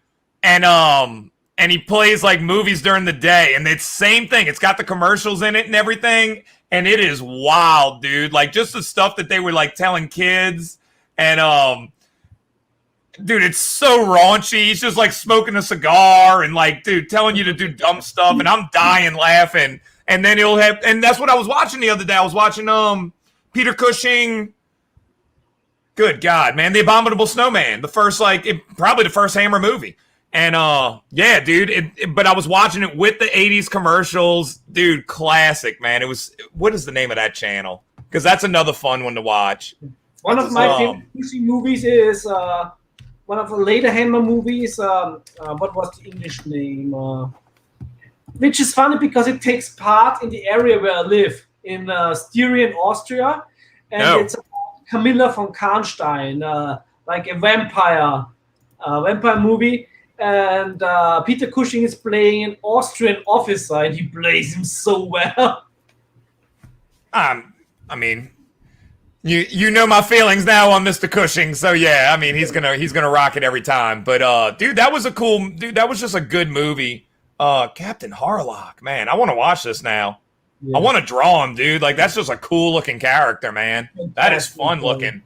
and he plays like movies during the day, and it's same thing. It's got the commercials in it and everything, and it is wild, dude. Like just the stuff that they were like telling kids, and dude, it's so raunchy. He's just like smoking a cigar and like, dude, telling you to do dumb stuff, and I'm dying laughing. And then he'll have, and that's what I was watching the other day. I was watching Peter Cushing. Good God, man, The Abominable Snowman, the first probably the first Hammer movie. And yeah, dude. But I was watching it with the '80s commercials, dude. Classic, man. It was. What is the name of that channel? Because that's another fun one to watch. One of my favorite Cushing movies is one of the later Hammer movies. What was the English name? Which is funny because it takes part in the area where I live in Styrian, Austria, and it's about Camilla von Karnstein, like a vampire movie. And Peter Cushing is playing an Austrian officer, and he plays him so well. I mean, you know my feelings now on Mr. Cushing, so yeah, I mean he's gonna rock it every time. But dude, that was that was just a good movie. Captain Harlock, man, I want to watch this now. Yeah. I want to draw him, dude. Like that's just a cool looking character, man. That is fun looking.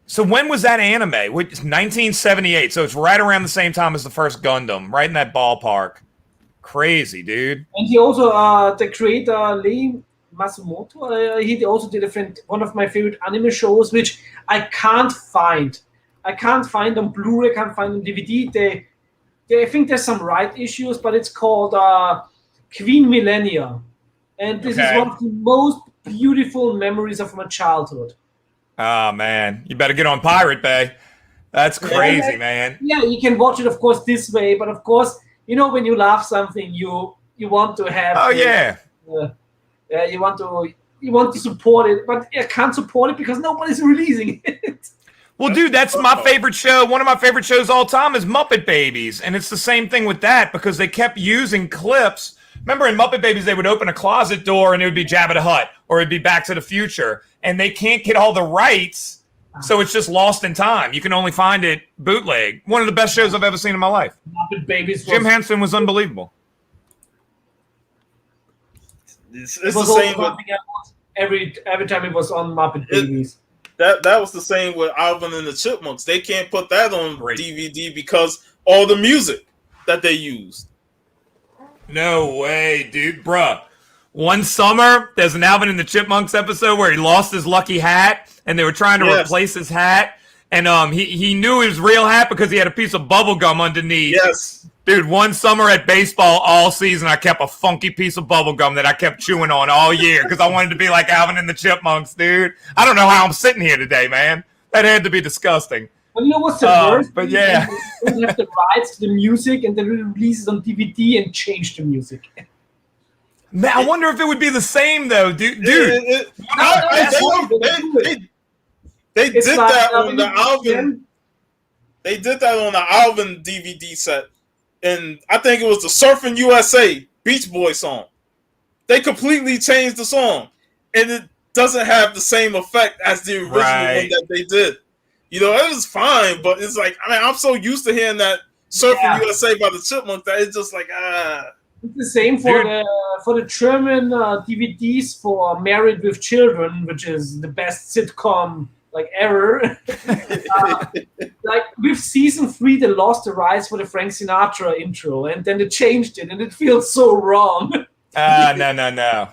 So when was that anime? 1978. So it's right around the same time as the first Gundam, right in that ballpark. Crazy, dude. And he also, the creator Lee Masumoto, he also did one of my favorite anime shows, which I can't find. I can't find on Blu-ray, can't find on DVD. I think there's some right issues, but it's called Queen Millennia. And this is one of the most beautiful memories of my childhood. Oh, man. You better get on Pirate Bay. That's crazy, man. Yeah, you can watch it, of course, this way. But, of course, you know, when you love something, you want to have... Oh, yeah. You want to support it. But I can't support it because nobody's releasing it. Well, dude, that's my favorite show. One of my favorite shows all time is Muppet Babies. And it's the same thing with that because they kept using clips. Remember in Muppet Babies, they would open a closet door and it would be Jabba the Hutt or it'd be Back to the Future. And they can't get all the rights, so it's just lost in time. You can only find it bootleg. One of the best shows I've ever seen in my life. Muppet Babies. Jim Henson was unbelievable. It's the same with every time it was on Muppet Babies. That was the same with Alvin and the Chipmunks. They can't put that on DVD because all the music that they used. No way, dude. Bruh. One summer, there's an Alvin and the Chipmunks episode where he lost his lucky hat, and they were trying to replace his hat. And he knew his real hat because he had a piece of bubble gum underneath. Yes. Dude, one summer at baseball all season, I kept a funky piece of bubble gum that I kept chewing on all year because I wanted to be like Alvin and the Chipmunks, dude. I don't know how I'm sitting here today, man. That had to be disgusting. Well, you know what's the worst? But yeah. They don't have the rights to the music, and they release it on DVD and change the music. Man, I wonder if it would be the same, though, dude. They did that on the Alvin. They did that on the Alvin DVD set. And I think it was the Surfing USA Beach Boy song. They completely changed the song. And it doesn't have the same effect as the original one that they did. You know, it was fine, but it's like, I mean, I'm so used to hearing that Surfing USA by the Chipmunks that it's just like, It's the same for the German DVDs for Married with Children, which is the best sitcom like ever. Like with season 3, they lost the rights for the Frank Sinatra intro, and then they changed it, and it feels so wrong. No.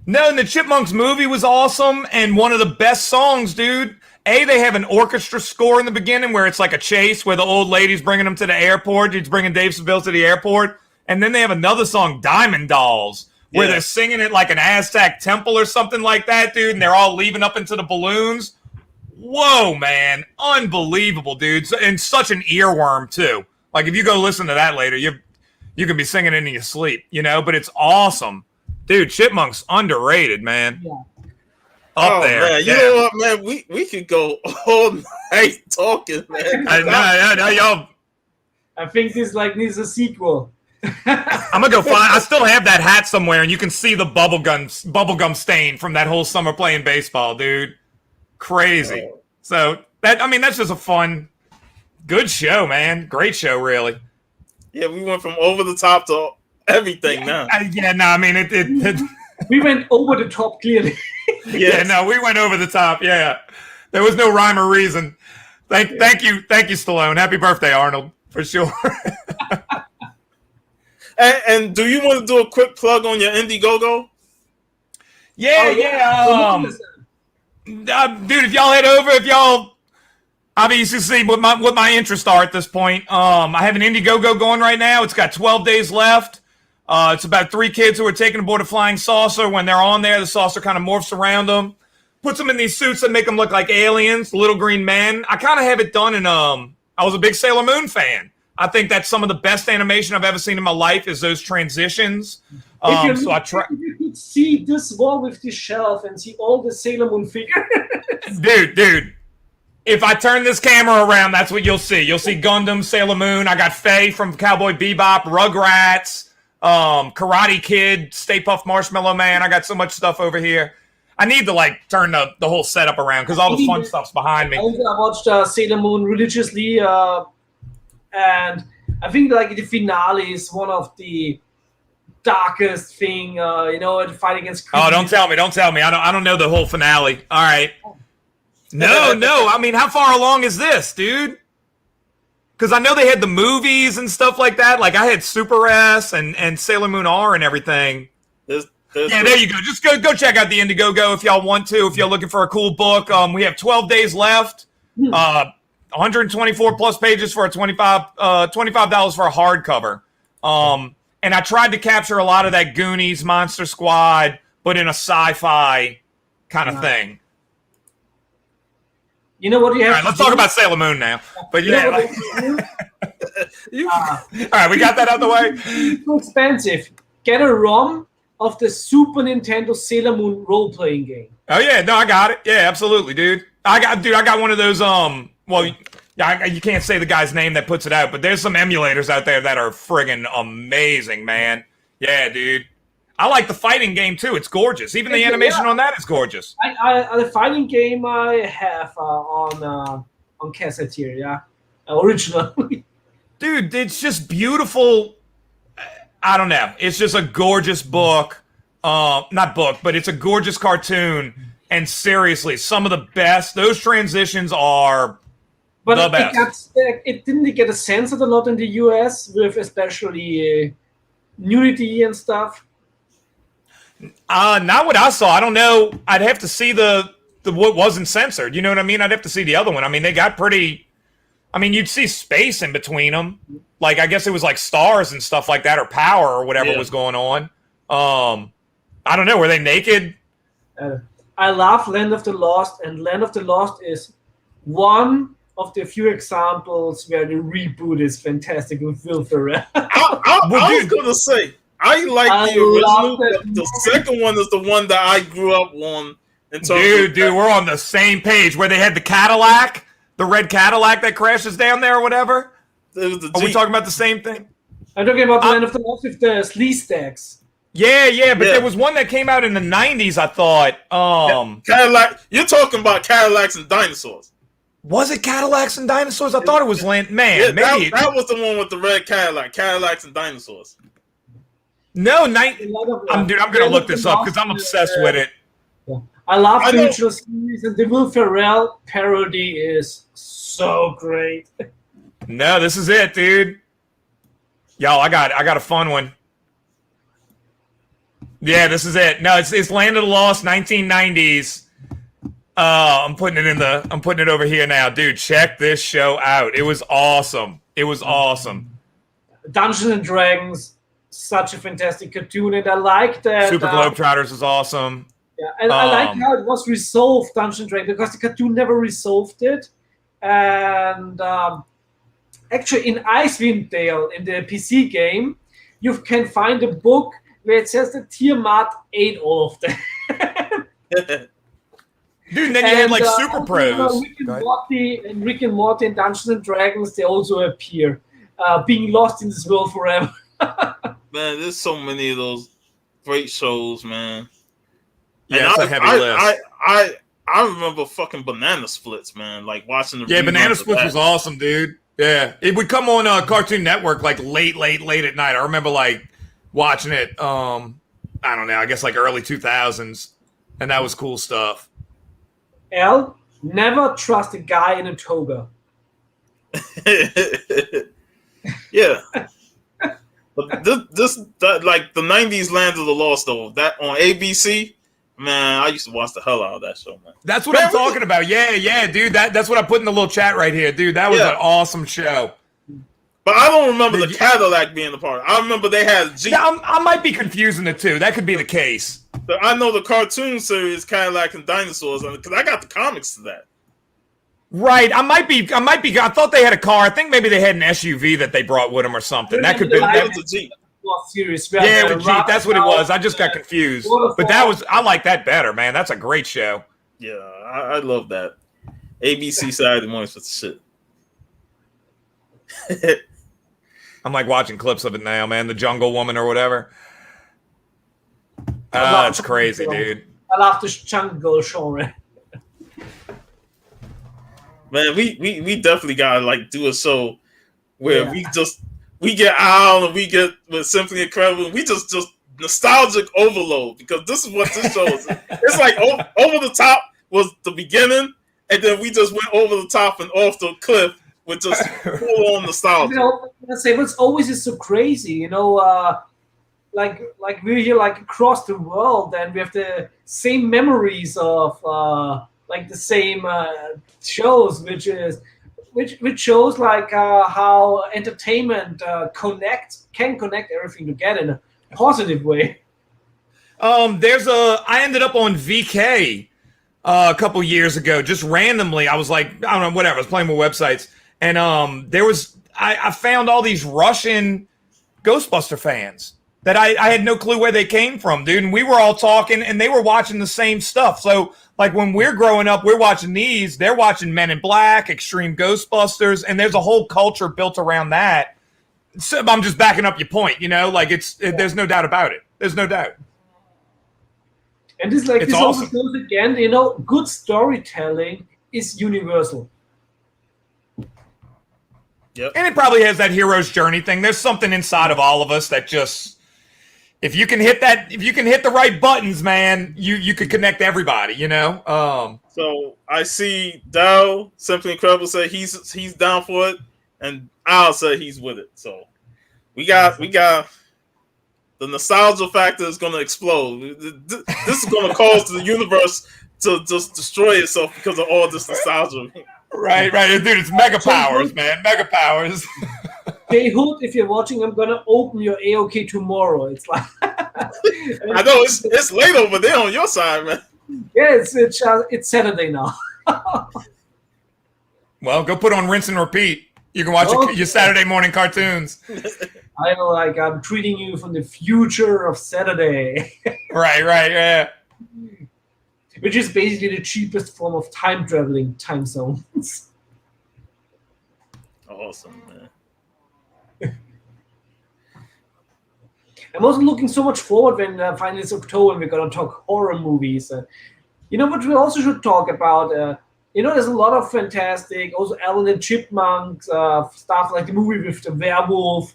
No, and the Chipmunks movie was awesome, and one of the best songs, dude. They have an orchestra score in the beginning where it's like a chase where the old lady's bringing them to the airport. He's bringing Dave Seville to the airport. And then they have another song, Diamond Dolls, where they're singing it like an Aztec temple or something like that, dude. And they're all leaving up into the balloons. Whoa, man. Unbelievable, dude. And such an earworm, too. Like, if you go listen to that later, you can be singing it in your sleep, you know? But it's awesome. Dude, Chipmunks, underrated, man. Yeah. Up there. Man, you know what, man? We could go all night talking, man. I know, y'all. I think this needs a sequel. I'm gonna go find. I still have that hat somewhere, and you can see the bubblegum stain from that whole summer playing baseball, dude. Crazy. So that's just a fun, good show, man. Great show, really. Yeah, we went from over the top to everything now. We went over the top clearly. Yeah, no, we went over the top. Yeah, there was no rhyme or reason. Thank you, Stallone. Happy birthday, Arnold, for sure. And do you want to do a quick plug on your Indiegogo? Yeah. Dude, if y'all head over, if y'all obviously see what my interests are at this point. I have an Indiegogo going right now. It's got 12 days left. It's about 3 kids who are taken aboard a flying saucer. When they're on there, the saucer kind of morphs around them, puts them in these suits that make them look like aliens, little green men. I kind of have it done in I was a big Sailor Moon fan. I think that's some of the best animation I've ever seen in my life is those transitions. If you could see this wall with this shelf and see all the Sailor Moon figures. Dude. If I turn this camera around, that's what you'll see. You'll see Gundam, Sailor Moon. I got Faye from Cowboy Bebop, Rugrats, Karate Kid, Stay Puft Marshmallow Man. I got so much stuff over here. I need to turn the whole setup around because all the fun stuff's behind me. I watched Sailor Moon religiously, and I think the finale is one of the darkest thing. The fight against. Oh, don't tell me. I don't know the whole finale. All right. No. I mean, how far along is this, dude? Because I know they had the movies and stuff like that. I had Super S and Sailor Moon R and everything. There you go. Just go check out the Indiegogo if y'all want to. If you're looking for a cool book, we have 12 days left. 124 plus pages for a $25 for a hardcover. And I tried to capture a lot of that Goonies, Monster Squad, but in a sci-fi kind of thing. You know what you have? All right, let's talk about Sailor Moon now. But all right, we got that out of the way. It's too expensive. Get a ROM of the Super Nintendo Sailor Moon role-playing game. Oh yeah, no, I got it. Yeah, absolutely, dude. I got one of those. You can't say the guy's name that puts it out, but there's some emulators out there that are friggin' amazing, man. Yeah, dude. I like the fighting game too. It's gorgeous. Even the animation on that is gorgeous. The fighting game I have on cassette here, original. Dude, it's just beautiful. I don't know. It's just a gorgeous book. Not book, but it's a gorgeous cartoon. And seriously, some of the best. Those transitions are the best. It didn't get censored a lot in the US with especially nudity and stuff. Not what I saw. I don't know. I'd have to see the what wasn't censored. You know what I mean? I'd have to see the other one. I mean, they got pretty. I mean, you'd see space in between them. I guess it was stars and stuff like that, or power or whatever was going on. I don't know. Were they naked? I love Land of the Lost, and Land of the Lost is one of the few examples where the reboot is fantastic with Will Ferrell. I was going to say, I like the original. The second one is the one that I grew up on. Dude, we're on the same page where they had the Cadillac, the red Cadillac that crashes down there or whatever. Are we talking about the same thing? I'm talking about the Land of the Lost with the sleaze stacks. Yeah, but there was one that came out in the 90s, I thought. Cadillac. You're talking about Cadillacs and dinosaurs. Was it Cadillacs and dinosaurs? I thought it was Land. Man, yeah, maybe that was the one with the red Cadillac. Cadillacs and dinosaurs. No, I'm gonna look this up because I'm obsessed with it. Yeah. I love the original series, and the Will Ferrell parody is so great. No, this is it, dude. Y'all, I got a fun one. Yeah, this is it. No, it's Land of the Lost, 1990s. I'm putting it over here now, dude. Check this show out. It was awesome. Dungeons and Dragons, such a fantastic cartoon, and I like that. Super Globetrotters is awesome. Yeah, and I like how it was resolved, Dungeons and Dragons, because the cartoon never resolved it. And actually, in Icewind Dale, in the PC game, you can find a book where it says that Tiamat ate all of them. Dude, and then you had like Super Pros. Rick and Morty and Dungeons and Dragons, they also appear, being lost in this world forever. Man, there's so many of those great shows, man. Yeah, it's a heavy list. I remember fucking Banana Splits, man. Like watching the Banana Splits was awesome, dude. Yeah, it would come on Cartoon Network like late at night. I remember like watching it. I don't know. I guess like early 2000s, and that was cool stuff. Al, never trust a guy in a toga. Yeah. But this like the 90s Land of the Lost though, that on ABC, man, I used to watch the hell out of that show, man. That's what I'm talking about. Yeah, dude. That's what I put in the little chat right here, dude. That was an awesome show. But I don't remember the Cadillac being the part. I remember they had Jeep. Yeah, I might be confusing the two. That could be the case. But I know the cartoon series Cadillac and Dinosaurs because I got the comics to that. Right. I might be. I thought they had a car. I think maybe they had an SUV that they brought with them or something. That could be. That was a Jeep. Series, yeah, with Jeep. That's what it was. I just got confused. But I like that better, man. That's a great show. Yeah, I love that. ABC Saturday mornings with the shit. I'm like watching clips of it now, man. The Jungle Woman or whatever. That's crazy, dude. I love the jungle genre. Man, we definitely gotta like do a show where we get out and we get with Simply Incredible. We just nostalgic overload because this is what this show is. It's like over the top was the beginning, and then we just went over the top and off the cliff with just full on nostalgia. You know, I say what's always is so crazy, you know. Like we're here like across the world, and we have the same memories of like the same shows, which shows like how entertainment can connect everything together in a positive way. I ended up on VK a couple years ago, just randomly. I was like, I don't know, whatever. I was playing with websites, and I found all these Russian Ghostbuster fans that I had no clue where they came from, dude. And we were all talking, and they were watching the same stuff. So, like, when we're growing up, we're watching these. They're watching Men in Black, Extreme Ghostbusters, and there's a whole culture built around that. So I'm just backing up your point, you know? Like, there's no doubt about it. There's no doubt. And this awesome. Also shows again, you know, good storytelling is universal. Yep. And it probably has that hero's journey thing. There's something inside of all of us that just... If you can hit the right buttons, man, you could connect everybody, you know? So I see Dow, Simply Incredible, say he's down for it, and Al say he's with it. So we got the nostalgia factor is gonna explode. This is gonna cause the universe to just destroy itself because of all this nostalgia. Right, dude, it's mega powers, man. Mega powers. Hey Hood, if you're watching, I'm gonna open your AOK tomorrow. It's like I know it's late over there on your side, man. Yeah, it's Saturday now. Well, go put on rinse and repeat. You can watch your Saturday morning cartoons. I'm treating you from the future of Saturday. Right, yeah. Which is basically the cheapest form of time traveling time zones. Awesome, man. I'm also looking so much forward when finally it's October and we're going to talk horror movies. You know what we also should talk about? You know, there's a lot of fantastic, also Alvin and Chipmunks, stuff like the movie with the werewolf,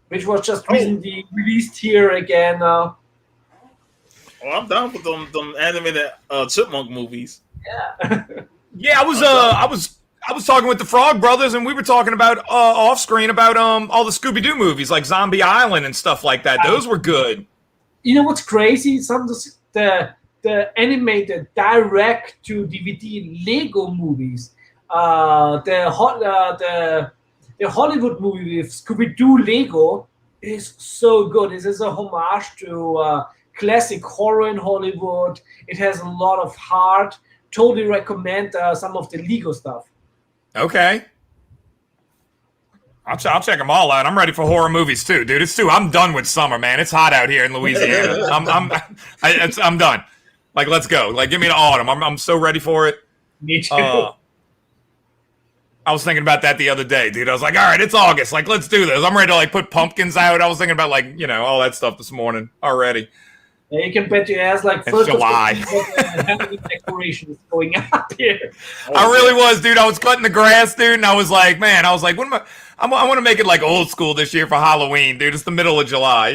which was just recently released here again. Oh, I'm down with them animated chipmunk movies. Yeah. Yeah, I was talking with the Frog Brothers, and we were talking about off screen about all the Scooby Doo movies like Zombie Island and stuff like that. Those were good. You know what's crazy? Some of the animated direct to DVD Lego movies, the Hollywood movie with Scooby Doo Lego is so good. This is a homage to classic horror in Hollywood. It has a lot of heart. Totally recommend some of the Lego stuff. Okay. I'll check them all out. I'm ready for horror movies too, dude. I'm done with summer, man. It's hot out here in Louisiana. I'm done. Like, let's go. Like, give me the autumn. I'm so ready for it. Me too. I was thinking about that the other day, dude. I was like, all right, it's August. Like, let's do this. I'm ready to like put pumpkins out. I was thinking about like, all that stuff this morning already. Yeah, you can bet your ass like It's first July. of Halloween decorations going up here. I really was, dude. I was cutting the grass, dude, and I was like, man, what am I want to make it like old school this year for Halloween, dude. It's the middle of July,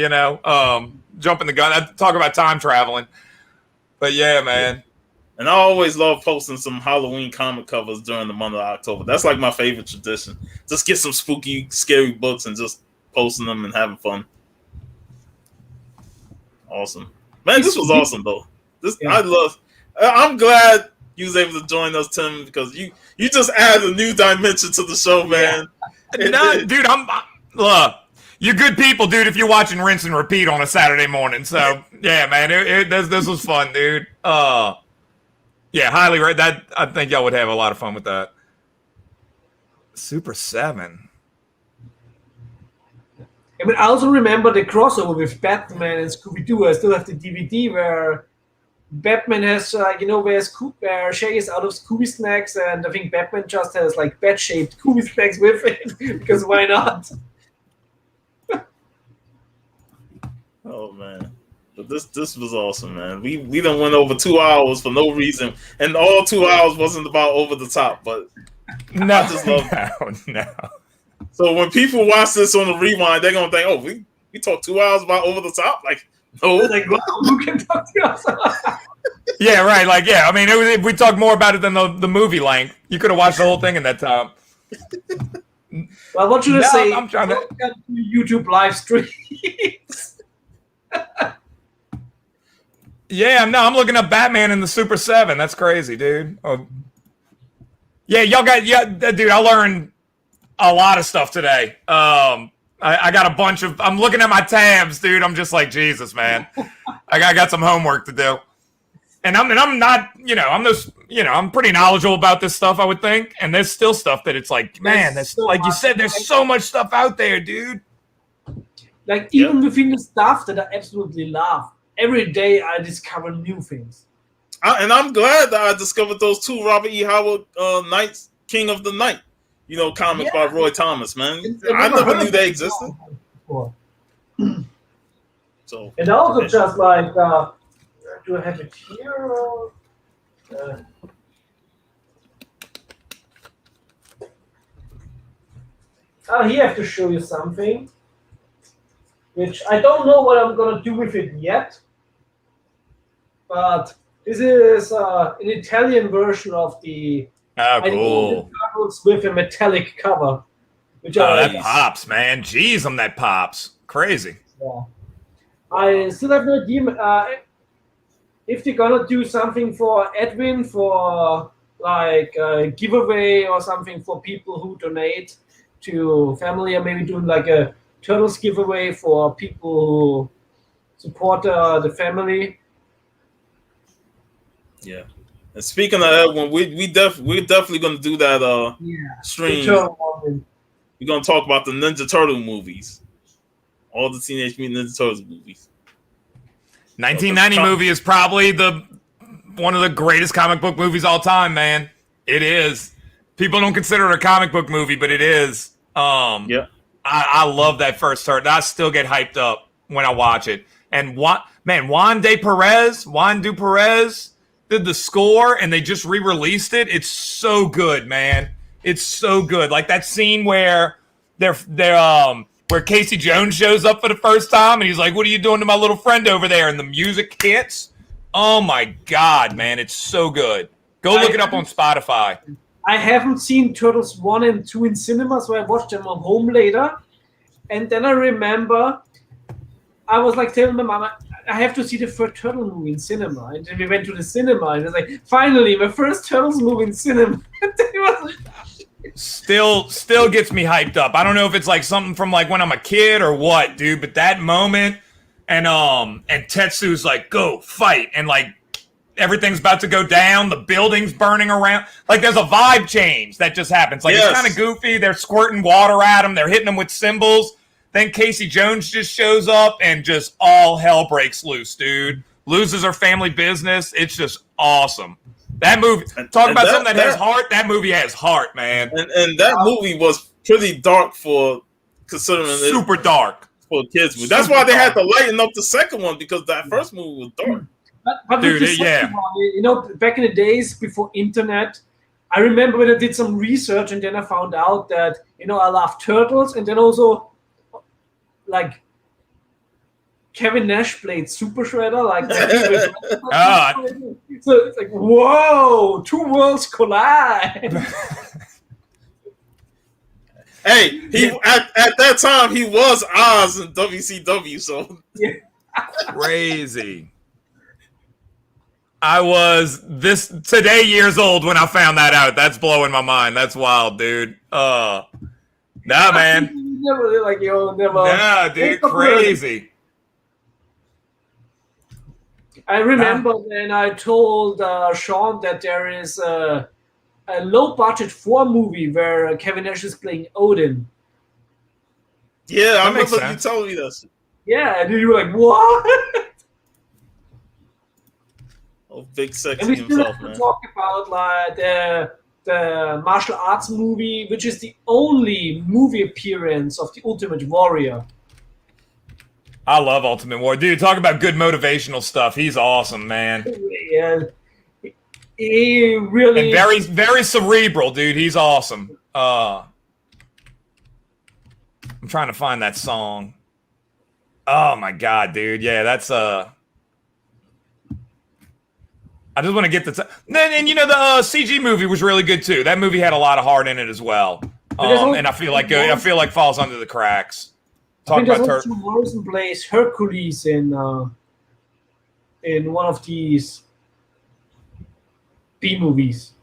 jumping the gun. I talk about time traveling. But yeah, man. And I always love posting some Halloween comic covers during the month of October. That's like my favorite tradition. Just get some spooky, scary books and just posting them and having fun. Awesome. Man, this was awesome though. I'm glad you was able to join us, Tim, because you just added a new dimension to the show, man. Yeah. Dude, look, you're good people, dude, if you're watching Rinse and Repeat on a Saturday morning. So, yeah, man, this was fun, dude. Yeah, highly right. I think y'all would have a lot of fun with that. Super 7. I mean, I also remember the crossover with Batman and Scooby-Doo. I still have the DVD where Batman has, where Shaggy is out of Scooby snacks, and I think Batman just has like bat-shaped Scooby snacks with it because why not? Oh man, but this was awesome, man. We done went over 2 hours for no reason, and all 2 hours wasn't about over the top, but no, I just love no. So when people watch this on the rewind, they're gonna think, "Oh, we talked 2 hours about over the top." Like, no, like, wow, who can talk to us? Yeah, right. Like, yeah. I mean, if we talk more about it than the movie length, you could have watched the whole thing in that time. Well, what should I say? I'm trying to YouTube live streams. Yeah, no, I'm looking up Batman in the Super 7. That's crazy, dude. Oh. Yeah, dude, I learned a lot of stuff today. I got a bunch of. I'm looking at my tabs, dude. I'm just like, Jesus, man. I got some homework to do, and I'm not, I'm pretty knowledgeable about this stuff, I would think. And there's still stuff that it's like, man, that's so like you said, there's so much stuff out there, dude. Like even within the stuff that I absolutely love, every day I discover new things. And I'm glad that I discovered those 2 Robert E. Howard Knights, King of the Night, comics by Roy Thomas, man. I never knew they existed. So, and also just like, do I have it here? Or, here I have to show you something, which I don't know what I'm gonna do with it yet, but this is an Italian version of the cool. Turtles with a metallic cover. Which that pops, man. Jeez, that pops. Crazy. Yeah. I still have no idea if they're gonna do something for Edwin, for like a giveaway or something for people who donate to family, or maybe doing like a Turtles giveaway for people who support the family. Yeah. And speaking of Edwin, we're definitely gonna do that stream. We're gonna talk about the Ninja Turtle movies, all the Teenage Mutant Ninja Turtles movies. 1990 movie is probably one of the greatest comic book movies all time, man. It is. People don't consider it a comic book movie, but it is. Yeah. I love that first turtle. I still get hyped up when I watch it. And Juan Du Perez did the score, and they just re-released it. It's so good, man. It's so good. Like that scene where where Casey Jones shows up for the first time, and he's like, "What are you doing to my little friend over there?" And the music hits. Oh my God, man! It's so good. Go look it up on Spotify. I haven't seen Turtles 1 and 2 in cinema, so I watched them at home later. And then I remember I was like telling my mama, I have to see the first Turtle movie in cinema. And then we went to the cinema, and it was like, finally, my first Turtles movie in cinema. And then it was still gets me hyped up. I don't know if it's like something from like when I'm a kid or what, dude, but that moment and Tetsu's like, go fight, and like everything's about to go down, the building's burning around. Like there's a vibe change that just happens. Like It's kind of goofy. They're squirting water at him. They're hitting him with cymbals. Then Casey Jones just shows up and just all hell breaks loose, dude. loses her family business. It's just awesome. That movie, talk about something that has heart. That movie has heart, man. And that movie was pretty dark for considering super dark for a kids movie. That's why they had to lighten up the second one because that first movie was dark. But dude, you know, back in the days before internet, I remember when I did some research and then I found out that, you know, I love turtles, and then also like Kevin Nash played Super Shredder, like so it's like, whoa, two worlds collide. Hey, at that time he was Oz in WCW, so crazy. I was today years old when I found that out. That's blowing my mind. That's wild, dude. Nah, man. Nah, dude, crazy. I remember when I told Sean that there is a low-budget 4 movie where Kevin Nash is playing Odin. Yeah, I remember you telling me this. Yeah, and you were like, what? Oh, big sexy and we still himself, have to man. talk about like the martial arts movie, which is the only movie appearance of the Ultimate Warrior. I love Ultimate Warrior. Dude, talk about good motivational stuff. He's awesome, man. Yeah. He really... And very, very cerebral, dude. He's awesome. I'm trying to find that song. Oh, my God, dude. Yeah, that's... I just want to get the... And you know, the CG movie was really good, too. That movie had a lot of heart in it as well. And I feel like falls under the cracks. Talk about Morrison plays Hercules in one of these B movies.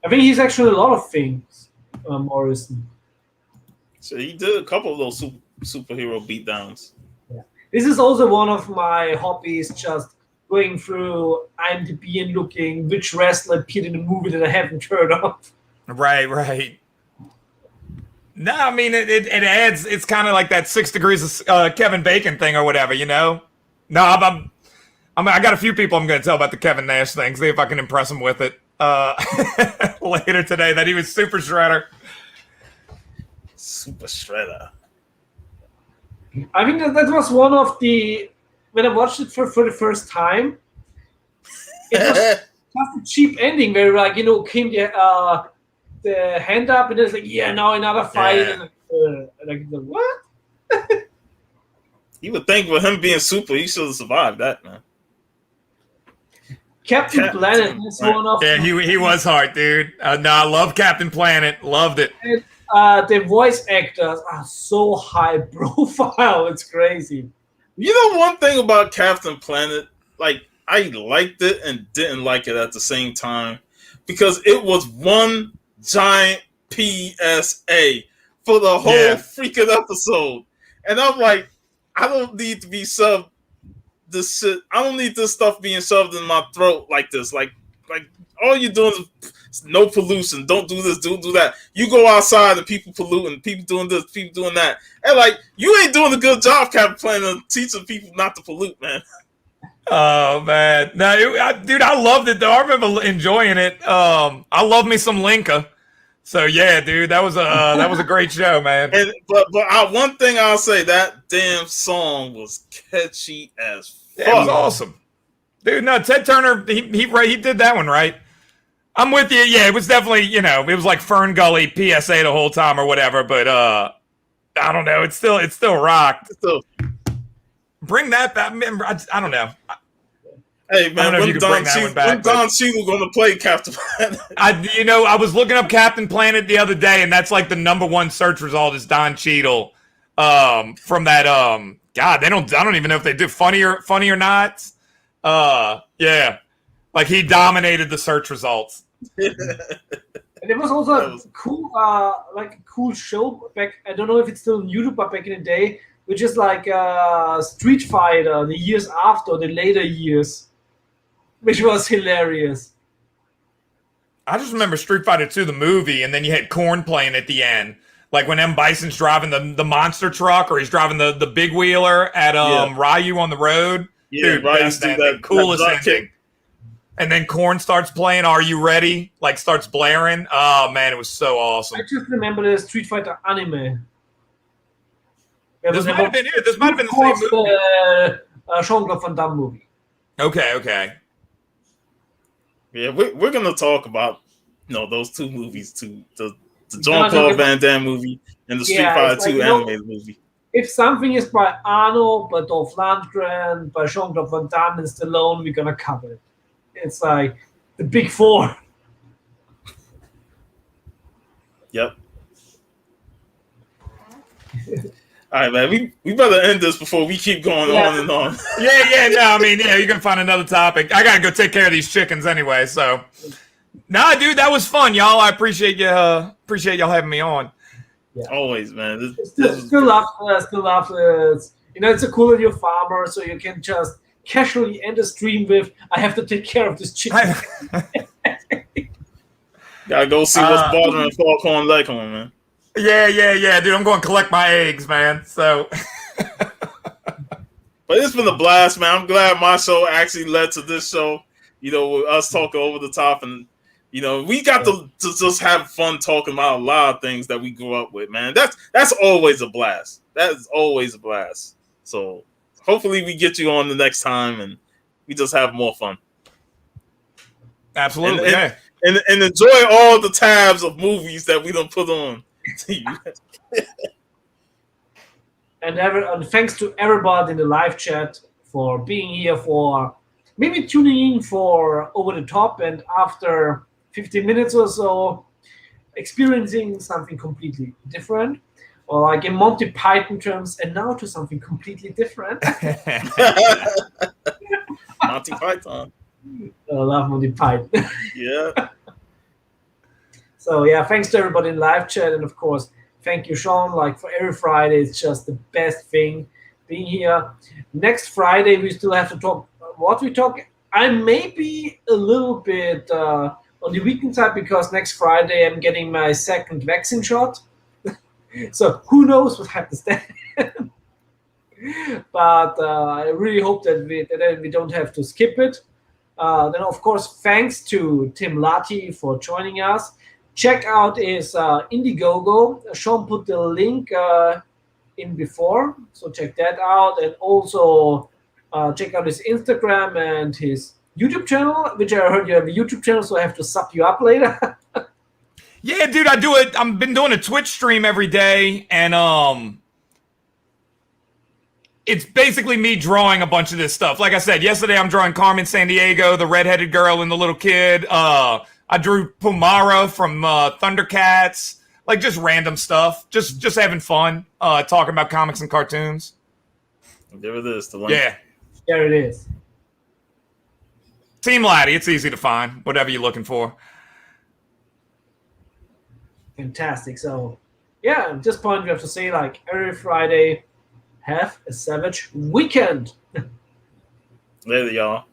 I think he's actually a lot of things, Morrison. So he did a couple of those superhero beatdowns. Yeah. This is also one of my hobbies, just going through IMDb and looking which wrestler appeared in a movie that I haven't heard of. Right. No, I mean, it adds, it's kind of like that 6 Degrees of Kevin Bacon thing or whatever, you know? No, I got a few people I'm going to tell about the Kevin Nash thing, see if I can impress them with it later today, that he was Super Shredder. Super Shredder. I think that was one of the... When I watched it for the first time, it was just a cheap ending where, like, you know, came the hand up and it's like, yeah, now another fight. Yeah. And like, what? You would think with him being super, he should have survived that, man. Captain Planet is one of... Yeah, he was hard, dude. No, I love Captain Planet. Loved it. And, the voice actors are so high profile. It's crazy. You know one thing about Captain Planet? Like, I liked it and didn't like it at the same time because it was one giant PSA for the whole freaking episode. And I'm like, I don't need to be subbed this shit. I don't need this stuff being shoved in my throat like this. Like all you're doing is no pollution. Don't do this, don't do that. You go outside and people polluting, people doing this, people doing that. And like, you ain't doing a good job, Captain Planet, teaching people not to pollute, man. Oh man, no, dude, I loved it though. I remember enjoying it. I love me some Linka. So yeah, dude, that was a great show, man. But one thing I'll say, that damn song was catchy as fuck. It was awesome, dude. No, Ted Turner, he did that one right. I'm with you. Yeah, it was definitely, you know, it was like Fern Gully PSA the whole time or whatever. But I don't know. It still rocked. Bring that back. I don't know. Hey man, when Don Cheadle going to play Captain Planet? I was looking up Captain Planet the other day, and that's like the #1 search result is Don Cheadle. From that God, I don't even know if they do funny or not. Yeah, like he dominated the search results. And it was also a cool show back. I don't know if it's still on YouTube, but back in the day, which is like Street Fighter, the years after, the later years, which was hilarious. I just remember Street Fighter 2, the movie, and then you had Korn playing at the end. Like when M. Bison's driving the monster truck, or he's driving the big wheeler at Ryu on the road. Yeah, Dude, Rise that, to that coolest drop ending. kick. And then Korn starts playing "Are You Ready?" Like starts blaring. Oh man, it was so awesome. I just remember the Street Fighter anime. This might have been it. This might have been the same movie. Jean-Claude Van Damme movie. Okay. Yeah, we're gonna talk about those two movies too. The Jean-Claude Van Damme movie and the Street Fighter 2 animated movie. If something is by Arnold, by Dolph Lundgren, by Jean-Claude Van Damme and Stallone, we're gonna cover it. It's like the big four. Yep. All right, man. We better end this before we keep going on and on. Yeah. No, I mean, you can find another topic. I gotta go take care of these chickens anyway. So, nah, dude, that was fun, y'all. I appreciate y'all having me on. Yeah. Always, man. Still love. It's a cool little farmer, so you can just casually end a stream with, I have to take care of this chicken. Gotta go see what's bothering Foghorn Leghorn, man. Yeah, dude. I'm going to collect my eggs, man. So, but it's been a blast, man. I'm glad my show actually led to this show. With us talking over the top, and we got to just have fun talking about a lot of things that we grew up with, man. That's always a blast. That is always a blast. So hopefully we get you on the next time, and we just have more fun. Absolutely, and enjoy all the tabs of movies that we done put on. And thanks to everybody in the live chat for being here, for maybe tuning in for Over the Top, and after 15 minutes or so experiencing something completely different, or like in Monty Python terms, and now to something completely different. Monty Python. I love Monty Python. Yeah. So yeah, thanks to everybody in live chat, and of course, thank you, Sean. Like for every Friday, it's just the best thing being here. Next Friday, we still have to talk. What we talk, I may be a little bit on the weekend side because next Friday I'm getting my second vaccine shot. So who knows what happens then? But I really hope that we don't have to skip it. Then of course, thanks to Tim Lattie for joining us. Check out his Indiegogo. Sean put the link in before, so check that out. And also check out his Instagram and his YouTube channel, which I heard you have a YouTube channel, so I have to sub you up later. Yeah, dude, I do it. I've been doing a Twitch stream every day, and it's basically me drawing a bunch of this stuff. Like I said, yesterday I'm drawing Carmen Sandiego, the redheaded girl and the little kid. I drew Pumara from Thundercats, like just random stuff, just having fun, talking about comics and cartoons. There it is. The link. Yeah, there it is. Team Lattie, it's easy to find, whatever you're looking for. Fantastic. So, yeah, at this point we have to say, like, every Friday, have a savage weekend. Later, y'all.